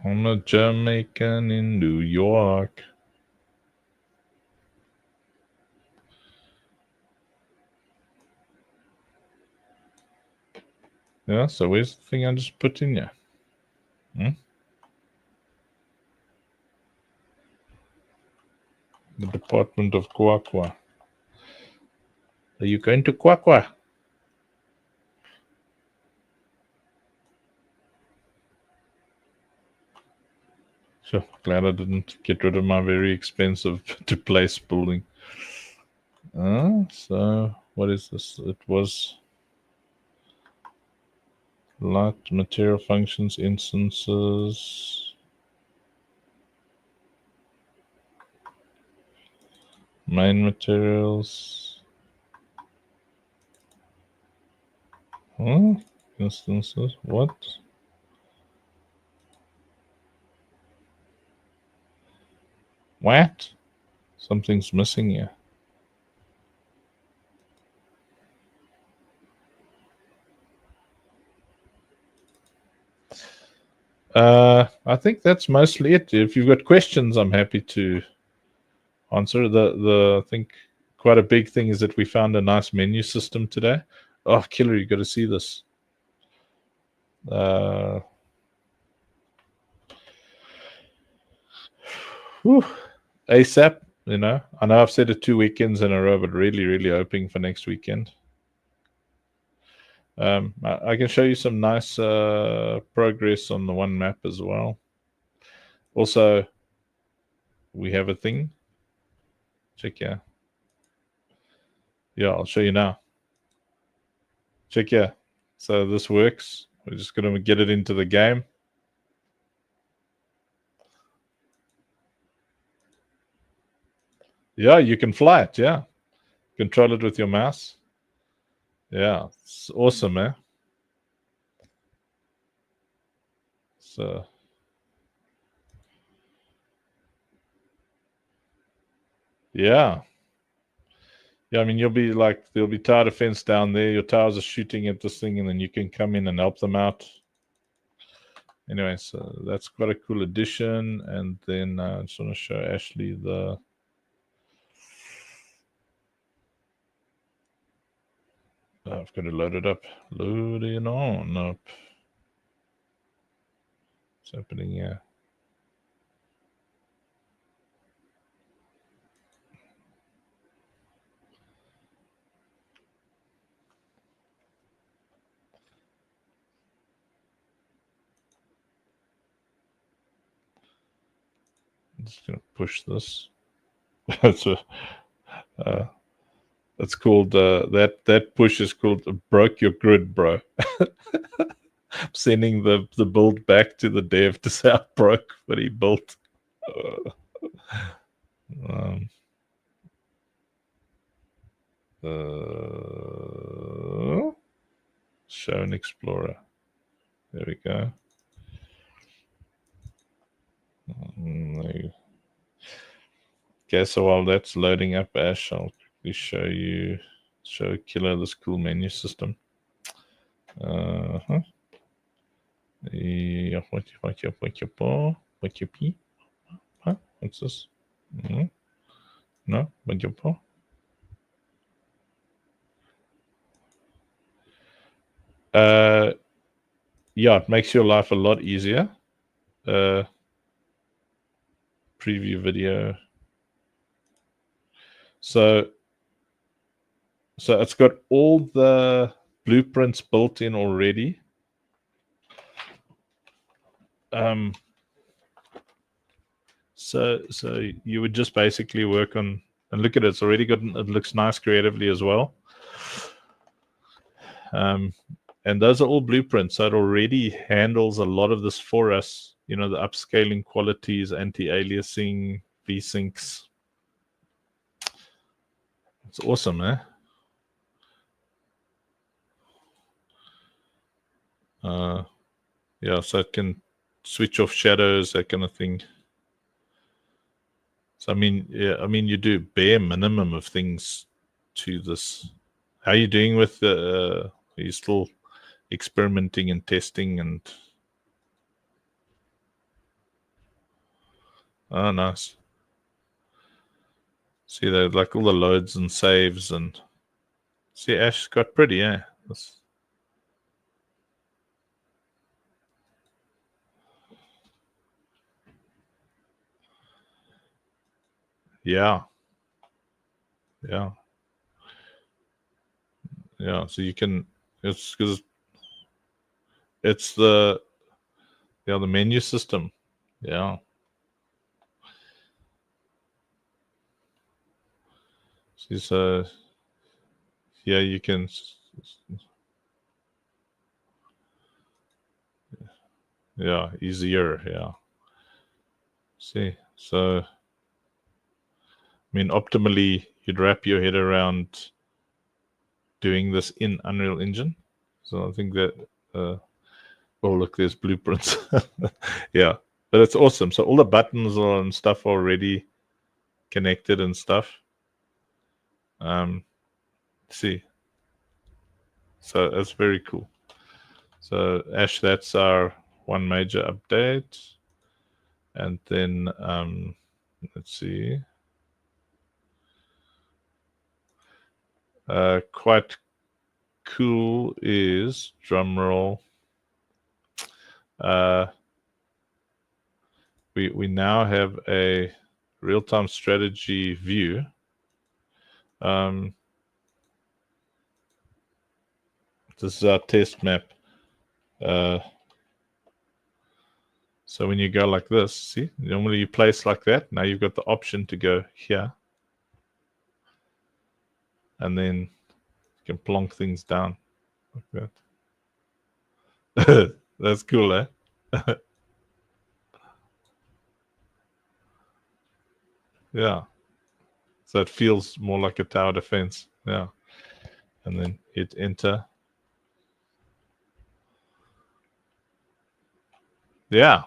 I'm a Jamaican in New York. Yeah, so where's the thing I just put in here? The Department of Kwakwa. Are you going to Kwakwa? Sure, glad I didn't get rid of my very expensive to place building. So what is this? It was Light material functions instances. Main materials. Huh? Instances. What? What? Something's missing here. I think that's mostly it. If you've got questions, I'm happy to answer. I think quite a big thing is that we found a nice menu system today. Oh, killer! You got to see this. ASAP. I know I've said it 2 weekends in a row, but really, really hoping for next weekend. I can show you some nice progress on the one map as well. Also, we have a thing. Check here. Yeah, I'll show you now. Check here. So this works. We're just going to get it into the game. Yeah, you can fly it. Yeah. Control it with your mouse. Yeah, it's awesome, eh? So, yeah. Yeah, I mean, you'll be like, there'll be tower defense down there. Your towers are shooting at this thing, and then you can come in and help them out. Anyway, so that's quite a cool addition. And then I just want to show Ashley the... I've got to load it up. Load it on up. What's happening here? I'm just going to push this. It's called that push is called broke your grid, bro. I'm sending the build back to the dev to say I broke what he built. Show an explorer. There we go. Okay, so while that's loading up, Ash, I'll quickly show Killer this cool menu system. What's this? No, yeah, it makes your life a lot easier. Preview video. So it's got all the blueprints built in already. So you would just basically work on, and look at it, it's already got, it looks nice creatively as well. And those are all blueprints, so it already handles a lot of this for us. You know, the upscaling qualities, anti-aliasing, vsyncs. It's awesome, eh? Yeah, so it can switch off shadows, that kind of thing. So I mean, you do bare minimum of things to this. How are you doing with the? Are you still experimenting and testing and? Oh, nice. See, they like all the loads and saves and. See, Ash got pretty, yeah. Yeah. Yeah. Yeah. So you can. It's because it's the menu system. Yeah. See, so yeah, you can. Yeah, easier. Yeah. See, so I mean, optimally, you'd wrap your head around doing this in Unreal Engine. So I think that, oh, look, there's blueprints. Yeah, but it's awesome. So all the buttons and stuff are already connected and stuff. See, so that's very cool. So Ash, that's our one major update. And then let's see. Quite cool is, drum roll, we now have a real-time strategy view. This is our test map. So when you go like this, see, normally you place like that. Now you've got the option to go here. And then you can plonk things down like that. That's cool, eh? Yeah. So it feels more like a tower defense. Yeah. And then hit enter. Yeah.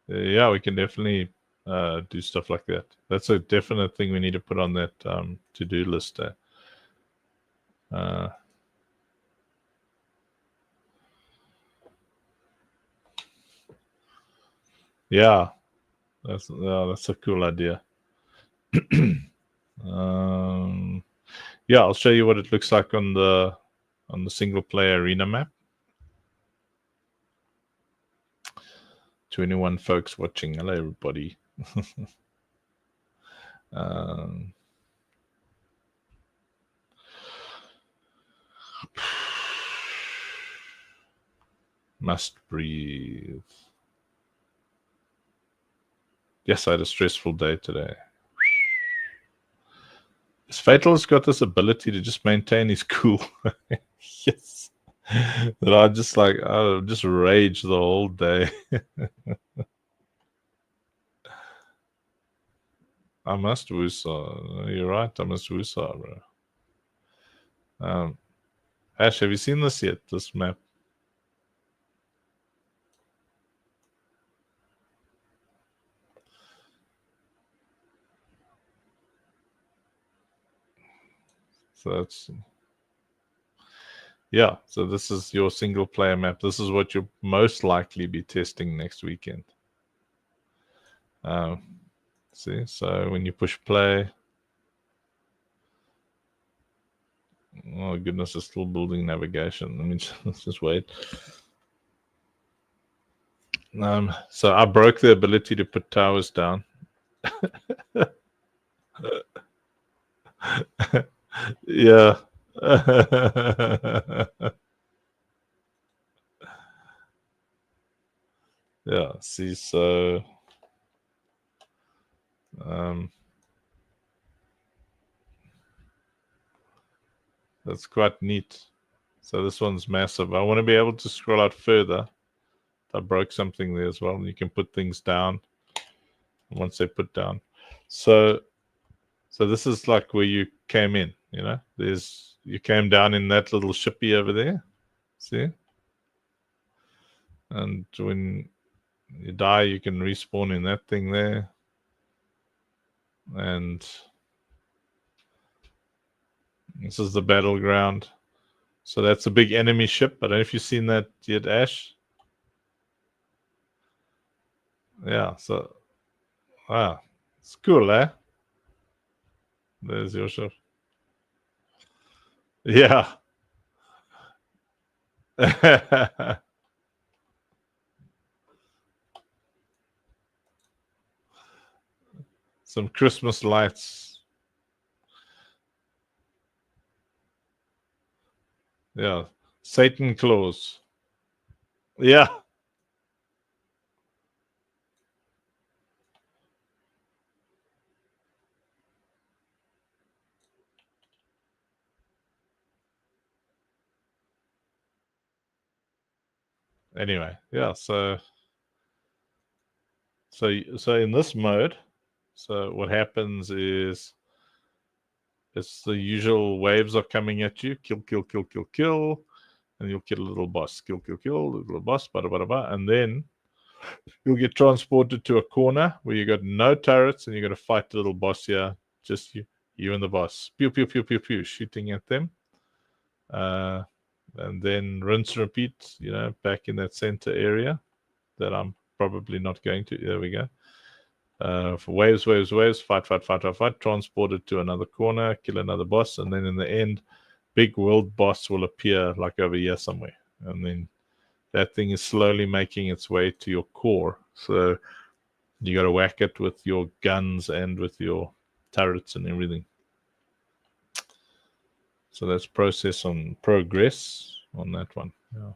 Yeah, we can definitely do stuff like that. That's a definite thing we need to put on that to-do list there. Yeah, that's a cool idea. Yeah, I'll show you what it looks like on the single player arena map. 21 folks watching. Hello, everybody. Must breathe. Yes, I had a stressful day today. Fatal's got this ability to just maintain his cool. Yes. That I just just rage the whole day. I must Wusa. You're right, I must Wusa, bro. Ash, have you seen this yet? This map? So that's, yeah. So this is your single player map. This is what you'll most likely be testing next weekend. See, so when you push play, oh goodness, it's still building navigation. Let me just wait. So I broke the ability to put towers down. Yeah. Yeah, see, so that's quite neat. So this one's massive. I want to be able to scroll out further. I broke something there as well. You can put things down once they put down. So this is like where you came in, you know. You came down in that little shippy over there. See? And when you die, you can respawn in that thing there. And this is the battleground. So that's a big enemy ship. I don't know if you've seen that yet, Ash. Yeah, so it's cool, eh? There's your ship. Yeah. some Christmas lights. Yeah, Satan Claus. Yeah. Anyway, yeah. So in this mode, so what happens is it's the usual waves are coming at you. Kill, kill, kill, kill, kill. And you'll kill a little boss. Kill, kill, kill, little boss, bada, bada, bada. And then you'll get transported to a corner where you got no turrets and you got to fight the little boss here. Just you and the boss. Pew, pew, pew, pew, pew, shooting at them. And then rinse, repeat, back in that center area that I'm probably not going to. There we go. For waves, fight, transported to another corner, kill another boss, and then in the end, big world boss will appear like over here somewhere. And then that thing is slowly making its way to your core. So you got to whack it with your guns and with your turrets and everything. So that's progress on that one. Yeah.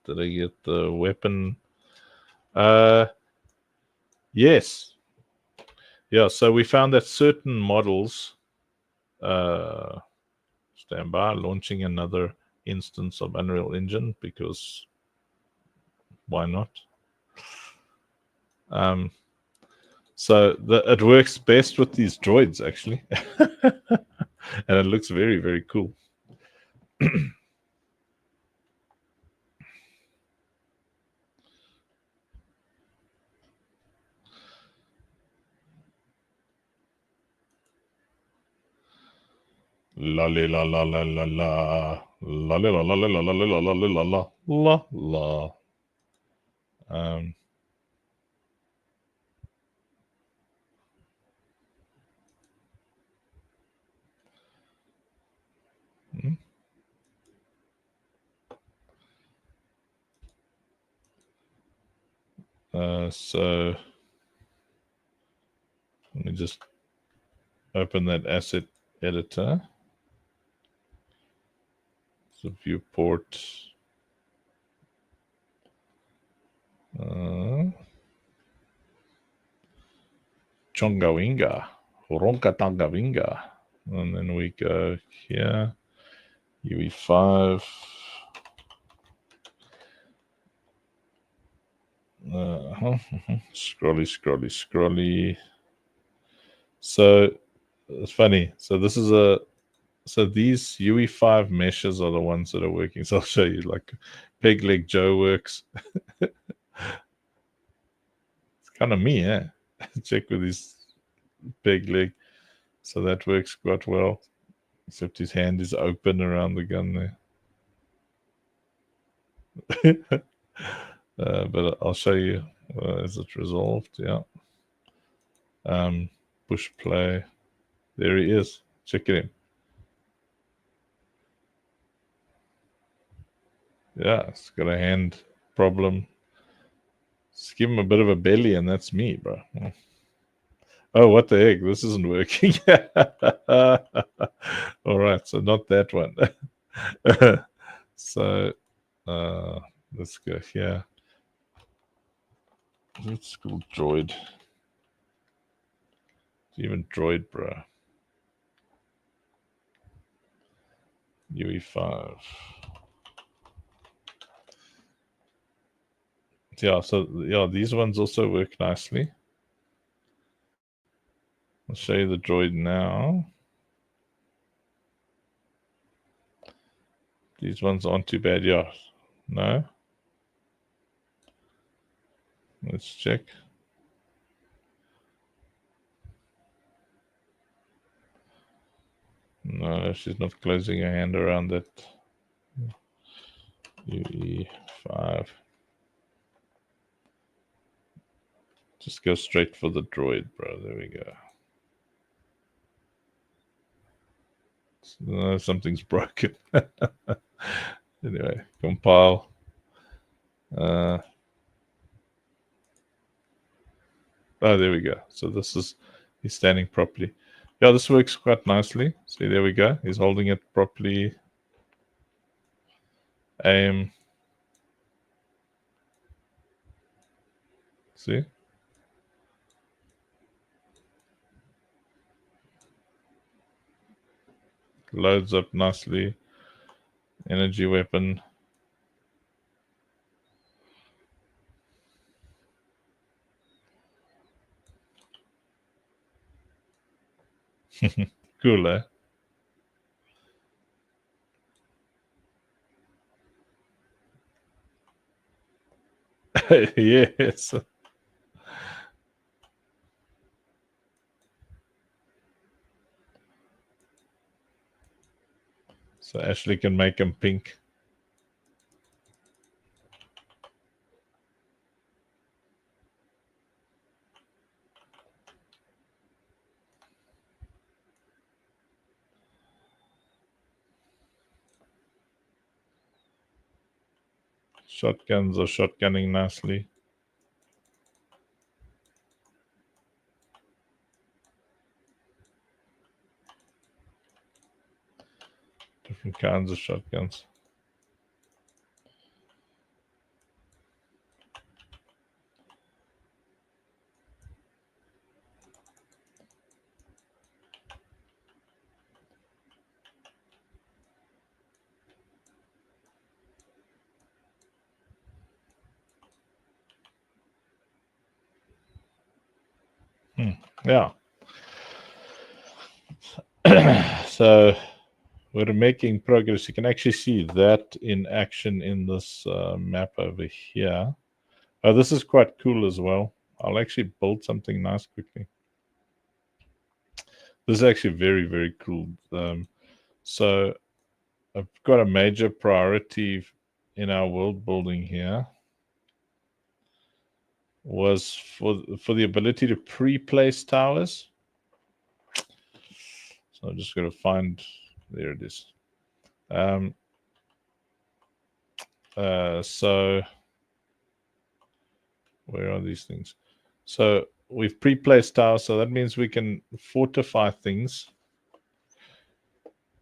Did I get the weapon? Yes. Yeah, so we found that certain models stand by, launching another instance of Unreal Engine because why not? So it works best with these droids, actually. And it looks very, very cool. La la la la la la la la la la la la la la la la la la la. So let me just open that asset editor. So viewport. Chongawinga. Ronkatangawinga. And then we go here. UE5. Scrolly. So it's funny. So this is these UE5 meshes are the ones that are working. So I'll show you, like Peg Leg Joe works. It's kind of me, eh? Check with his peg leg. So that works quite well. Except his hand is open around the gun there. But I'll show you. Is it resolved? Yeah. Push play. There he is. Check it in. Yeah, it's got a hand problem. Just give him a bit of a belly, and that's me, bro. Oh, what the heck? This isn't working. All right, so not that one. So let's go here. Let's go droid. Even droid, bro. UE5. Yeah, so yeah, these ones also work nicely. I'll show you the droid now. These ones aren't too bad, yeah. No? Let's check. No, she's not closing her hand around that. UE5. Just go straight for the droid, bro. There we go. Something's broken. Anyway, compile. Oh, there we go. So this is, he's standing properly. Yeah, this works quite nicely. See, there we go. He's holding it properly. Aim. See? Loads up nicely. Energy weapon. Cool, eh? Yes. So Ashley can make him pink. Shotguns are shotgunning nicely. Different kinds of shotguns. Yeah. So we're making progress. You can actually see that in action in this map over here. Oh, this is quite cool as well. I'll actually build something nice quickly. This is actually very, very cool. So I've got a major priority in our world building here was for the ability to pre-place towers. So I'm just going to find, there it is. So where are these things? So we've pre-placed towers, so that means we can fortify things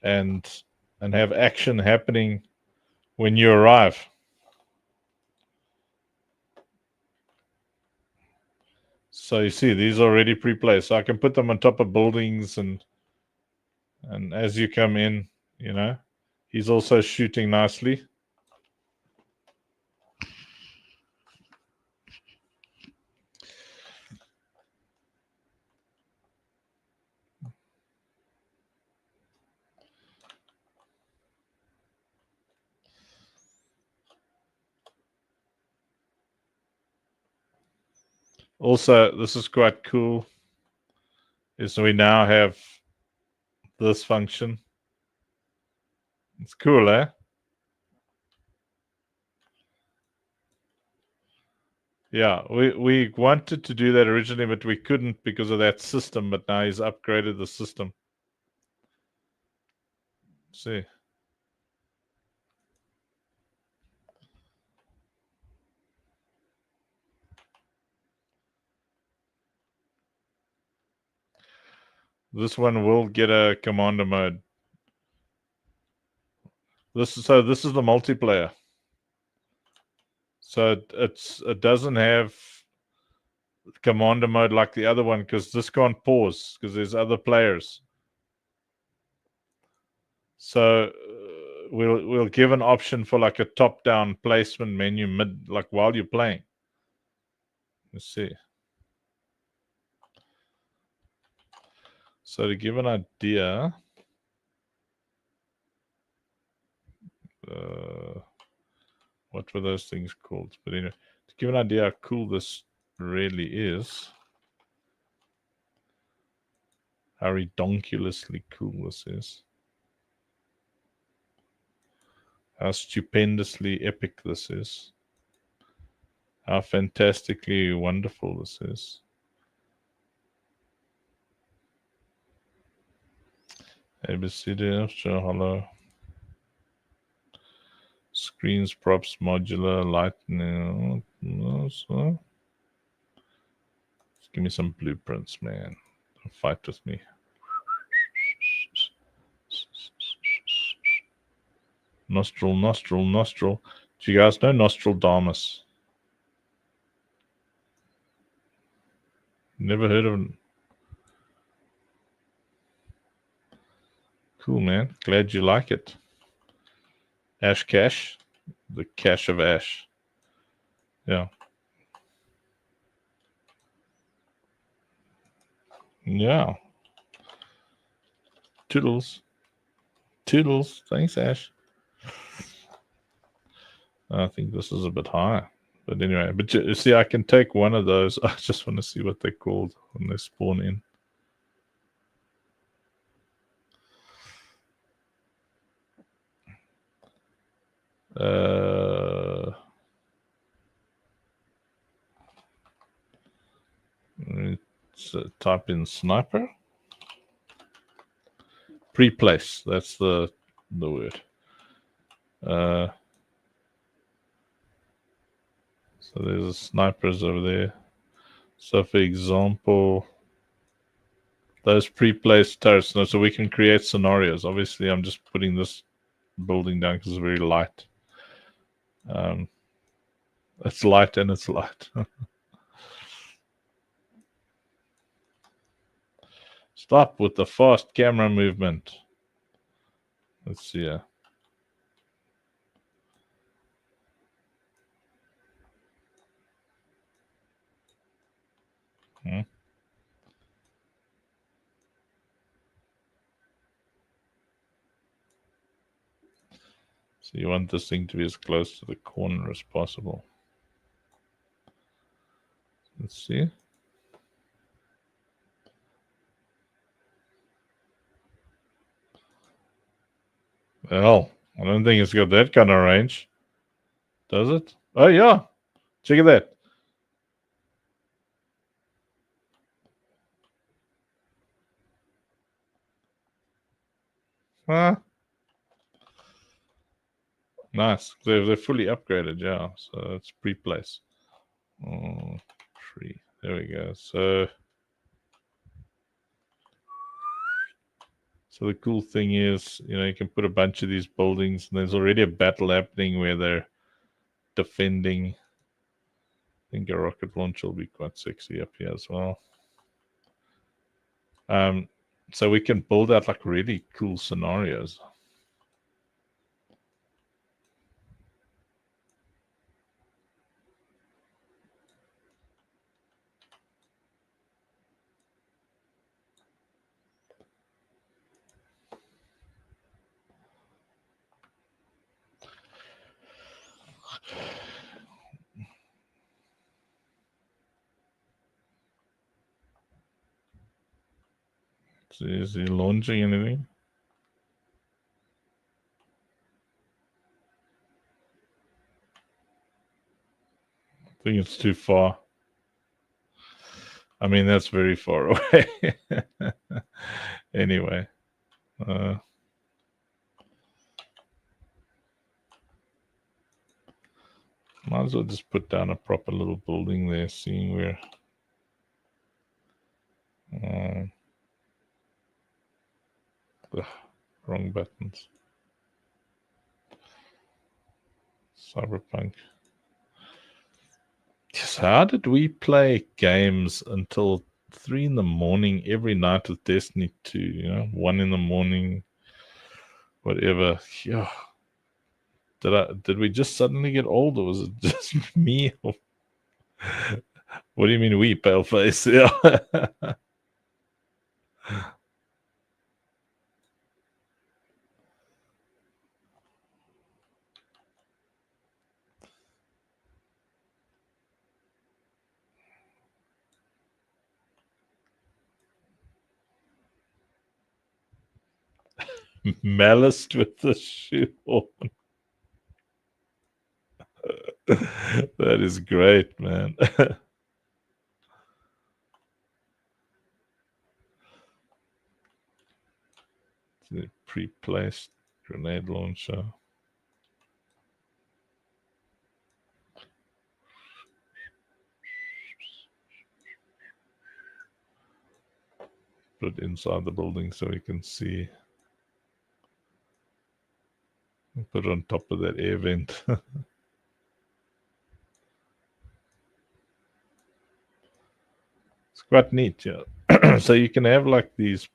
and have action happening when you arrive. So you see, these are already pre-placed. So I can put them on top of buildings, and as you come in, you know, he's also shooting nicely. Also, this is quite cool, is we now have this function. It's cool, eh? Yeah, we wanted to do that originally, but we couldn't because of that system, but now he's upgraded the system. See. This one will get a commander mode. This is the multiplayer. So it doesn't have commander mode like the other one because this can't pause because there's other players. So we'll give an option for like a top-down placement menu like while you're playing. Let's see. So to give an idea, what were those things called? But anyway, to give an idea how cool this really is, how redonkulously cool this is, how stupendously epic this is, how fantastically wonderful this is. ABCD, sure, hello. Screens, props, modular, lightning. So. Give me some blueprints, man. Don't fight with me. Nostril, nostril, nostril. Do you guys know Nostradamus? Never heard of him. Cool, man. Glad you like it. Ash Cash. The cache of ash. Yeah. Yeah. Toodles. Toodles. Thanks, Ash. I think this is a bit high. But anyway, but you see, I can take one of those. I just want to see what they're called when they spawn in. Let's type in sniper. Pre-place. That's the word. So there's snipers over there. So for example, those pre-placed turrets. No, so we can create scenarios. Obviously, I'm just putting this building down because it's very light. It's light and it's light. Stop with the fast camera movement. Let's see here. So you want this thing to be as close to the corner as possible. Let's see. Well, I don't think it's got that kind of range. Does it? Oh, yeah. Check that. Huh? Nice. They're fully upgraded, yeah. So it's pre-place. Oh, tree. There we go. So the cool thing is, you can put a bunch of these buildings, and there's already a battle happening where they're defending. I think a rocket launch will be quite sexy up here as well. So we can build out like really cool scenarios. So is he launching anything? I think it's too far. I mean, that's very far away. Anyway. Might as well just put down a proper little building there, seeing where. Wrong buttons. Cyberpunk. Yes, how did we play games until 3 a.m. every night with Destiny 2? 1 a.m, whatever. Yeah. Did we just suddenly get old, or was it just me? What do you mean we, paleface? Yeah. Malice with the shoehorn. That is great, man. pre-placed grenade launcher. Put it inside the building so we can see. Put it on top of that air vent. It's quite neat, yeah. So you can have like these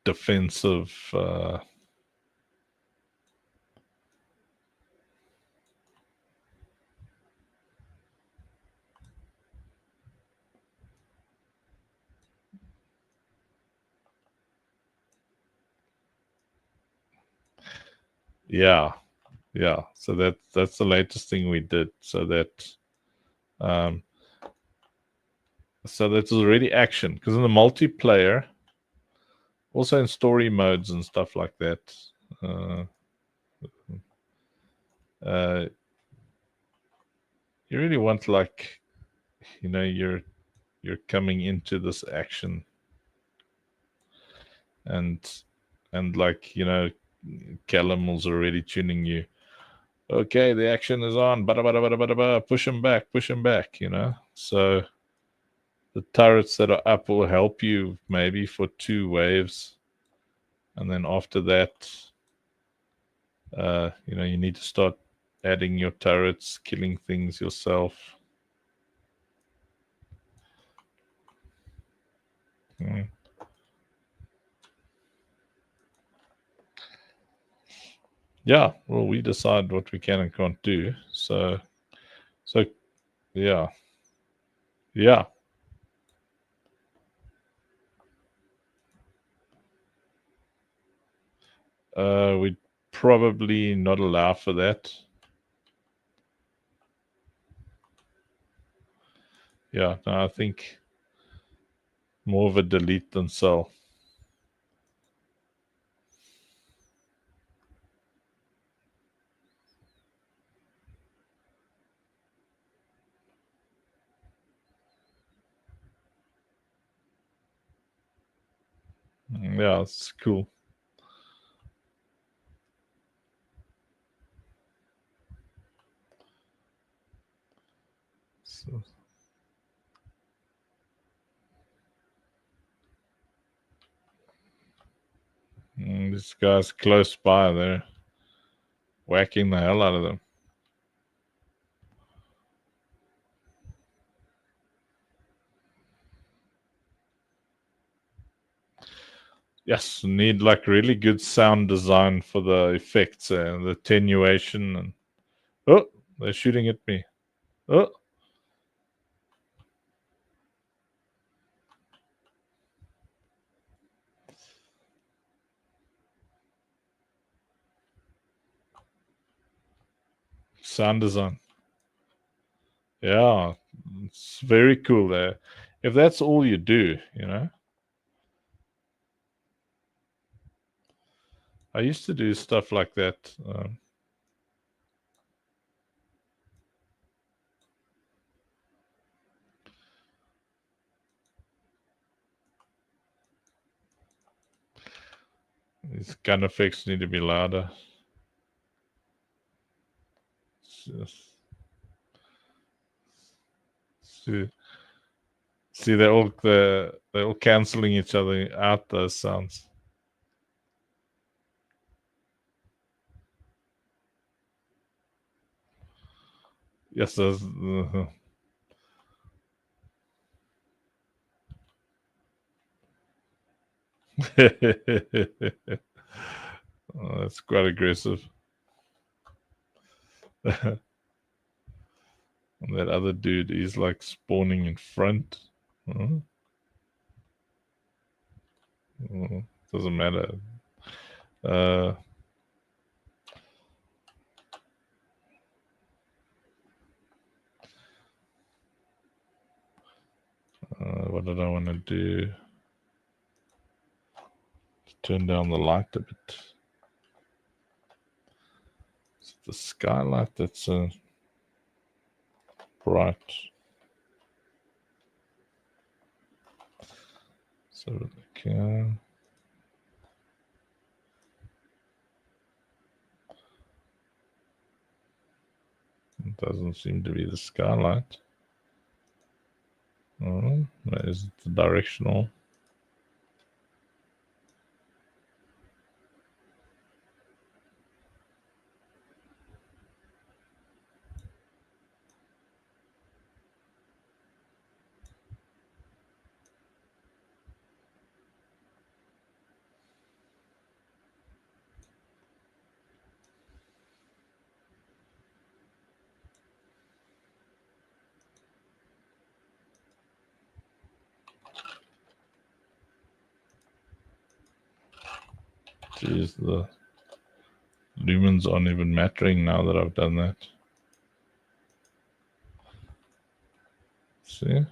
defensive yeah. So that's the latest thing we did. So that already action, because in the multiplayer, also in story modes and stuff like that, you really want, like, you're coming into this action, and like, Callum was already tuning you. Okay, the action is on. Bada, bada, bada, bada, bada. Push him back. So the turrets that are up will help you maybe for 2 waves, and then after that, you need to start adding your turrets, killing things yourself. Yeah, well, we decide what we can and can't do. So yeah. We'd probably not allow for that. Yeah, no, I think more of a delete than sell. Yeah, it's cool. So, this guy's close by there, whacking the hell out of them. Yes, need like really good sound design for the effects and the attenuation. And oh, they're shooting at me. Oh, sound design. Yeah, it's very cool there. If that's all you do, I used to do stuff like that. These gun effects need to be louder. See, they're all canceling each other out, those sounds. Yes, those. Oh, that's quite aggressive. And that other dude is like spawning in front. Doesn't matter. What did I want to do? Turn down the light a bit. It's the skylight that's bright. Let's So okay. It doesn't seem to be the skylight. Oh, there's the directional. Jeez, the lumens aren't even mattering now that I've done that. See?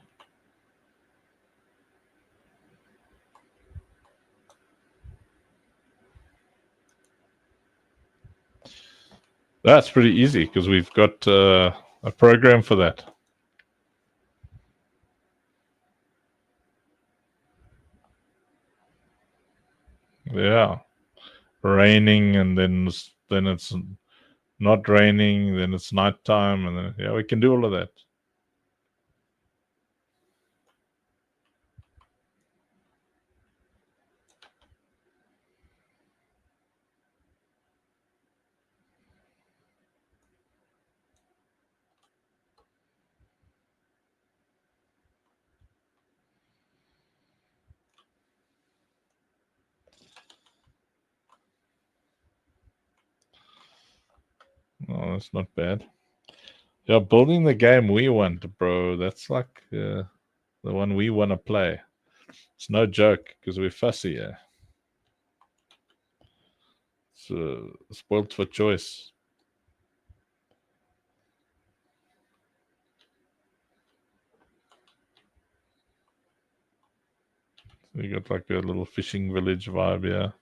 That's pretty easy because we've got a program for that. Yeah. Raining and then it's not raining, then it's nighttime, and then, yeah, we can do all of that. Oh, that's not bad. Yeah, building the game we want, bro. That's like the one we want to play. It's no joke because we're fussy, yeah. It's spoiled for choice. So you got like a little fishing village vibe, yeah.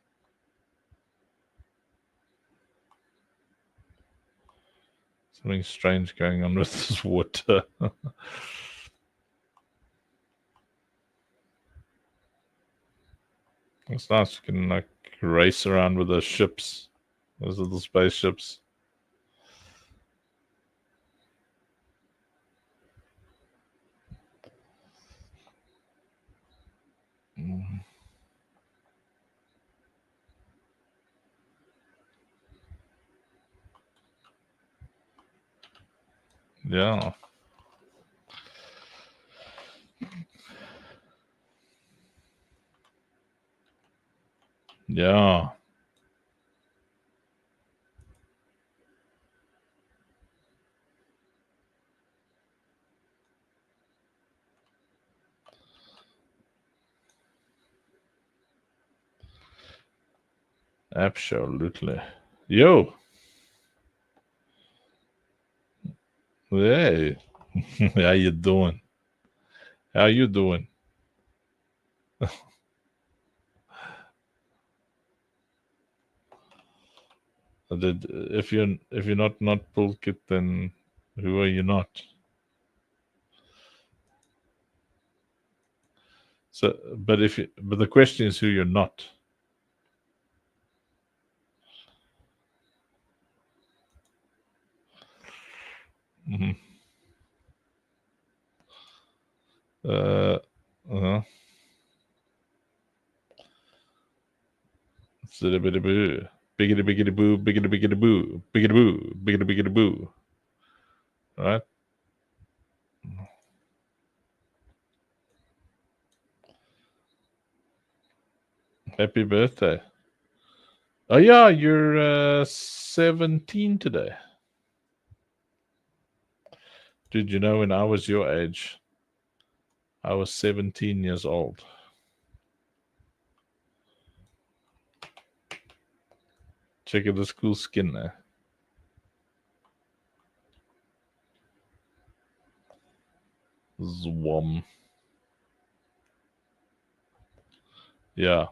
Something strange going on with this water. It's nice. You can like race around with those ships, those little spaceships. Yeah. Yeah. Absolutely. Yo. Hey. How you doing? How you doing? If you're not Pulkit, then who are you not? So, but the question is who you're not. Mm-hmm. Uh-huh. Biggity boo, biggity boo, biggity biggity boo, biggity boo, biggity biggity boo. All right. Happy birthday. Oh yeah, you're 17 today. Did you know when I was your age, I was 17 years old. Check out this cool skin there. Zwam. Yeah.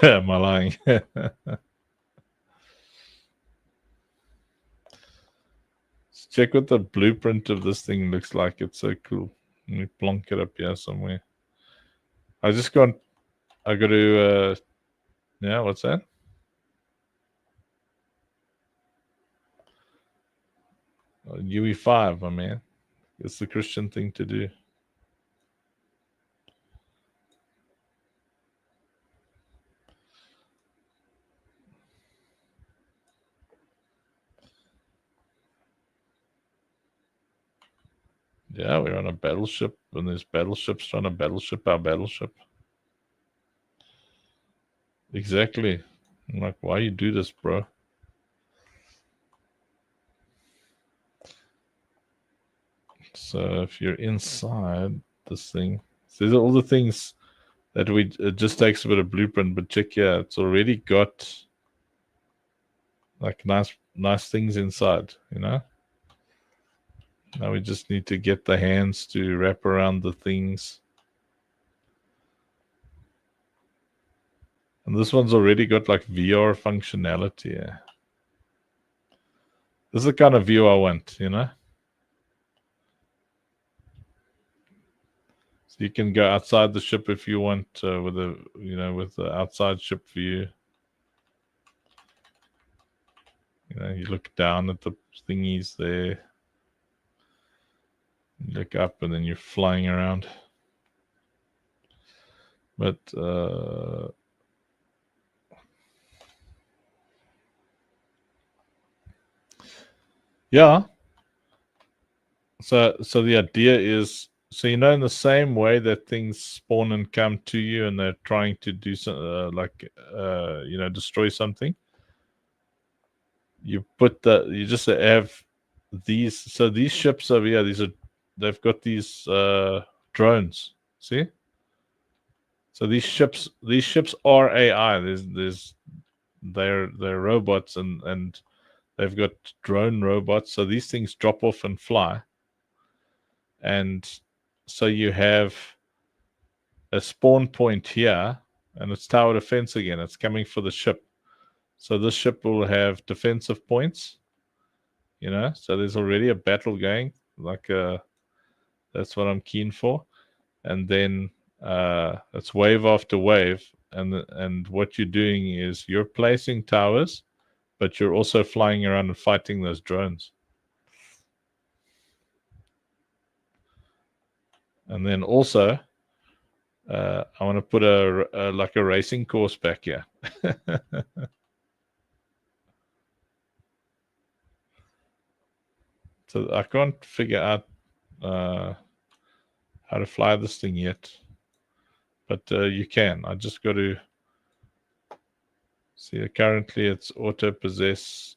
Am I lying? Check what the blueprint of this thing looks like. It's so cool. Let me plonk it up here somewhere. I just got to yeah, what's that? UE5, my man. It's the Christian thing to do. Yeah, we're on a battleship, and there's battleships trying to battleship our battleship. Exactly. I'm like, why you do this, bro? So if you're inside this thing, so these are all the things that it just takes a bit of blueprint, but check here, it's already got like nice things inside, you know? Now we just need to get the hands to wrap around the things. And this one's already got like VR functionality. Yeah. This is the kind of view I want, you know? So you can go outside the ship if you want with the outside ship view. You know, you look down at the thingies there. You look up and then you're flying around. But yeah. So the idea is, so you know, in the same way that things spawn and come to you, and they're trying to do some destroy something. You just have these. So these ships over here, they've got these drones. See. So these ships are AI. They're robots, and they've got drone robots. So these things drop off and fly. And so you have a spawn point here, and it's tower defense again. It's coming for the ship. So this ship will have defensive points, you know. So there's already a battle going. That's what I'm keen for. And then it's wave after wave. And what you're doing is you're placing towers, but you're also flying around and fighting those drones. And then also, I want to put a racing course back here. So I can't figure out how to fly this thing yet, but you can. I just got to see. Currently, it's auto possess.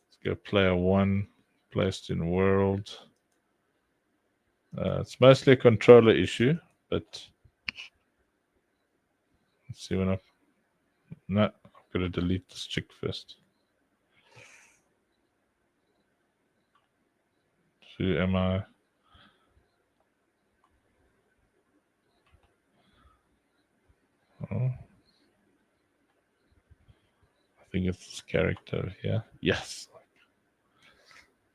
Let's go player 1, placed in world. It's mostly a controller issue, but let's see when I've got to delete this chick first. Who am I? Oh. I think it's this character here. Yes.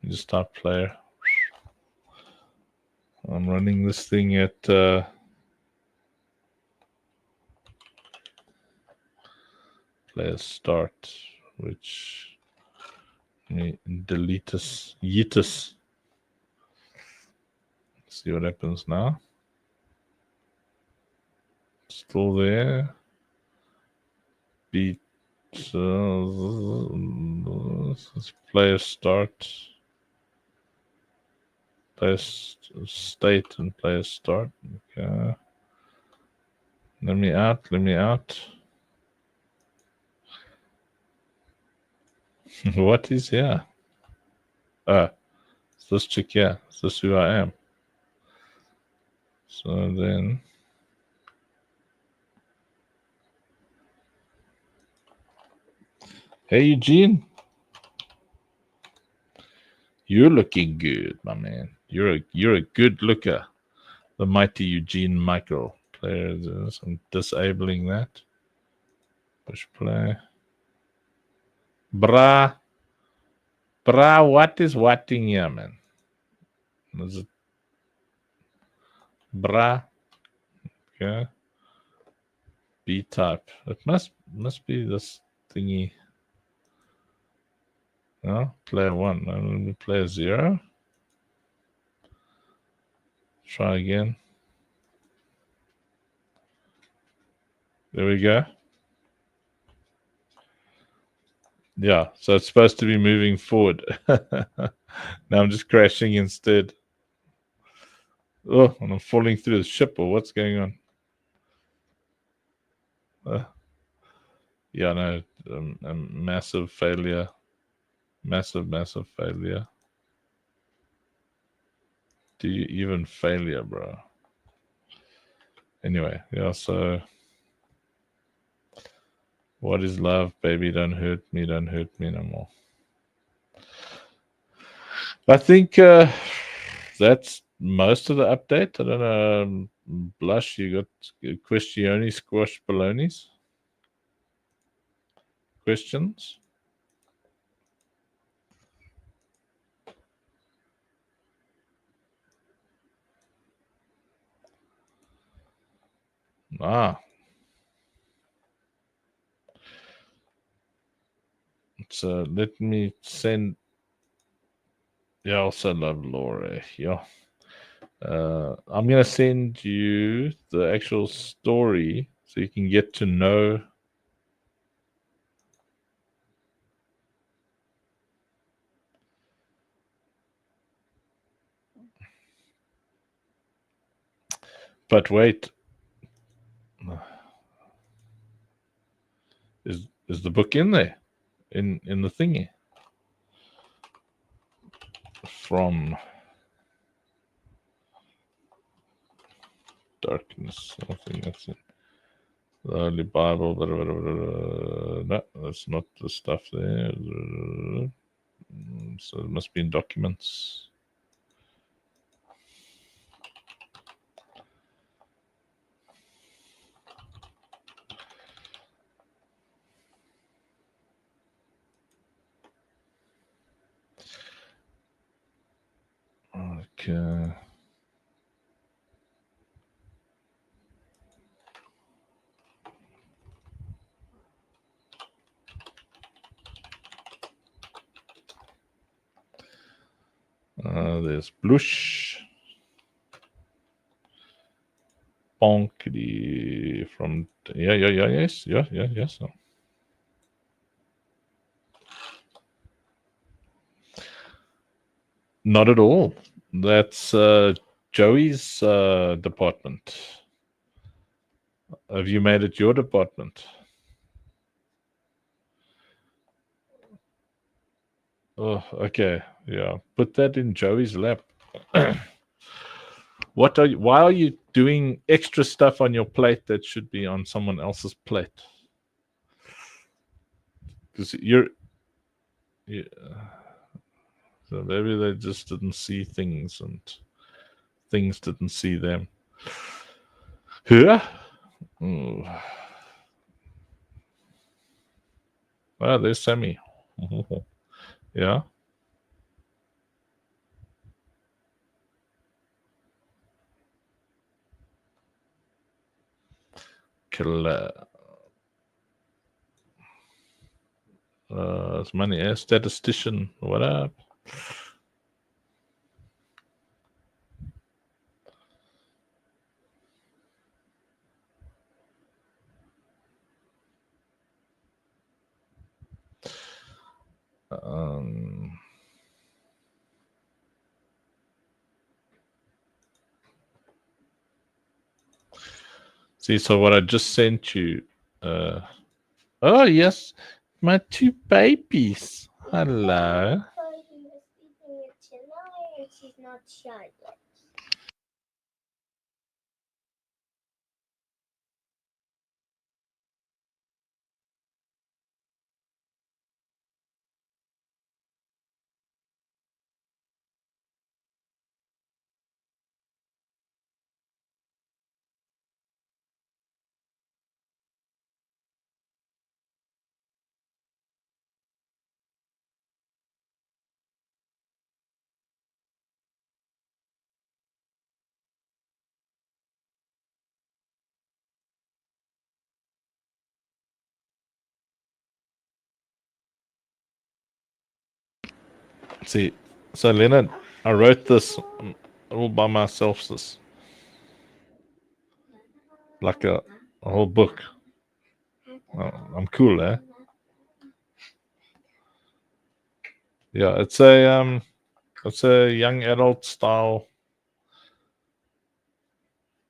Just type player. I'm running this thing at player start, which delete us, yeetus. See what happens now. Still there. Beat player start. Player state and player start. Okay. Let me out. What is here? It's this chick here. Is this who I am? So then, hey Eugene, you're looking good, my man. You're a good looker. The mighty Eugene Michael. Players, I'm disabling that. Push play. Brah, what is watting here, man? Is it brah? Okay. B type. It must be this thingy. No, player 1. Let me player 0. Try again. There we go. Yeah, so it's supposed to be moving forward. Now I'm just crashing instead. Oh, and I'm falling through the ship, or what's going on? Yeah, no, a massive failure. Massive failure. Do you even failure, bro? Anyway, yeah, so what is love, baby? Don't hurt me no more. I think that's most of the update. I don't know. Blush, you got questioni, squash, balonies? Questions? So let me send. Yeah, I also love Laura. Yeah. I'm going to send you the actual story so you can get to know. But wait. Is the book in there? In the thingy? From darkness. I think that's it. The Holy Bible. No, that's not the stuff there. So it must be in documents. Okay. There's Blush. Bonkedy from yes. Not at all. That's Joey's department. Have you made it your department? Oh, okay. Yeah. Put that in Joey's lap. Why are you doing extra stuff on your plate that should be on someone else's plate? Because yeah. So maybe they just didn't see things and things didn't see them. Yeah. Well, there's Sammy. Yeah. Killer. It's money. Statistician. What up? See, so what I just sent you. Oh, yes. My 2 babies. Hello. She's not shy yet. See, so Leonard, I wrote this all by myself. This like a whole book. Oh, I'm cool, eh? Yeah, it's a young adult style.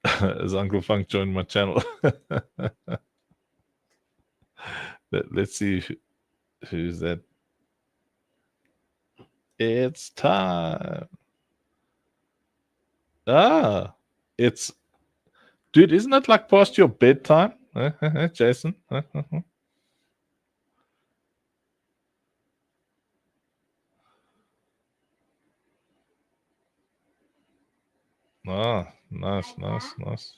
As Uncle Funk joined my channel. Let's see who's that. It's time. Ah, it's dude. Isn't it like past your bedtime, Jason? Ah, nice, nice, nice.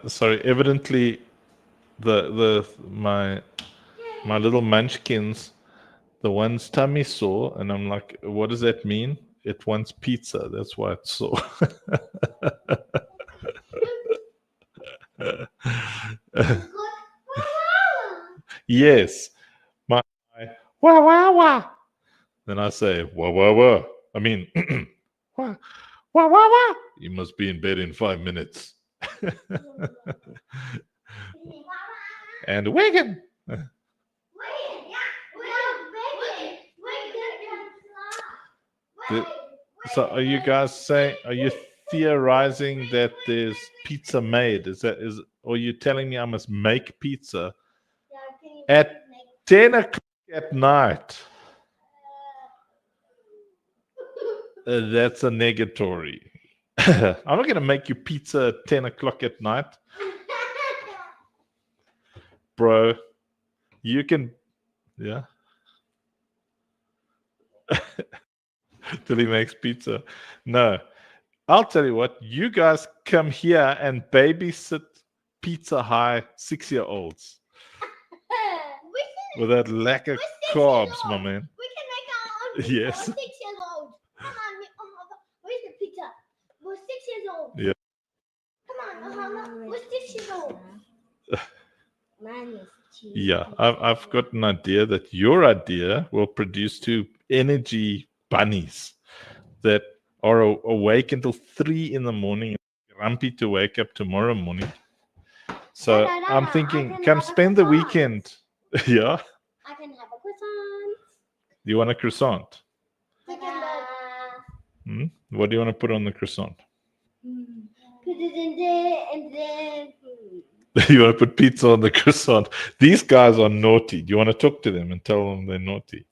Sorry. Evidently, my little munchkins, the one's tummy sore, and I'm like, what does that mean? It wants pizza. That's why it's sore. Yes. My wah wah wah. Then I say wah wah wah. I mean wah wah wah wah. You must be in bed in 5 minutes. And Wigan. So are you guys saying, are you theorizing that there's pizza made? Or are you telling me I must make pizza at 10 o'clock at night? That's a negatory. I'm not going to make you pizza at 10 o'clock at night. Bro, you can, yeah. Till he makes pizza. No, I'll tell you what, you guys come here and babysit Pizza High 6-year-olds with that lack of carbs, my man. We can make our own pizza. Yes. We're 6 years old. Come on, where's the pizza? We're 6 years old. Yeah. Come on, we're 6 years old. Yeah, I've got an idea that your idea will produce 2 energy bunnies that are awake until 3 in the morning, grumpy to wake up tomorrow morning. So I'm thinking, come spend the weekend. Yeah. I can have a croissant. Do you want a croissant? What do you want to put on the croissant? Put it in there and then. You want to put pizza on the croissant? These guys are naughty. Do you want to talk to them and tell them they're naughty?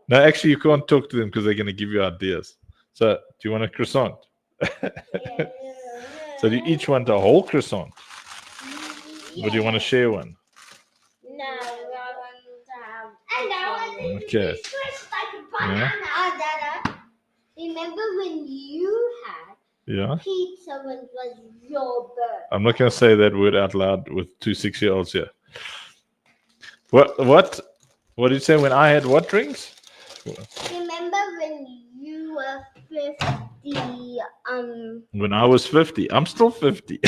No, actually, you can't talk to them because they're going to give you ideas. So, do you want a croissant? So, do you each want a whole croissant? Or do you want to share one? No, I want to have. Okay. Yeah. Dada, remember when you had pizza when it was your birthday? I'm not going to say that word out loud with 2 6-year-olds here. What did you say when I had what drinks? Remember when you were 50? When I was 50. I'm still 50.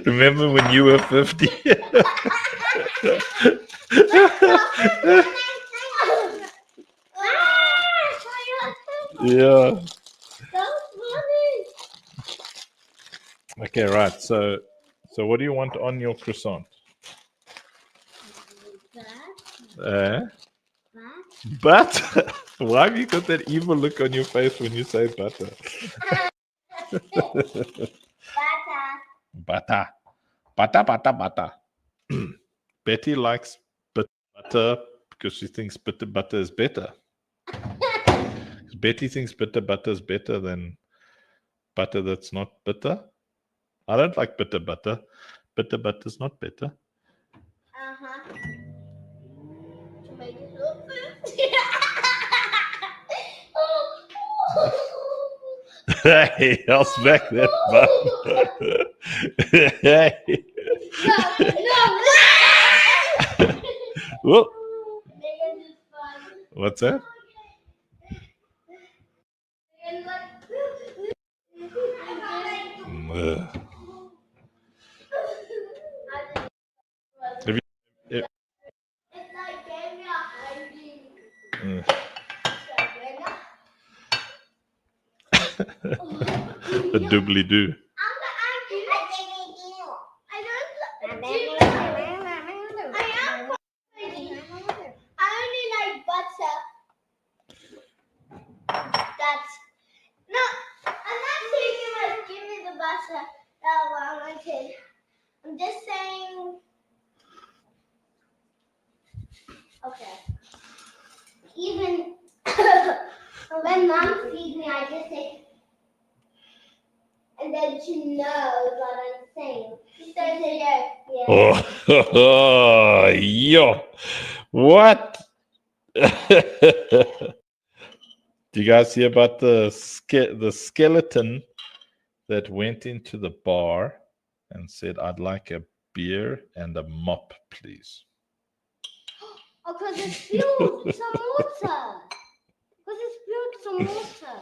Remember when you were 50? Yeah. Okay, right. So what do you want on your croissant? But why have you got that evil look on your face when you say butter? Butter. Butter, butter, butter. Betty likes butter because she thinks butter is better. Betty thinks butter is better than butter that's not bitter. I don't like bitter butter. Bitter butter is not better. To make it look Hey, I'll smack that button. Hey. Whoa. What's that? Have you, It's like gave me a hiding. A doobly doo. I only like butter. That's no. I'm not saying you must give me the butter that I wanted. I'm just saying. Okay. Even when mom feeds me, I just say, and then she knows what I'm saying. She says, yeah. Oh, yo. What? Do you guys hear about the skeleton that went into the bar and said, I'd like a beer and a mop, please? Oh, because it spilled some water. Because it spilled some water.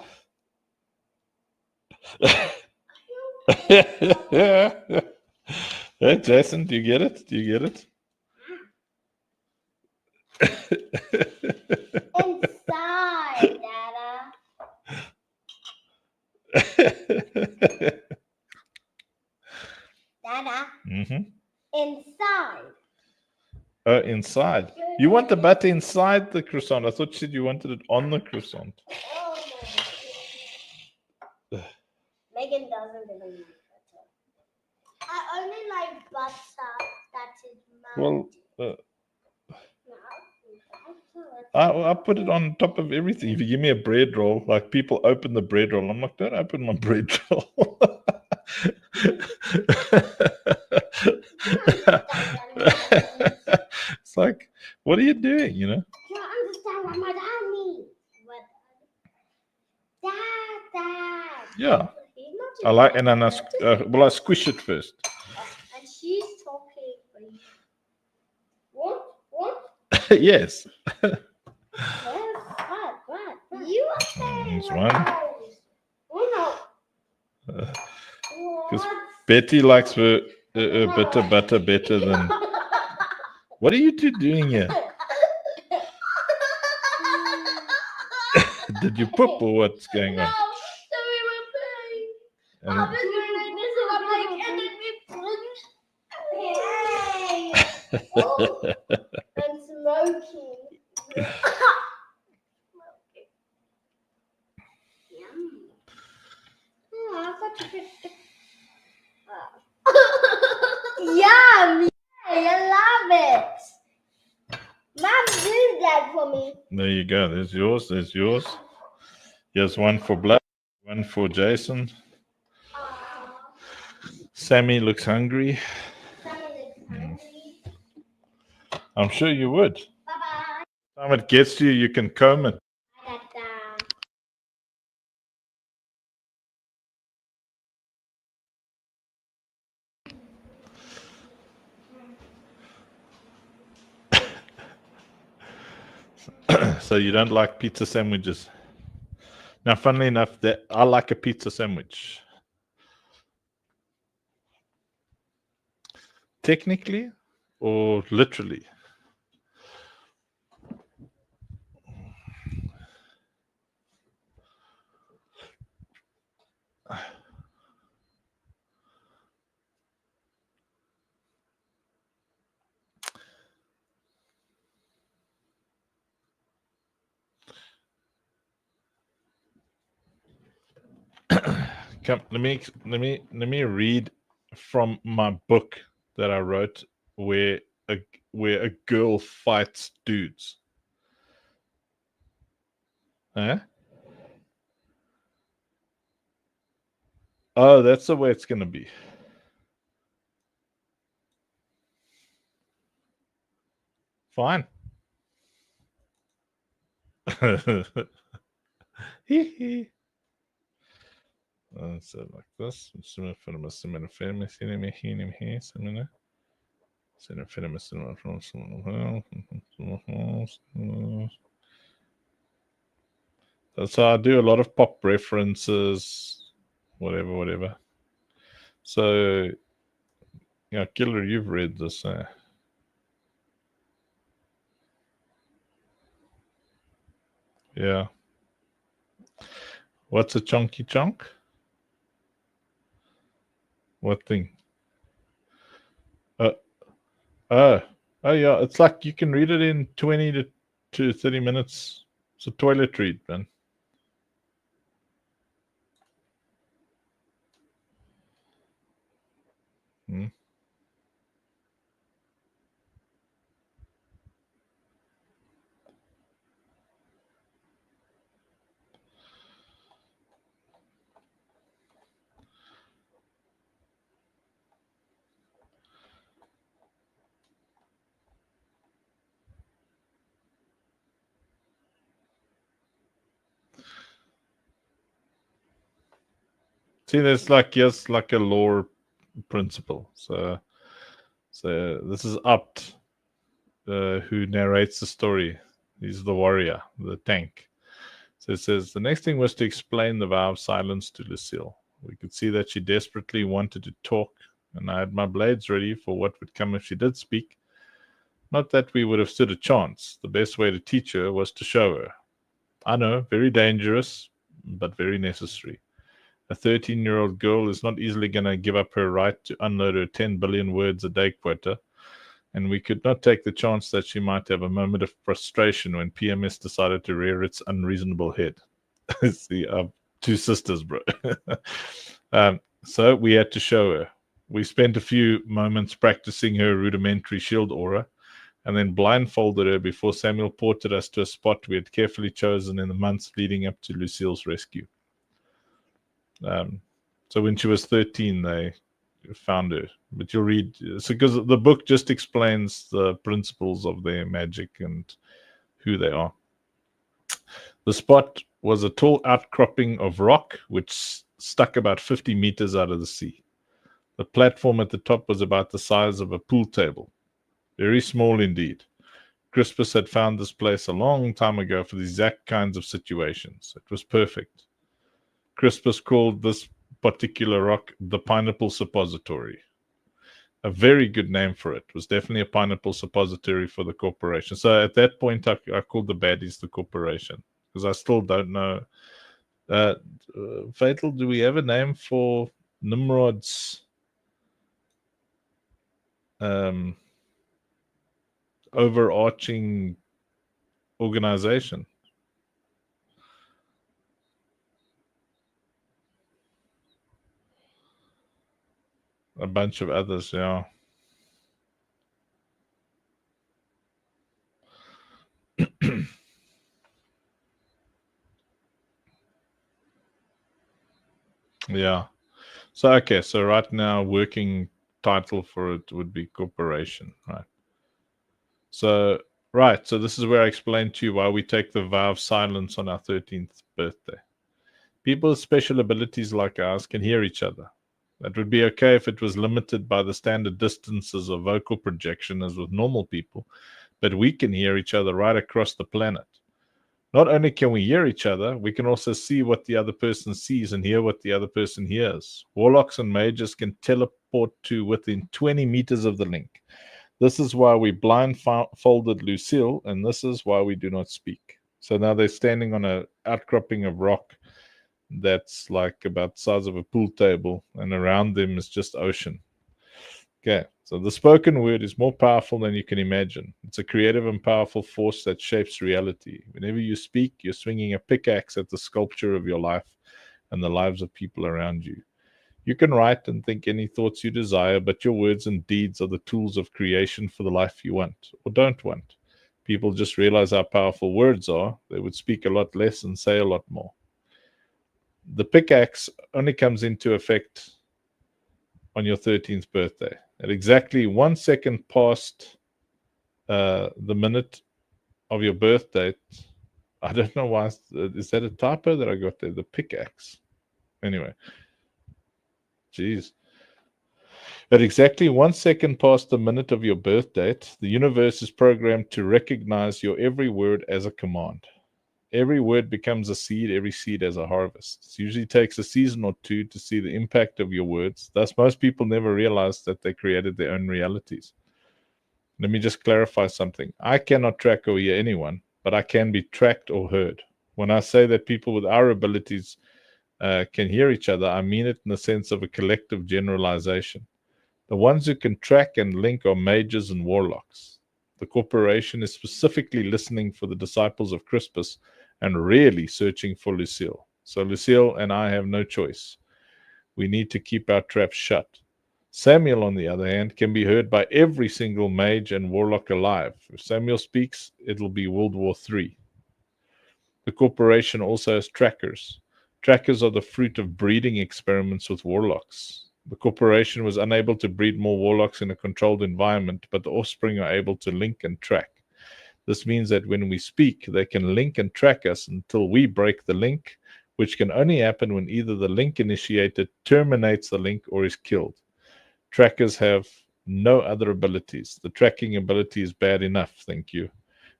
Hey, Jason, do you get it? Do you get it? Inside, Dada. Dada. Mm-hmm. Inside. Oh, inside. You want the butter inside the croissant? I thought you said you wanted it on the croissant. Oh, no. Megan doesn't even like butter. I only like butter that is melted. Well, I put it on top of everything. If you give me a bread roll, like people open the bread roll, I'm like, don't open my bread roll. It's like, what are you doing? You know? I don't understand what my dad means. Dad. Yeah. I like, and then I squish it first. And she's talking for you. What? Yes. What? You are saying There's what one. else? Oh, no. Because Betty likes her butter better than. What are you two doing here? Did you poop or what's going on? No, so we were playing. And I've been doing like this and I'm like, and then we plunged. Hey! Oh, and smoking. Yum. Oh, I got to pick the... Yum! Yay, I love it. Mom did that for me. There you go. There's yours. There's yours. Here's one for Black, one for Jason. Sammy looks hungry. I'm sure you would. Bye-bye. Time it gets to you, you can comb it. So you don't like pizza sandwiches? Now, funnily enough, that I like a pizza sandwich. Technically or literally? Come, let me read from my book that I wrote where a girl fights dudes. Huh? Oh, that's the way it's gonna be. Fine. Hee. So like this. So I do a lot of pop references, whatever. So, yeah, Killer, you've read this. Yeah. What's a chunky chunk? What thing? Oh, yeah. It's like you can read it in 20 to 30 minutes. It's a toilet read, man. See, there's like, yes, like a lore principle. So this is Apt, who narrates the story. He's the warrior, the tank. So it says, the next thing was to explain the vow of silence to Lucille. We could see that she desperately wanted to talk, and I had my blades ready for what would come if she did speak. Not that we would have stood a chance. The best way to teach her was to show her. I know, very dangerous, but very necessary. A 13-year-old girl is not easily going to give up her right to unload her 10 billion words a day quota, and we could not take the chance that she might have a moment of frustration when PMS decided to rear its unreasonable head. See, two sisters, bro. So we had to show her. We spent a few moments practicing her rudimentary shield aura, and then blindfolded her before Samuel ported us to a spot we had carefully chosen in the months leading up to Lucille's rescue. So when she was 13, they found her. But you'll read, so because the book just explains the principles of their magic and who they are. The spot was a tall outcropping of rock which stuck about 50 meters out of the sea. The platform at the top was about the size of a pool table. Very small indeed. Crispus had found this place a long time ago for the exact kinds of situations. It was perfect. Crispus called this particular rock the Pineapple Suppository. A very good name for it. It was definitely a pineapple suppository for the corporation. So at that point, I called the baddies the corporation, because I still don't know. Fatal, do we have a name for Nimrod's overarching organization? A bunch of others, yeah. Yeah. So, okay. So right now, working title for it would be corporation, right? So, right. So this is where I explained to you why we take the vow of silence on our 13th birthday. People with special abilities like ours can hear each other. That would be okay if it was limited by the standard distances of vocal projection as with normal people, but we can hear each other right across the planet. Not only can we hear each other, we can also see what the other person sees and hear what the other person hears. Warlocks and mages can teleport to within 20 meters of the link. This is why we blindfolded Lucille, and this is why we do not speak. So now they're standing on an outcropping of rock that's like about the size of a pool table, and around them is just ocean. Okay, so the spoken word is more powerful than you can imagine. It's a creative and powerful force that shapes reality. Whenever you speak, you're swinging a pickaxe at the sculpture of your life, and the lives of people around you. You can write and think any thoughts you desire, but your words and deeds are the tools of creation for the life you want or don't want. People just realize how powerful words are. They would speak a lot less and say a lot more. The pickaxe only comes into effect on your 13th birthday. At exactly 1 second past the minute of your birth date, I don't know why. Is that a typo that I got there? The pickaxe. Anyway. Jeez. At exactly 1 second past the minute of your birth date, the universe is programmed to recognize your every word as a command. Every word becomes a seed, every seed as a harvest. It usually takes a season or two to see the impact of your words. Thus, most people never realize that they created their own realities. Let me just clarify something. I cannot track or hear anyone, but I can be tracked or heard. When I say that people with our abilities can hear each other, I mean it in the sense of a collective generalization. The ones who can track and link are mages and warlocks. The corporation is specifically listening for the disciples of Crispus and really searching for Lucille. So Lucille and I have no choice. We need to keep our traps shut. Samuel, on the other hand, can be heard by every single mage and warlock alive. If Samuel speaks, it'll be World War III. The corporation also has trackers. Trackers are the fruit of breeding experiments with warlocks. The corporation was unable to breed more warlocks in a controlled environment, but the offspring are able to link and track. This means that when we speak, they can link and track us until we break the link, which can only happen when either the link initiator terminates the link or is killed. Trackers have no other abilities. The tracking ability is bad enough, thank you.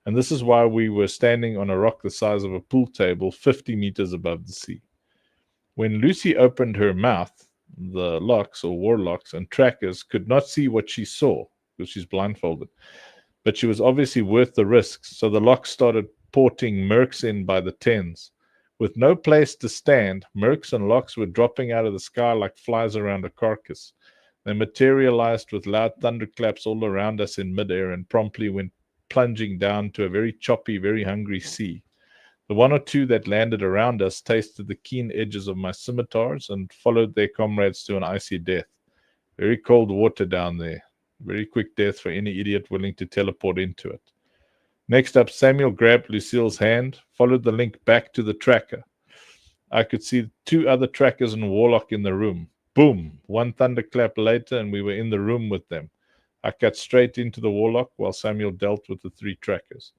And this is why we were standing on a rock the size of a pool table 50 meters above the sea. When Lucy opened her mouth, the locks or warlocks and trackers could not see what she saw because she's blindfolded. But she was obviously worth the risks, so the locks started porting mercs in by the tens. With no place to stand, mercs and locks were dropping out of the sky like flies around a carcass. They materialized with loud thunderclaps all around us in midair and promptly went plunging down to a very choppy, very hungry sea. The one or two that landed around us tasted the keen edges of my scimitars and followed their comrades to an icy death. Very cold water down there. Very quick death for any idiot willing to teleport into it. Next up, Samuel grabbed Lucille's hand, followed the link back to the tracker. I could see 2 other trackers and warlock in the room. Boom! 1 thunderclap later, and we were in the room with them. I cut straight into the warlock while Samuel dealt with the 3 trackers.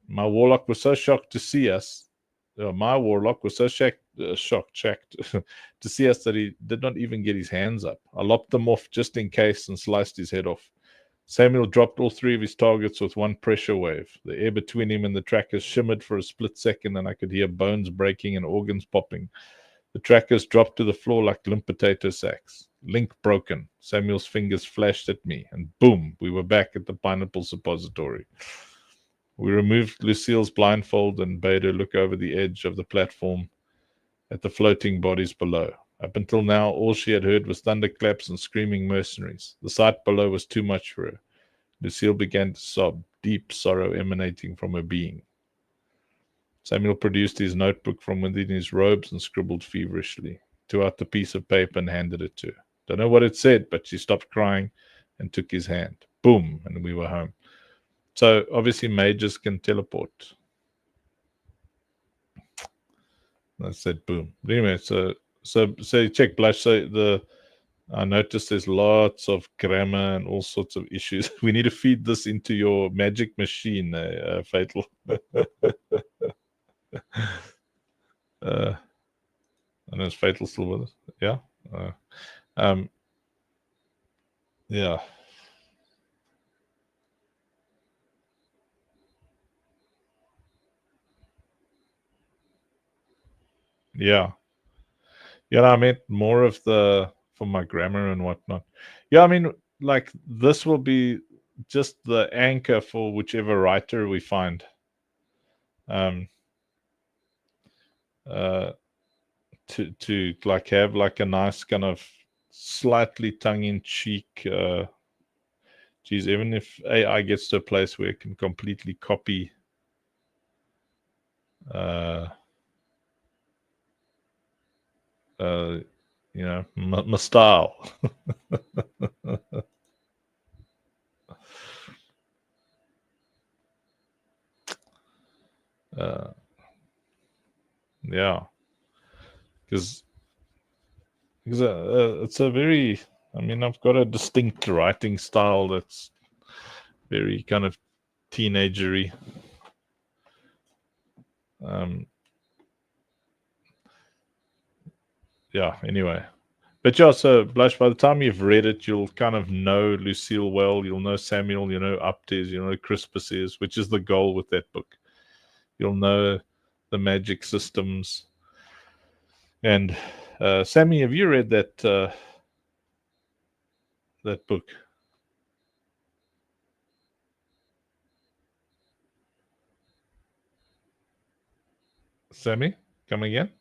My warlock was so shocked to see us. My warlock was so shocked to see us that he did not even get his hands up. I lopped them off just in case and sliced his head off. Samuel dropped all 3 of his targets with 1 pressure wave. The air between him and the trackers shimmered for a split second, and I could hear bones breaking and organs popping. The trackers dropped to the floor like limp potato sacks. Link broken. Samuel's fingers flashed at me, and boom, we were back at the pineapple suppository. We removed Lucille's blindfold and bade her look over the edge of the platform at the floating bodies below. Up until now, all she had heard was thunderclaps and screaming mercenaries. The sight below was too much for her. Lucille began to sob, deep sorrow emanating from her being. Samuel produced his notebook from within his robes and scribbled feverishly, tore out the piece of paper and handed it to her. Don't know what it said, but she stopped crying and took his hand. Boom, and we were home. So obviously mages can teleport. I said boom. But anyway, so check Blush. So I noticed there's lots of grammar and all sorts of issues. We need to feed this into your magic machine, Fatal. I know it's Fatal still with us. Yeah. Yeah. Yeah. Yeah, I meant more of for my grammar and whatnot. Yeah, I mean, like this will be just the anchor for whichever writer we find. To like have like a nice kind of slightly tongue-in-cheek geez, even if AI gets to a place where it can completely copy you know, my style. Yeah, because it's a very, I mean, I've got a distinct writing style that's very kind of teenagery. Yeah, anyway. But yeah, so Blush, by the time you've read it, you'll kind of know Lucille well. You'll know Samuel, you know Uptes, you know Crispus is, which is the goal with that book. You'll know the magic systems. And Sammy, have you read that that book? Sammy, come again?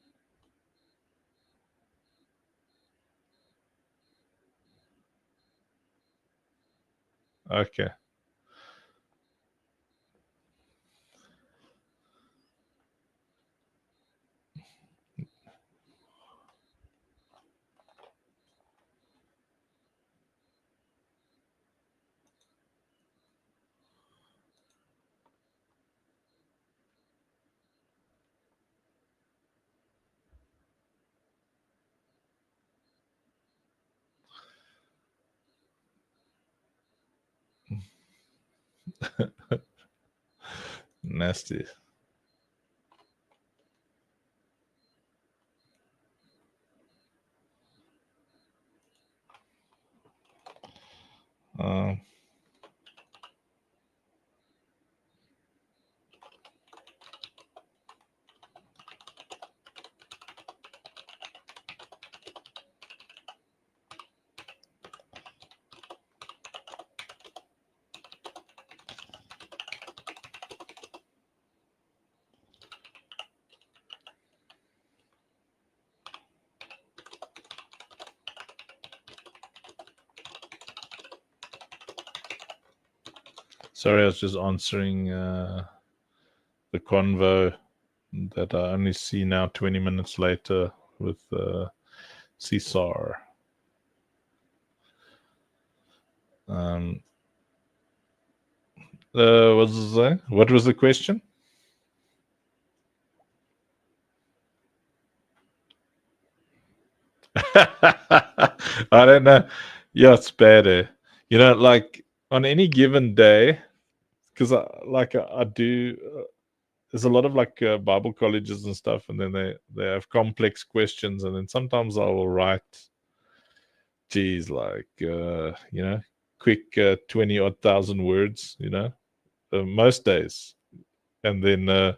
Okay. Nasty. Um, sorry, I was just answering the convo that I only see now 20 minutes later with Cesar. What was the question? I don't know. Yeah, it's bad. You know, like on any given day, because I do. There's a lot of like Bible colleges and stuff, and then they have complex questions, and then sometimes I will write, geez, like you know, quick 20 odd thousand words, you know, most days, and then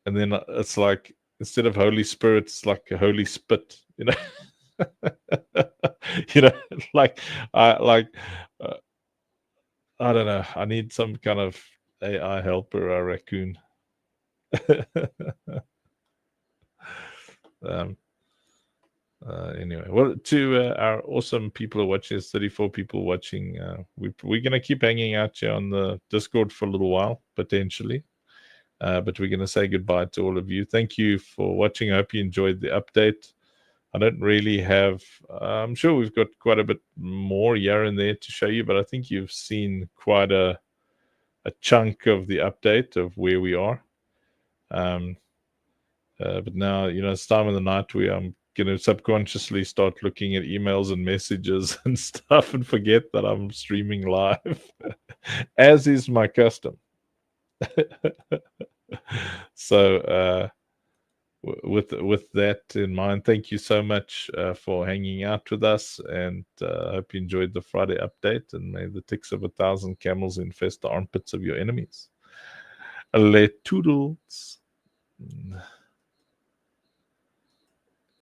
it's like instead of Holy Spirit, it's like a holy spit, you know. You know, like uh, I don't know. I need some kind of AI helper, a raccoon. um, anyway, well, to our awesome people who are watching, there's 34 people watching. We're going to keep hanging out here on the Discord for a little while, potentially. But we're going to say goodbye to all of you. Thank you for watching. I hope you enjoyed the update. I don't really have, I'm sure we've got quite a bit more here and there to show you, but I think you've seen quite a chunk of the update of where we are. But now, you know, it's time of the night where I'm going to subconsciously start looking at emails and messages and stuff and forget that I'm streaming live, as is my custom. So, with that in mind, thank you so much for hanging out with us, and I hope you enjoyed the Friday update, and may the ticks of 1,000 camels infest the armpits of your enemies. Le toodles.